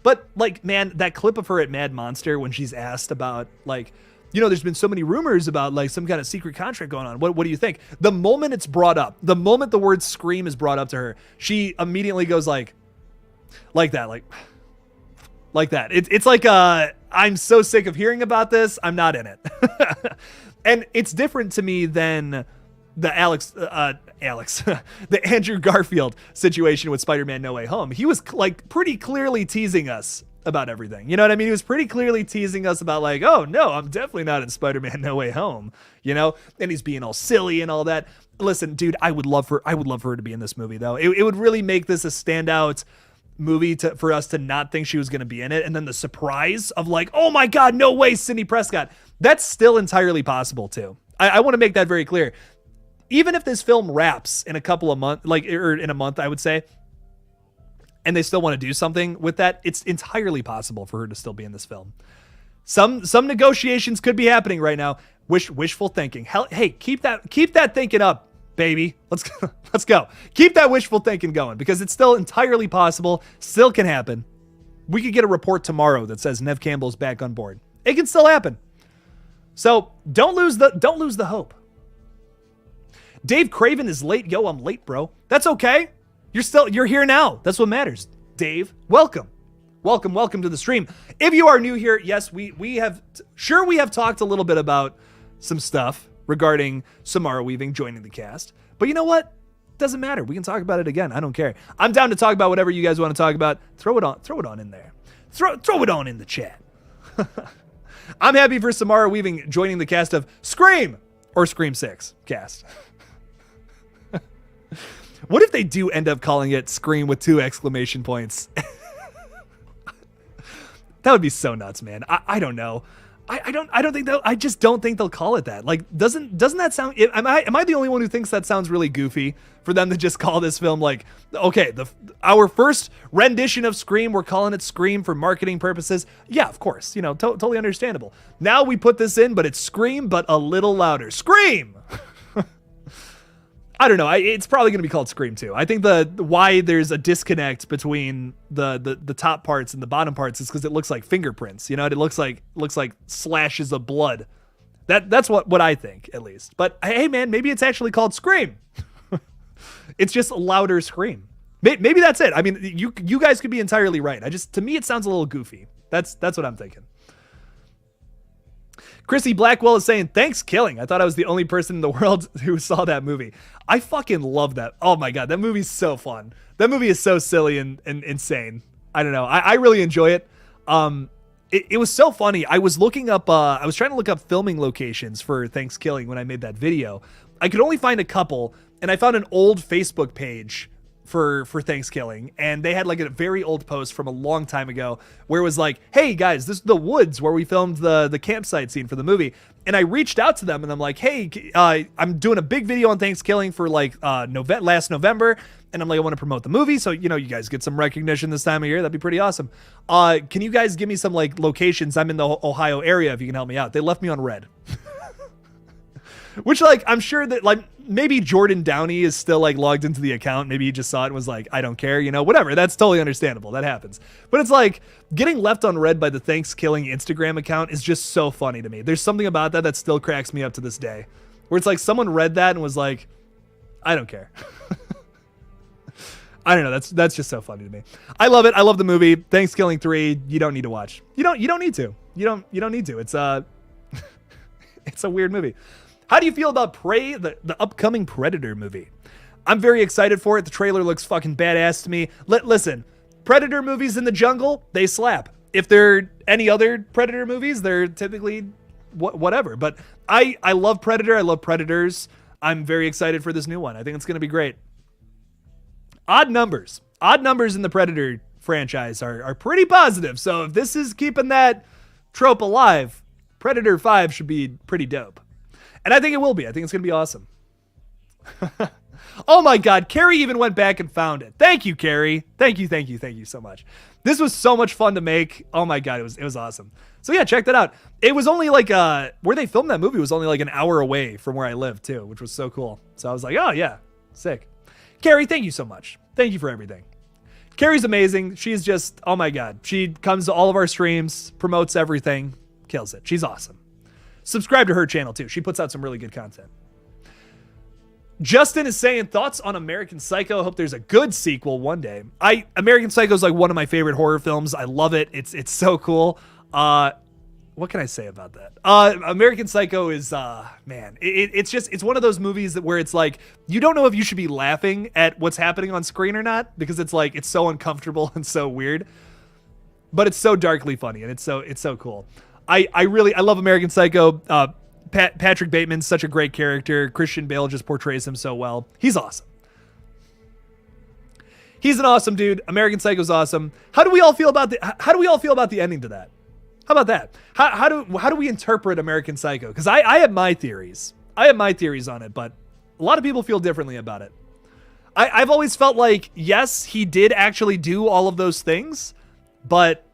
But like, man, that clip of her at Mad Monster when she's asked about like, there's been so many rumors about like some kind of secret contract going on. What do you think? The moment it's brought up, the moment the word Scream is brought up to her, she immediately goes like that. It's like, I'm so sick of hearing about this. I'm not in it. And it's different to me than the the Andrew Garfield situation with Spider-Man No Way Home. He was like pretty clearly teasing us about everything. You know what I mean? He was pretty clearly teasing us about like, oh no, I'm definitely not in Spider-Man No Way Home, and he's being all silly and all that. Listen, dude, I would love for her to be in this movie though. It would really make this a standout movie for us to not think she was going to be in it. And then the surprise of like, oh my God, no way, Sidney Prescott. That's still entirely possible too. I want to make that very clear. Even if this film wraps in a couple of months, or in a month, I would say, and they still want to do something with that, it's entirely possible for her to still be in this film. Some negotiations could be happening right now. Wishful thinking. Hell, hey, keep that thinking up, baby. Let's go. Keep that wishful thinking going because it's still entirely possible. Still can happen. We could get a report tomorrow that says Nev Campbell's back on board. It can still happen. So don't lose the hope. Dave Craven is late. Yo, I'm late, bro. That's okay. You're here now. That's what matters. Dave, welcome to the stream. If you are new here, yes, we have talked a little bit about some stuff regarding Samara Weaving joining the cast. But you know what? Doesn't matter. We can talk about it again. I don't care. I'm down to talk about whatever you guys want to talk about. Throw it on in there. Throw it on in the chat. I'm happy for Samara Weaving joining the cast of Scream or Scream 6 cast. What if they do end up calling it Scream with 2 exclamation points? That would be so nuts, man. I don't know. I just don't think they'll call it that. Like, doesn't that sound? Am I the only one who thinks that sounds really goofy for them to just call this film like, okay, our first rendition of Scream, we're calling it Scream for marketing purposes. Yeah, of course, totally understandable. Now we put this in, but it's Scream, but a little louder. Scream. I don't know. It's probably going to be called Scream 2. I think why there's a disconnect between the top parts and the bottom parts is because it looks like fingerprints. It looks like slashes of blood. That's what I think, at least. But hey, man, maybe it's actually called Scream. It's just a louder scream. Maybe that's it. I mean, you guys could be entirely right. To me, it sounds a little goofy. That's what I'm thinking. Chrissy Blackwell is saying, thanks, Killing. I thought I was the only person in the world who saw that movie. I fucking love that. Oh my God, that movie's so fun. That movie is so silly and insane. I don't know. I really enjoy it. It was so funny. I was looking up, I was trying to look up filming locations for Thanks Killing when I made that video. I could only find a couple, and I found an old Facebook page for Thanksgiving, and they had like a very old post from a long time ago where it was like, hey guys, this is the woods where we filmed the campsite scene for the movie. And I reached out to them and I'm like, hey, I'm doing a big video on Thanksgiving for like last November, and I'm like, I want to promote the movie, so you guys get some recognition this time of year. That'd be pretty awesome. Can you guys give me some like locations? I'm in the Ohio area if you can help me out. They left me on red. Which, like, I'm sure that, like, maybe Jordan Downey is still, like, logged into the account. Maybe he just saw it and was like, I don't care, whatever. That's totally understandable. That happens. But it's like, getting left on red by the Thanksgiving Instagram account is just so funny to me. There's something about that still cracks me up to this day. Where it's like, someone read that and was like, I don't care. I don't know. That's just so funny to me. I love it. I love the movie. Thanksgiving 3. You don't need to watch. You don't need to. You don't need to. It's it's a weird movie. How do you feel about Prey, the upcoming Predator movie? I'm very excited for it. The trailer looks fucking badass to me. Listen, Predator movies in the jungle, they slap. If they're any other Predator movies, they're typically whatever. But I love Predator. I love Predators. I'm very excited for this new one. I think it's going to be great. Odd numbers in the Predator franchise are pretty positive. So if this is keeping that trope alive, Predator 5 should be pretty dope. And I think it will be. I think it's going to be awesome. Oh my God, Carrie even went back and found it. Thank you, Carrie. Thank you so much. This was so much fun to make. Oh my God, it was awesome. So yeah, check that out. It was only like, where they filmed that movie was only like an hour away from where I live too, which was so cool. So I was like, oh yeah, sick. Carrie, thank you so much. Thank you for everything. Carrie's amazing. She's just, oh my God. She comes to all of our streams, promotes everything, kills it. She's awesome. Subscribe to her channel too. She puts out some really good content. Justin is saying, thoughts on American Psycho? Hope there's a good sequel one day. American Psycho is like one of my favorite horror films. I love it. It's so cool. What can I say about that? American Psycho is, man, it's one of those movies where it's like, you don't know if you should be laughing at what's happening on screen or not, because it's like, it's so uncomfortable and so weird, but it's so darkly funny and it's so cool. I love American Psycho. Patrick Bateman's such a great character. Christian Bale just portrays him so well. He's awesome. He's an awesome dude. American Psycho's awesome. How do we all feel about the ending to that? How about that? How do we interpret American Psycho? Because I have my theories. I have my theories on it, but a lot of people feel differently about it. I've always felt like, yes, he did actually do all of those things, but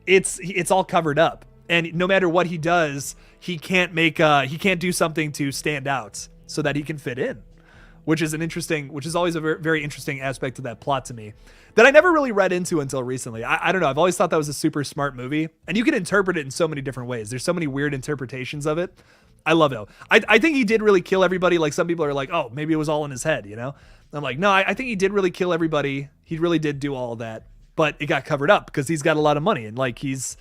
it's all covered up. And no matter what he does, he can't do something to stand out so that he can fit in, which is always a very interesting aspect of that plot to me that I never really read into until recently. I don't know. I've always thought that was a super smart movie, and you can interpret it in so many different ways. There's so many weird interpretations of it. I love it. I think he did really kill everybody. Like, some people are like, oh, maybe it was all in his head, you know? I'm like, no, I think he did really kill everybody. He really did do all of that, but it got covered up because he's got a lot of money, and like he's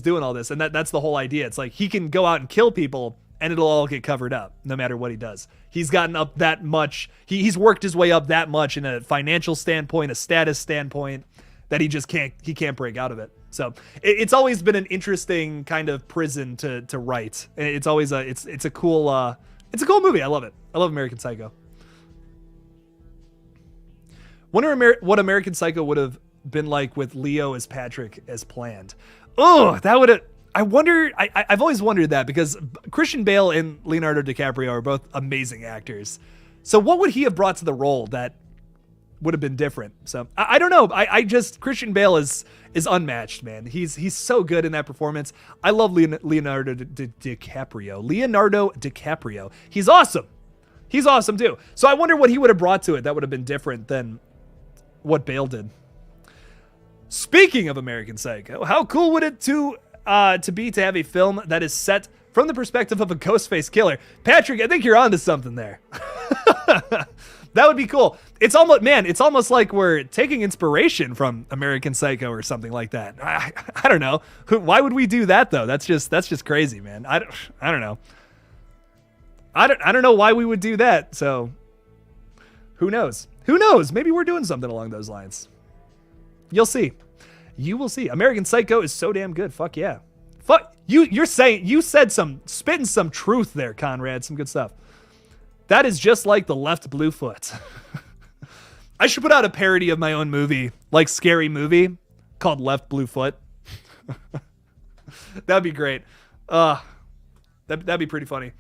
doing all this, and that's the whole idea. It's like he can go out and kill people and it'll all get covered up no matter what he does. He's gotten up that much. He's worked his way up that much in a financial standpoint, a status standpoint, that he can't break out of it. So it's always been an interesting kind of prison to write. It's always it's a cool movie. I love it. I love American Psycho. Wonder what American Psycho would have been like with Leo as Patrick as planned. Oh, that would have. I wonder. I've always wondered that, because Christian Bale and Leonardo DiCaprio are both amazing actors. So what would he have brought to the role that would have been different? So I don't know. I just, Christian Bale is unmatched, man. He's so good in that performance. I love Leonardo DiCaprio. Leonardo DiCaprio. He's awesome. He's awesome too. So I wonder what he would have brought to it that would have been different than what Bale did. Speaking of American Psycho, how cool would it be to have a film that is set from the perspective of a Ghostface killer? Patrick, I think you're onto something there. That would be cool. It's almost like we're taking inspiration from American Psycho or something like that. I don't know. Why would we do that though? That's just crazy, man. I don't know. I don't know why we would do that. So who knows? Who knows? Maybe we're doing something along those lines. You'll see. You will see. American Psycho is so damn good. Fuck yeah. Fuck you. You said spitting some truth there, Conrad. Some good stuff. That is just like the left blue foot. I should put out a parody of my own movie, like Scary Movie, called Left Blue Foot. That'd be great. That'd be pretty funny.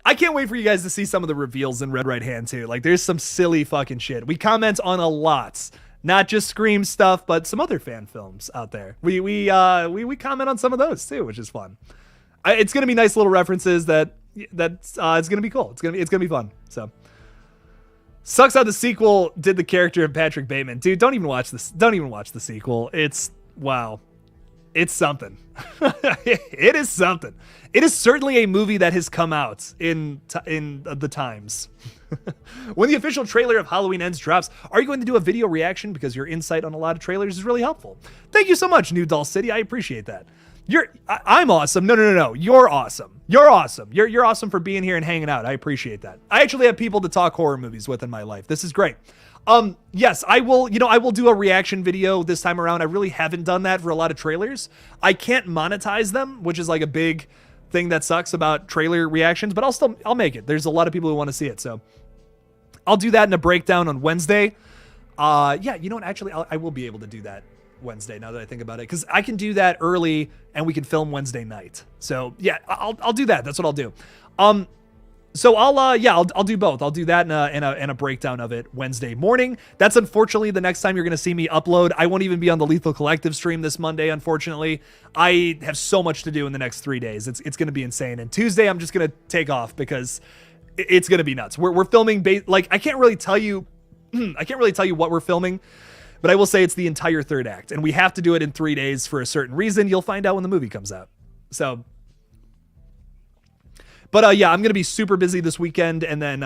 I can't wait for you guys to see some of the reveals in Red Right Hand too. Like, there's some silly fucking shit. We comment on a lot. Not just Scream stuff, but some other fan films out there. We comment on some of those too, which is fun. It's gonna be nice little references it's gonna be cool. It's gonna be fun. So sucks how the sequel did the character of Patrick Bateman. Dude, don't even watch this. Don't even watch the sequel. It's wow. It's something. It is something. It is certainly a movie that has come out in the times. When the official trailer of Halloween Ends drops, are you going to do a video reaction? Because your insight on a lot of trailers is really helpful. Thank you so much, New Doll City. I appreciate that. I'm awesome. No. You're awesome. You're awesome. You're awesome for being here and hanging out. I appreciate that. I actually have people to talk horror movies with in my life. This is great. Yes, I will do a reaction video this time around. I really haven't done that for a lot of trailers. I can't monetize them, which is like a big thing that sucks about trailer reactions, but I'll make it. There's a lot of people who want to see it. So I'll do that in a breakdown on Wednesday. Yeah, you know what? Actually, I will be able to do that Wednesday now that I think about it, because I can do that early and we can film Wednesday night. So yeah, I'll do that. That's what I'll do. So I'll do both. I'll do that in a breakdown of it Wednesday morning. That's unfortunately the next time you're going to see me upload. I won't even be on the Lethal Collective stream this Monday, unfortunately. I have so much to do in the next 3 days. It's going to be insane. And Tuesday, I'm just going to take off because it's going to be nuts. We're filming, I can't really tell you, what we're filming, but I will say it's the entire third act. And we have to do it in 3 days for a certain reason. You'll find out when the movie comes out. So... But yeah, I'm going to be super busy this weekend, and then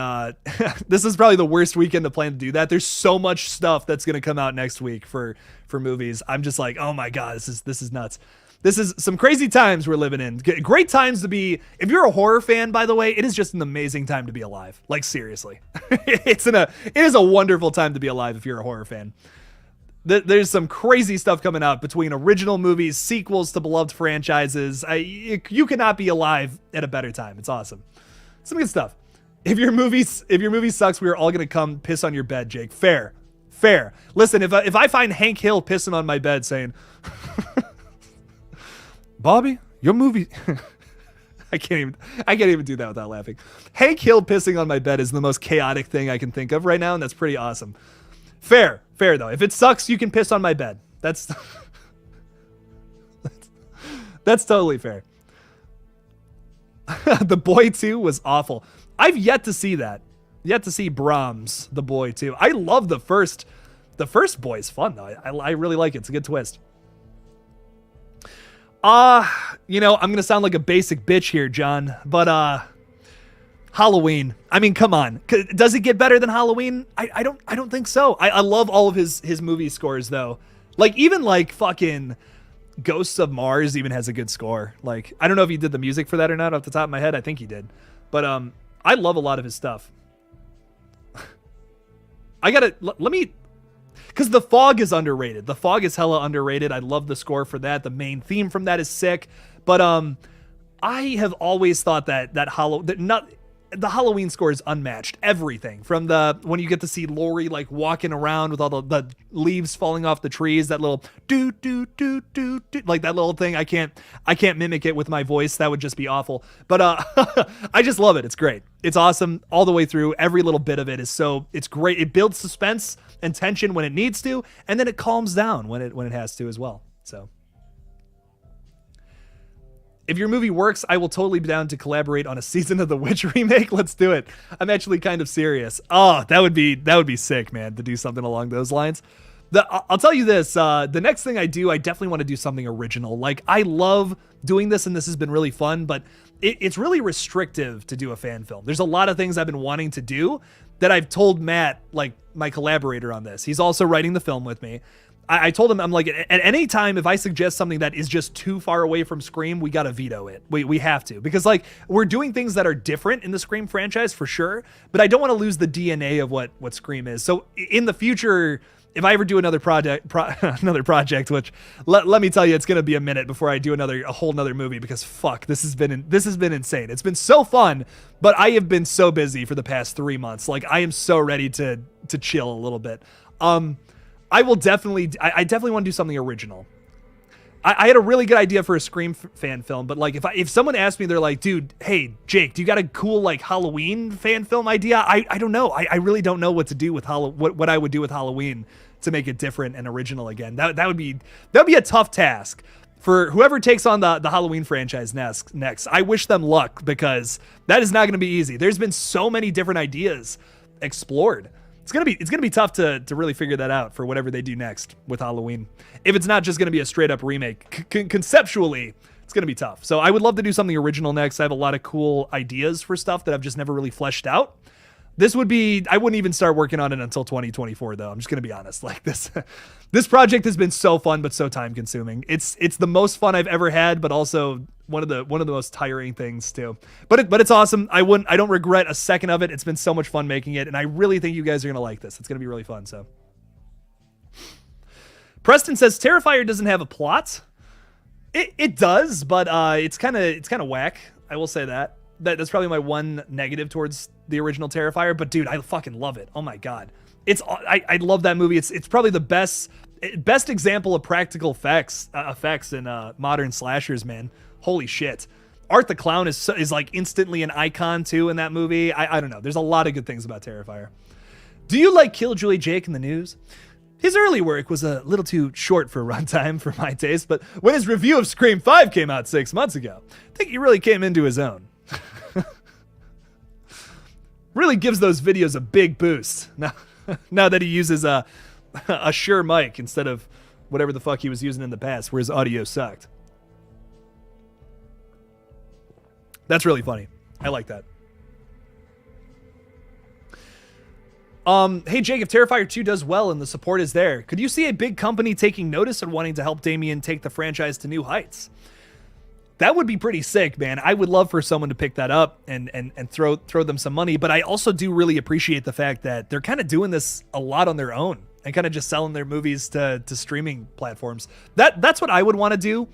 this is probably the worst weekend to plan to do that. There's so much stuff that's going to come out next week for movies. I'm just like, oh my God, this is nuts. This is some crazy times we're living in. Great times to be, if you're a horror fan, by the way, it is just an amazing time to be alive. Like, seriously. It is a wonderful time to be alive if you're a horror fan. There's some crazy stuff coming out between original movies, sequels to beloved franchises. You cannot be alive at a better time. It's awesome. Some good stuff. If your movie sucks, we are all gonna come piss on your bed, Jake. Fair. Listen, if I find Hank Hill pissing on my bed saying, Bobby, your movie. I can't even do that without laughing. Hank Hill pissing on my bed is the most chaotic thing I can think of right now, and that's pretty awesome. Fair though. If it sucks, you can piss on my bed. That's totally fair. The Boy 2 was awful. I've yet to see that. Yet to see Brahms, The Boy 2. I love the first. The first Boy is fun though. I really like it. It's a good twist. I'm gonna sound like a basic bitch here, John, but Halloween. I mean, come on. Does it get better than Halloween? I don't think so. I love all of his movie scores though. Like even like fucking Ghosts of Mars even has a good score. Like I don't know if he did the music for that or not off the top of my head. I think he did. But I love a lot of his stuff. Because The Fog is underrated. The Fog is hella underrated. I love the score for that. The main theme from that is sick. But I have always thought that the Halloween score is unmatched. Everything from when you get to see Laurie like walking around with all the leaves falling off the trees, that little do like that little thing. I can't mimic it with my voice. That would just be awful. But I just love it. It's great. It's awesome all the way through. Every little bit of it it's great. It builds suspense and tension when it needs to, and then it calms down when it has to as well. So if your movie works, I will totally be down to collaborate on a Season of the Witch remake. Let's do it. I'm actually kind of serious. Oh, that would be sick, man, to do something along those lines. I'll tell you this, the next thing I do, I definitely want to do something original. Like, I love doing this, and this has been really fun, but it's really restrictive to do a fan film. There's a lot of things I've been wanting to do that I've told Matt, like my collaborator on this. He's also writing the film with me. I told him, I'm like, at any time, if I suggest something that is just too far away from Scream, we got to veto it. We have to, because like we're doing things that are different in the Scream franchise for sure, but I don't want to lose the DNA of what Scream is. So in the future, if I ever do another project, which let me tell you, it's going to be a minute before I do a whole nother movie, because fuck, this has been insane. It's been so fun, but I have been so busy for the past 3 months. Like I am so ready to chill a little bit. I definitely want to do something original. I had a really good idea for a Scream fan film, but like if someone asked me, they're like, dude, hey, Jake, do you got a cool like Halloween fan film idea? I don't know. I really don't know what to do with what I would do with Halloween to make it different and original again. That would be a tough task for whoever takes on the Halloween franchise next. I wish them luck, because that is not going to be easy. There's been so many different ideas explored it's gonna be tough to really figure that out for whatever they do next with Halloween. If it's not just gonna be a straight up remake, conceptually, it's gonna be tough. So I would love to do something original next. I have a lot of cool ideas for stuff that I've just never really fleshed out. This would be, I wouldn't even start working on it until 2024 though. I'm just gonna be honest. Like this project has been so fun but so time consuming. It's the most fun I've ever had, but also one of the most tiring things too. But it's awesome. I don't regret a second of it. It's been so much fun making it, and I really think you guys are gonna like this. It's gonna be really fun. So Preston says Terrifier doesn't have a plot. It does, but it's kind of whack. I will say that. That's probably my one negative towards the original Terrifier. But dude, I fucking love it. Oh my god, I love that movie. It's probably the best example of practical effects in modern slashers, man. Holy shit. Art the Clown is like instantly an icon too in that movie. I don't know. There's a lot of good things about Terrifier. Do you like KillJoy Jake in the news? His early work was a little too short for runtime for my taste, but when his review of Scream 5 came out 6 months ago, I think he really came into his own. Really gives those videos a big boost now that he uses a Shure mic instead of whatever the fuck he was using in the past where his audio sucked. That's really funny. I like that. Hey Jake, if Terrifier 2 does well and the support is there, could you see a big company taking notice and wanting to help Damien take the franchise to new heights? That would be pretty sick, man. I would love for someone to pick that up and throw them some money, but I also do really appreciate the fact that they're kind of doing this a lot on their own and kind of just selling their movies to streaming platforms. That's what I would want to do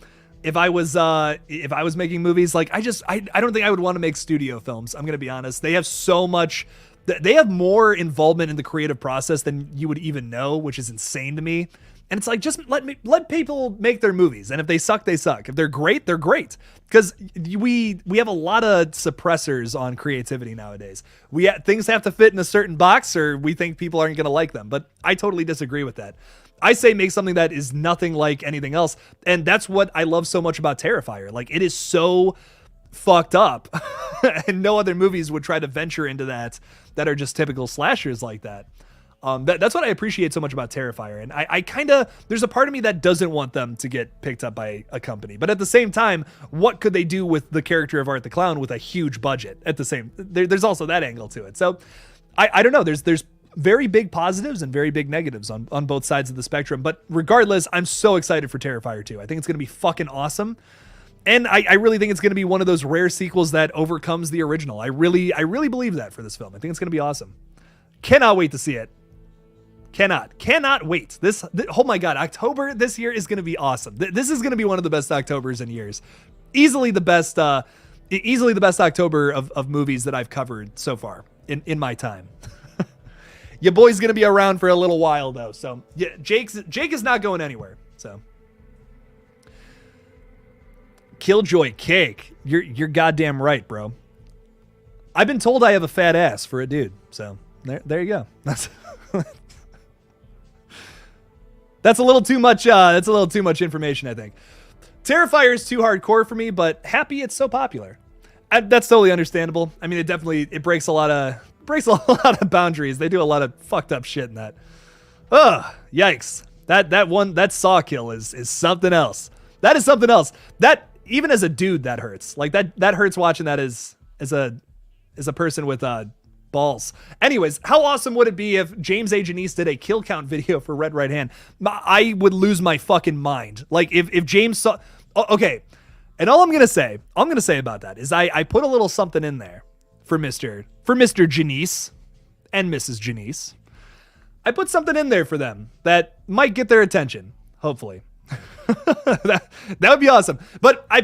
if I was making movies. Like I don't think I would want to make studio films. I'm gonna be honest. They have so much. They have more involvement in the creative process than you would even know, which is insane to me. And it's like, just let people make their movies. And if they suck, they suck. If they're great, they're great. Because we have a lot of suppressors on creativity nowadays. Things have to fit in a certain box or we think people aren't going to like them. But I totally disagree with that. I say make something that is nothing like anything else. And that's what I love so much about Terrifier. Like, it is so fucked up. And no other movies would try to venture into that are just typical slashers like that. That's what I appreciate so much about Terrifier. And I kind of, there's a part of me that doesn't want them to get picked up by a company. But at the same time, what could they do with the character of Art the Clown with a huge budget? There's also that angle to it. So I don't know. There's very big positives and very big negatives on both sides of the spectrum. But regardless, I'm so excited for Terrifier 2. I think it's going to be fucking awesome. And I really think it's going to be one of those rare sequels that overcomes the original. I really believe that for this film. I think it's going to be awesome. Cannot wait to see it. Cannot wait. Oh my God, October this year is going to be awesome. This is going to be one of the best Octobers in years. Easily the best October of movies that I've covered so far in my time. Your boy's going to be around for a little while though. So yeah, Jake is not going anywhere. So KillJoy cake. You're goddamn right, bro. I've been told I have a fat ass for a dude. So there you go. That's a little too much. That's a little too much information, I think. Terrifier is too hardcore for me, but happy it's so popular. That's totally understandable. I mean, it breaks a lot of boundaries. They do a lot of fucked up shit in that. Ugh, yikes. That saw kill is something else. That is something else. That, even as a dude, that hurts. Like that hurts watching that as a person with balls. Anyways, how awesome would it be if James A. Janice did a kill count video for Red Right Hand? I would lose my fucking mind. Like if James saw, okay. And all I'm going to say about that is I put a little something in there for Mr. Janice and Mrs. Janice. I put something in there for them that might get their attention. Hopefully. that would be awesome. But I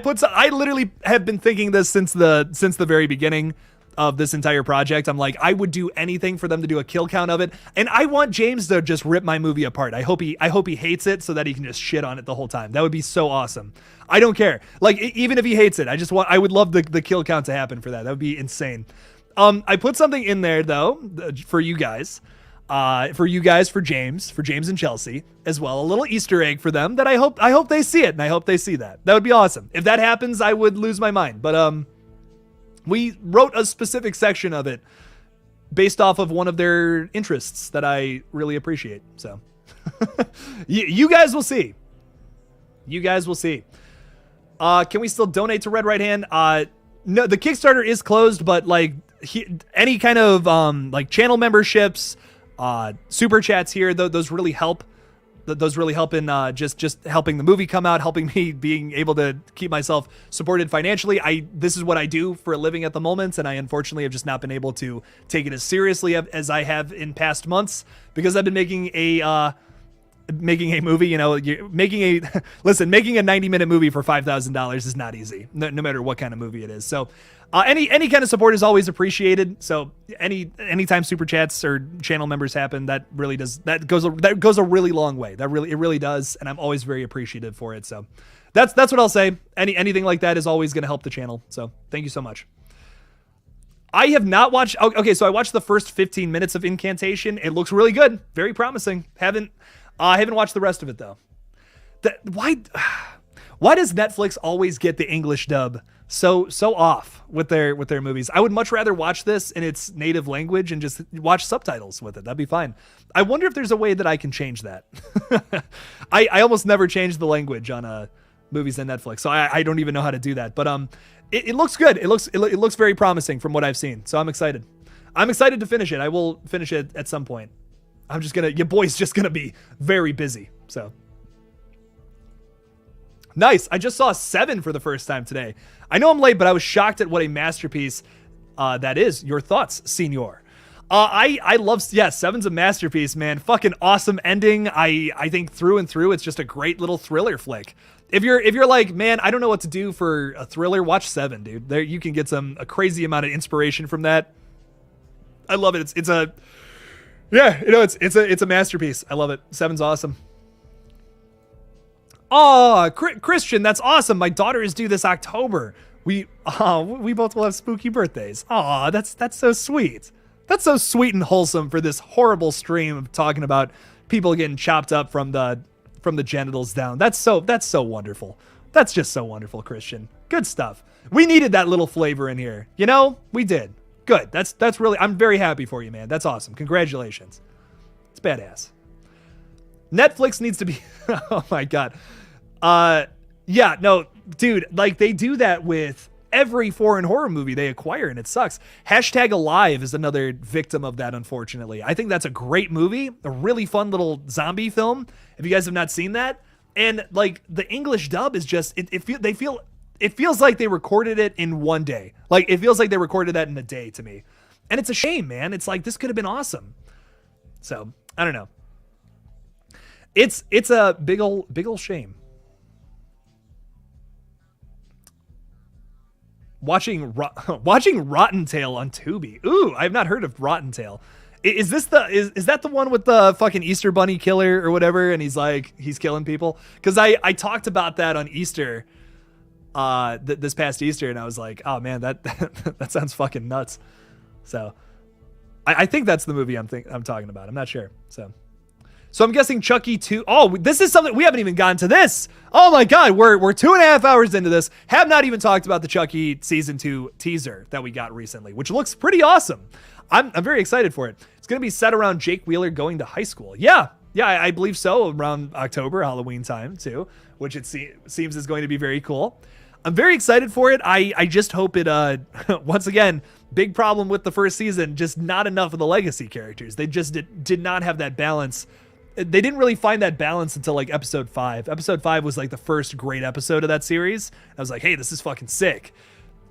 literally have been thinking this since the very beginning of this entire project. I'm like, I would do anything for them to do a kill count of it. And I want James to just rip my movie apart. I hope he hates it so that he can just shit on it the whole time. That would be so awesome. I don't care. Like, even if he hates it, I would love the kill count to happen for that. That would be insane. I put something in there though, for you guys, for James and Chelsea as well. A little Easter egg for them that I hope they see it, and I hope they see that. That would be awesome. If that happens, I would lose my mind. But we wrote a specific section of it based off of one of their interests that I really appreciate. So you guys will see. You guys will see. Can we still donate to Red Right Hand? No, the Kickstarter is closed, but like any kind of like channel memberships, super chats here, those really help. Those really help in just helping the movie come out, helping me being able to keep myself supported financially. This is what I do for a living at the moment, and I unfortunately have just not been able to take it as seriously as I have in past months because I've been making a movie. You know, making a 90-minute movie for $5,000 is not easy, no matter what kind of movie it is. So any kind of support is always appreciated. So anytime super chats or channel members happen, that goes a really long way. It really does, and I'm always very appreciative for it. So that's what I'll say. Anything like that is always going to help the channel. So thank you so much. I have not watched. Okay, so I watched the first 15 minutes of Incantation. It looks really good, very promising. Haven't watched the rest of it though. Why does Netflix always get the English dub so off with their movies? I would much rather watch this in its native language and just watch subtitles with it. That'd be fine. I wonder if there's a way that I can change that. I almost never change the language on movies on Netflix, so I don't even know how to do that. But it looks good. It looks very promising from what I've seen. So I'm excited. I'm excited to finish it. I will finish it at some point. Your boy's just gonna be very busy. So nice. I just saw Seven for the first time today. I know I'm late, but I was shocked at what a masterpiece that is. Your thoughts, Senor? I love, Seven's a masterpiece, man. Fucking awesome ending. I think through and through, it's just a great little thriller flick. If you're like, man, I don't know what to do for a thriller, watch Seven, dude. There you can get a crazy amount of inspiration from that. I love it. It's a masterpiece. I love it. Seven's awesome. Oh, Christian, that's awesome. My daughter is due this October. We both will have spooky birthdays. Oh, that's so sweet. That's so sweet and wholesome for this horrible stream of talking about people getting chopped up from the genitals down. That's so wonderful. That's just so wonderful, Christian. Good stuff. We needed that little flavor in here. You know, we did. Good. That's really, I'm very happy for you, man. That's awesome. Congratulations. It's badass. Netflix needs to be, oh my God. Yeah, no, dude, like they do that with every foreign horror movie they acquire, and it sucks. #Alive is another victim of that, unfortunately. I think that's a great movie, a really fun little zombie film. If you guys have not seen that, and like the English dub is just, it feels like they recorded it in one day. Like it feels like they recorded that in a day to me, and it's a shame, man. It's like this could have been awesome. So I don't know. It's a big ol' shame. Watching Rotten Tail on Tubi. Ooh, I've not heard of Rotten Tail. Is that the one with the fucking Easter Bunny killer or whatever? And he's killing people? Because I talked about that on Easter, this past Easter, and I was like, oh man, that sounds fucking nuts. So I think that's the movie I'm talking about. I'm not sure. So I'm guessing Chucky 2. Oh, this is something we haven't even gotten to this. Oh my God, we're 2.5 hours into this. Have not even talked about the Chucky season 2 teaser that we got recently, which looks pretty awesome. I'm very excited for it. It's going to be set around Jake Wheeler going to high school. Yeah, I believe so. Around October, Halloween time too, which it seems is going to be very cool. I'm very excited for it. I just hope it, once again, big problem with the first season, just not enough of the legacy characters. They just did not have that balance. They didn't really find that balance until like episode 5. Episode 5 was like the first great episode of that series. I was like, hey, this is fucking sick.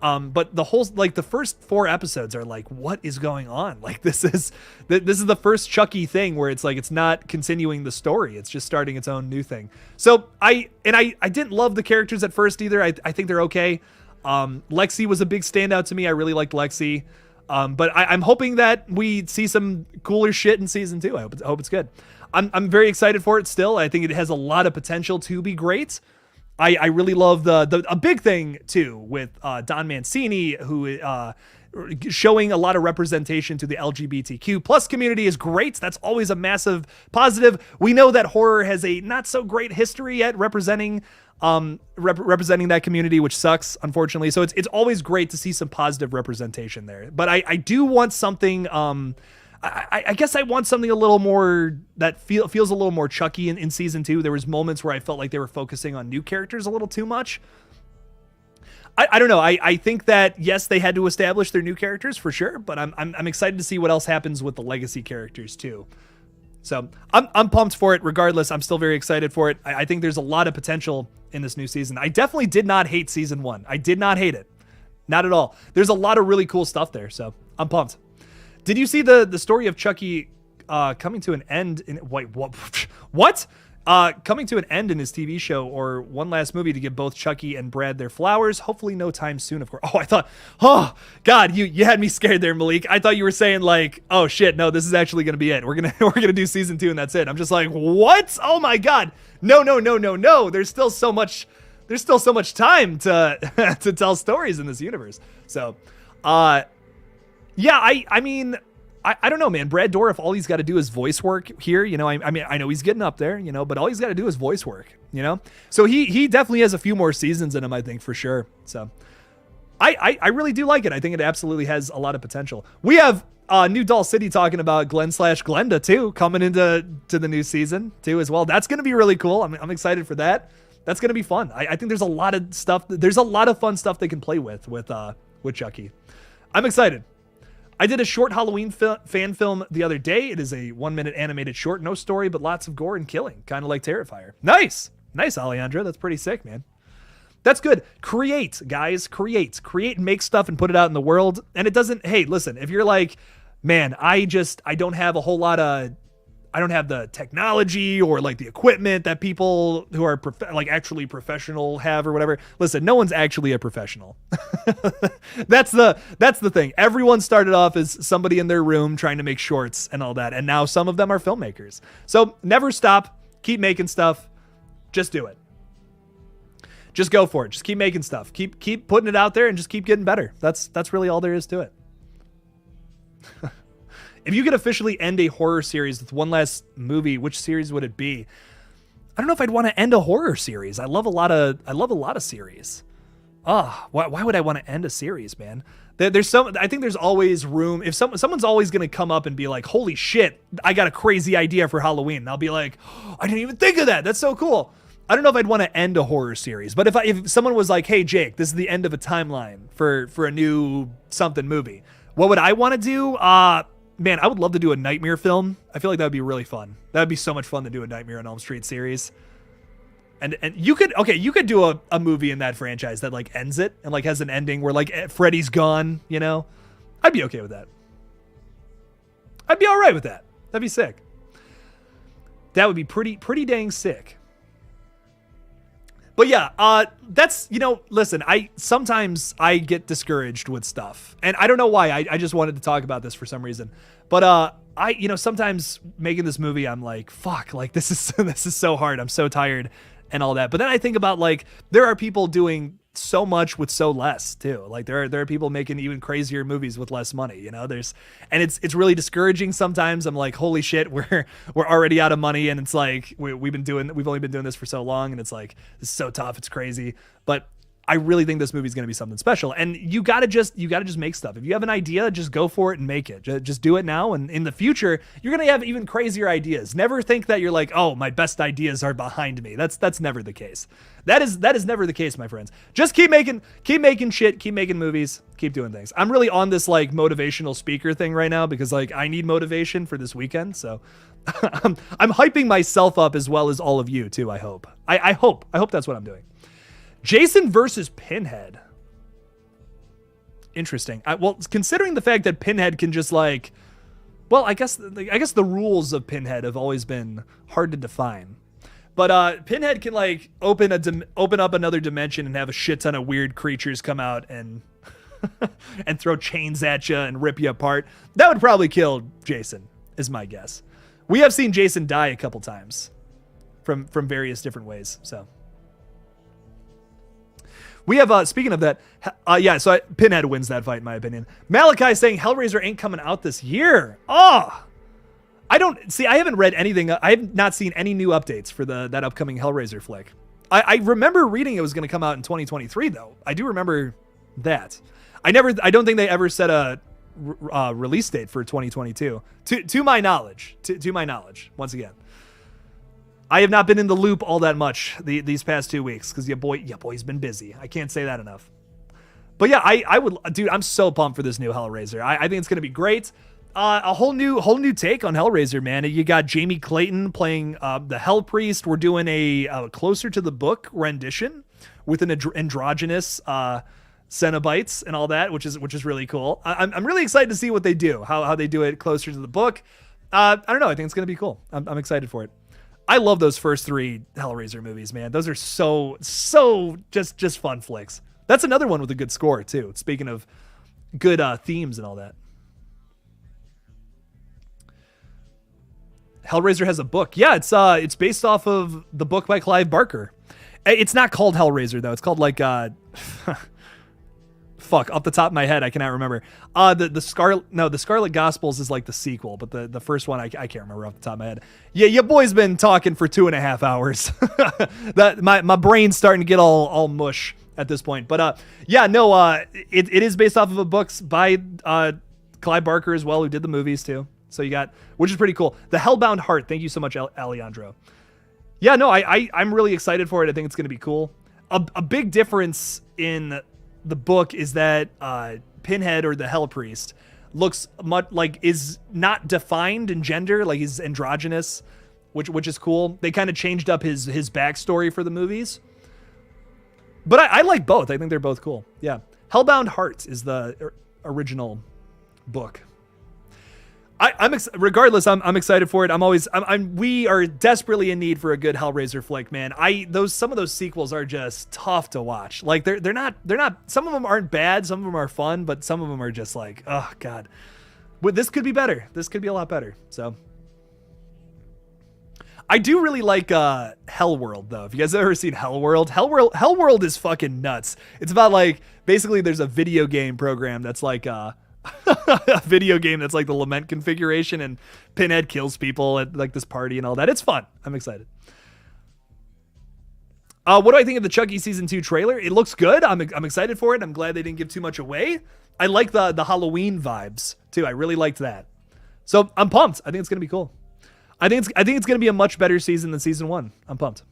But the whole, like the first 4 episodes are like, what is going on? Like this is the first Chucky thing where it's like, it's not continuing the story. It's just starting its own new thing. So I didn't love the characters at first either. I think they're okay. Lexi was a big standout to me. I really liked Lexi. But I'm hoping that we see some cooler shit in season 2. I hope it's good. I'm very excited for it still. I think it has a lot of potential to be great. I really love a big thing too with Don Mancini, who showing a lot of representation to the LGBTQ plus community is great. That's always a massive positive. We know that horror has a not so great history at representing representing that community, which sucks, unfortunately. So it's always great to see some positive representation there. But I do want something, I guess I want something a little more that feels a little more Chucky in season 2. There was moments where I felt like they were focusing on new characters a little too much. I don't know. I think that, yes, they had to establish their new characters for sure, but I'm excited to see what else happens with the legacy characters too. So I'm pumped for it. Regardless, I'm still very excited for it. I think there's a lot of potential in this new season. I definitely did not hate season 1. I did not hate it. Not at all. There's a lot of really cool stuff there. So I'm pumped. Did you see the story of Chucky coming to an end in what? Coming to an end in his TV show or one last movie to give both Chucky and Brad their flowers. Hopefully no time soon, of course. Oh, I thought, oh God, you had me scared there, Malik. I thought you were saying like, oh shit, no, this is actually gonna be it. We're gonna do season 2 and that's it. I'm just like, what? Oh my God. No. There's still so much time to to tell stories in this universe. So yeah, I mean, I don't know, man. Brad Dourif, all he's got to do is voice work here. You know, I mean, I know he's getting up there, you know, but all he's got to do is voice work, you know? So he definitely has a few more seasons in him, I think, for sure. So I really do like it. I think it absolutely has a lot of potential. We have New Doll City talking about Glenn/Glenda too, coming into the new season too as well. That's going to be really cool. I'm excited for that. That's going to be fun. I think there's a lot of stuff. There's a lot of fun stuff they can play with Chucky. I'm excited. I did a short Halloween fan film the other day. It is a 1-minute animated short, no story, but lots of gore and killing, kind of like Terrifier. Nice, Alejandro. That's pretty sick, man. That's good. Create, guys. Create and make stuff and put it out in the world. And it doesn't. Hey, listen. If you're like, man, I don't have a whole lot of. I don't have the technology or like the equipment that people who are actually professional have or whatever. Listen, no one's actually a professional. That's the thing. Everyone started off as somebody in their room trying to make shorts and all that. And now some of them are filmmakers. So never stop. Keep making stuff. Just do it. Just go for it. Just keep making stuff. Keep putting it out there and just keep getting better. That's really all there is to it. If you could officially end a horror series with one last movie, which series would it be? I don't know if I'd want to end a horror series. I love a lot of series. Why would I want to end a series, man? I think there's always room. If someone's always going to come up and be like, holy shit, I got a crazy idea for Halloween. And I'll be like, oh, I didn't even think of that. That's so cool. I don't know if I'd want to end a horror series, but if someone was like, hey, Jake, this is the end of a timeline for a new something movie, what would I want to do? Man, I would love to do a Nightmare film. I feel like that would be really fun. That would be so much fun to do a Nightmare on Elm Street series. And you could do a movie in that franchise that like ends it and like has an ending where like Freddy's gone, you know? I'd be okay with that. I'd be all right with that. That'd be sick. That would be pretty dang sick. But yeah, that's, you know, listen, sometimes I get discouraged with stuff and I don't know why. I just wanted to talk about this for some reason, but, sometimes making this movie, I'm like, fuck, like this is so hard. I'm so tired and all that. But then I think about like, there are people doing so much with so less too. Like there are people making even crazier movies with less money, you know, and it's really discouraging. Sometimes I'm like, holy shit, we're already out of money. And it's like, we've only been doing this for so long. And it's like, this is so tough. It's crazy. But I really think this movie is going to be something special. And you gotta just make stuff. If you have an idea, just go for it and make it. Just do it now. And in the future, you're going to have even crazier ideas. Never think that you're like, oh, my best ideas are behind me. That's never the case. That is never the case, my friends. Just keep making shit, keep making movies, keep doing things. I'm really on this like motivational speaker thing right now because like I need motivation for this weekend. So I'm hyping myself up as well as all of you too. I hope that's what I'm doing. Jason versus Pinhead. Interesting. Well, considering the fact that Pinhead can just like, well, I guess the rules of Pinhead have always been hard to define. But Pinhead can like open up another dimension and have a shit ton of weird creatures come out and and throw chains at you and rip you apart. That would probably kill Jason, is my guess. We have seen Jason die a couple times from various different ways. So we have, speaking of that, so Pinhead wins that fight, in my opinion. Malachi saying Hellraiser ain't coming out this year. Oh, I haven't read anything. I have not seen any new updates for that upcoming Hellraiser flick. I remember reading it was going to come out in 2023, though. I do remember that. I don't think they ever set a release date for 2022. To my knowledge. To my knowledge, once again. I have not been in the loop all that much these past 2 weeks because your boy's been busy. I can't say that enough. But yeah, dude, I'm so pumped for this new Hellraiser. I think it's going to be great. A whole new take on Hellraiser, man. You got Jamie Clayton playing the Hell Priest. We're doing a closer to the book rendition with an androgynous Cenobites and all that, which is really cool. I'm really excited to see what they do, how they do it closer to the book. I don't know. I think it's going to be cool. I'm excited for it. I love those first 3 Hellraiser movies, man. Those are so just fun flicks. That's another one with a good score too. Speaking of good themes and all that. Hellraiser has a book. Yeah, it's based off of the book by Clive Barker. It's not called Hellraiser though. It's called like fuck, off the top of my head, I cannot remember. The Scarlet Gospels is like the sequel, but the first one I can't remember off the top of my head. Yeah, your boy's been talking for 2.5 hours. That my brain's starting to get all mush at this point. But it is based off of a books by Clive Barker as well, who did the movies too. So you got, which is pretty cool. The Hellbound Heart. Thank you so much, Alejandro. Yeah, no, I'm really excited for it. I think it's going to be cool. A big difference in the book is that Pinhead, or the Hell Priest, looks much like, is not defined in gender, like he's androgynous, which is cool. They kind of changed up his backstory for the movies, but I like both. I think they're both cool. Yeah, Hellbound Heart is the original book. Regardless, I'm excited for it. We are desperately in need for a good Hellraiser flick, man. Some of those sequels are just tough to watch. Like they're not, some of them aren't bad, some of them are fun, but some of them are just like, oh God. But this could be better. This could be a lot better. So I do really like Hellworld though. If you guys have ever seen Hellworld is fucking nuts. It's about like, basically there's a video game program that's like a video game that's like the Lament configuration, and Pinhead kills people at like this party and all that. It's fun. I'm excited. What do I think of the Chucky season 2 trailer? It looks good. I'm excited for it. I'm glad they didn't give too much away. I like the Halloween vibes too. I really liked that. So I'm pumped. I think it's gonna be cool. I think it's gonna be a much better season than season 1. I'm pumped.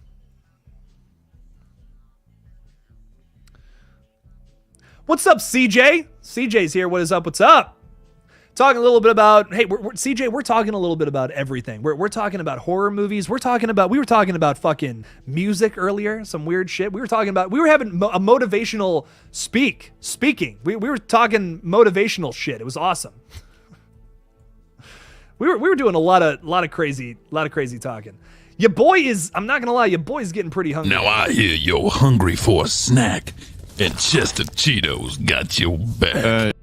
What's up, CJ? CJ's here. What is up? What's up? Talking a little bit about, hey, CJ, we're talking a little bit about everything. We're talking about horror movies. We were talking about fucking music earlier, some weird shit. We were having a motivational speaking. We were talking motivational shit. It was awesome. We were doing a lot of crazy talking. Your boy is, I'm not gonna lie, your boy's getting pretty hungry. Now I hear you're hungry for a snack, and Chester Cheetos got your back.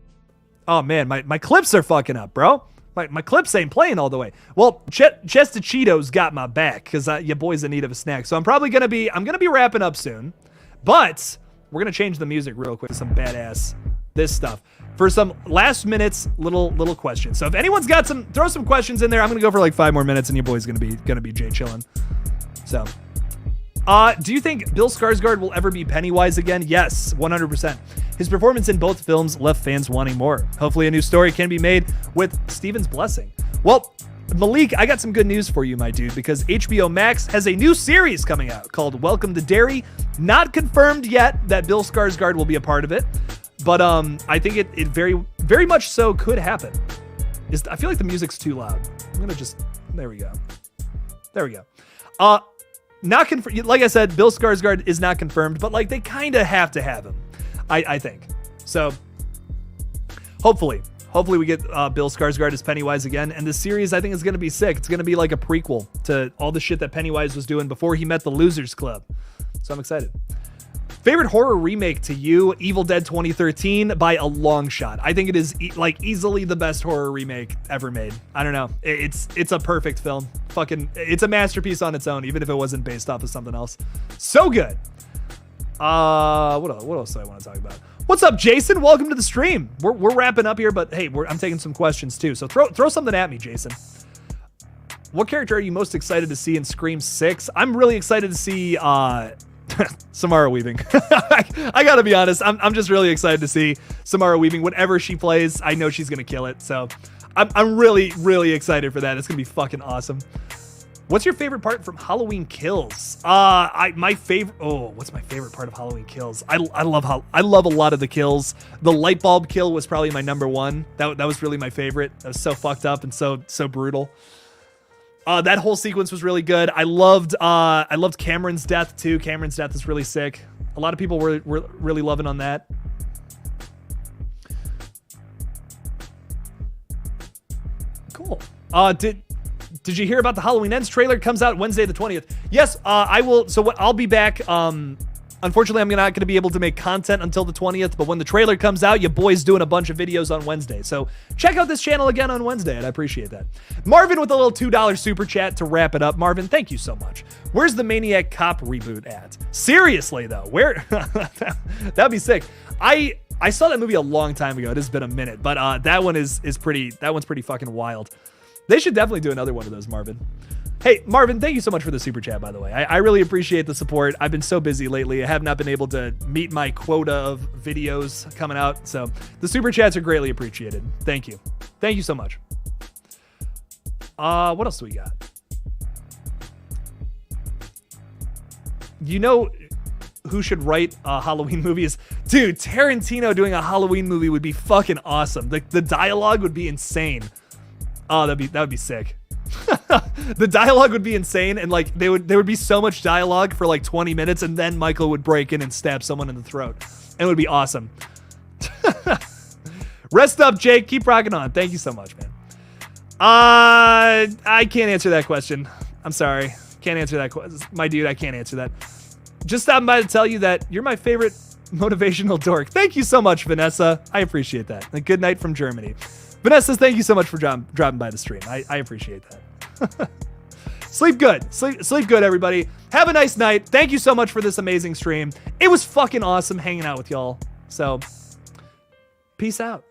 Oh man, my clips are fucking up, bro. My clips ain't playing all the way. Well, Chester Cheetos got my back because your boy's in need of a snack. So I'm gonna be wrapping up soon, but we're gonna change the music real quick to some badass this stuff for some last minutes little questions. So if anyone's got throw some questions in there. I'm gonna go for like 5 more minutes, and your boy's gonna be Jay chillin'. So. Do you think Bill Skarsgård will ever be Pennywise again? Yes, 100%. His performance in both films left fans wanting more. Hopefully a new story can be made with Steven's blessing. Well, Malik, I got some good news for you, my dude, because HBO Max has a new series coming out called Welcome to Derry. Not confirmed yet that Bill Skarsgård will be a part of it, but I think it very, very much so could happen. I feel like the music's too loud. I'm gonna there we go. Not confirmed. Like I said, Bill Skarsgård is not confirmed, but like they kind of have to have him, I think. So hopefully we get Bill Skarsgård as Pennywise again. And this series, I think, is going to be sick. It's going to be like a prequel to all the shit that Pennywise was doing before he met the Losers Club. So I'm excited. Favorite horror remake to you? Evil Dead 2013 by a long shot. I think it is easily the best horror remake ever made. I don't know. It's a perfect film. It's a masterpiece on its own, even if it wasn't based off of something else. So good. What else do I want to talk about? What's up, Jason? Welcome to the stream. We're wrapping up here, but hey, I'm taking some questions too. So throw something at me, Jason. What character are you most excited to see in Scream 6? I'm really excited to see Samara Weaving. I gotta be honest. I'm just really excited to see Samara Weaving. Whatever she plays, I know she's gonna kill it. So I'm really, really excited for that. It's gonna be fucking awesome. What's your favorite part from Halloween Kills? My favorite. Oh, what's my favorite part of Halloween Kills? I love a lot of the kills. The light bulb kill was probably my number one. That was really my favorite. That was so fucked up and so brutal. That whole sequence was really good. I loved Cameron's death too. Cameron's death is really sick. A lot of people were really loving on that. Cool. Did you hear about the Halloween Ends trailer? It comes out Wednesday the 20th. Yes, I will. So I'll be back. Unfortunately, I'm not going to be able to make content until the 20th, but when the trailer comes out, your boy's doing a bunch of videos on Wednesday. So check out this channel again on Wednesday, and I appreciate that. Marvin with a little $2 super chat to wrap it up. Marvin, thank you so much. Where's the Maniac Cop reboot at? Seriously, though, where? That'd be sick. I saw that movie a long time ago. It has been a minute, but that one's pretty fucking wild. They should definitely do another one of those, Marvin. Hey, Marvin, thank you so much for the super chat, by the way. I really appreciate the support. I've been so busy lately. I have not been able to meet my quota of videos coming out. So the super chats are greatly appreciated. Thank you. Thank you so much. What else do we got? You know who should write Halloween movies? Dude, Tarantino doing a Halloween movie would be fucking awesome. The dialogue would be insane. Oh, that would be sick. The dialogue would be insane, and like there would be so much dialogue for like 20 minutes, and then Michael would break in and stab someone in the throat. And it would be awesome. Rest up, Jake. Keep rocking on. Thank you so much, man. I can't answer that question. I'm sorry. Can't answer that question. My dude, I can't answer that. Just stopping by to tell you that you're my favorite motivational dork. Thank you so much, Vanessa. I appreciate that. And good night from Germany. Vanessa, thank you so much for dropping by the stream. I appreciate that. Sleep good. Sleep good, everybody. Have a nice night. Thank you so much for this amazing stream. It was fucking awesome hanging out with y'all. So, peace out.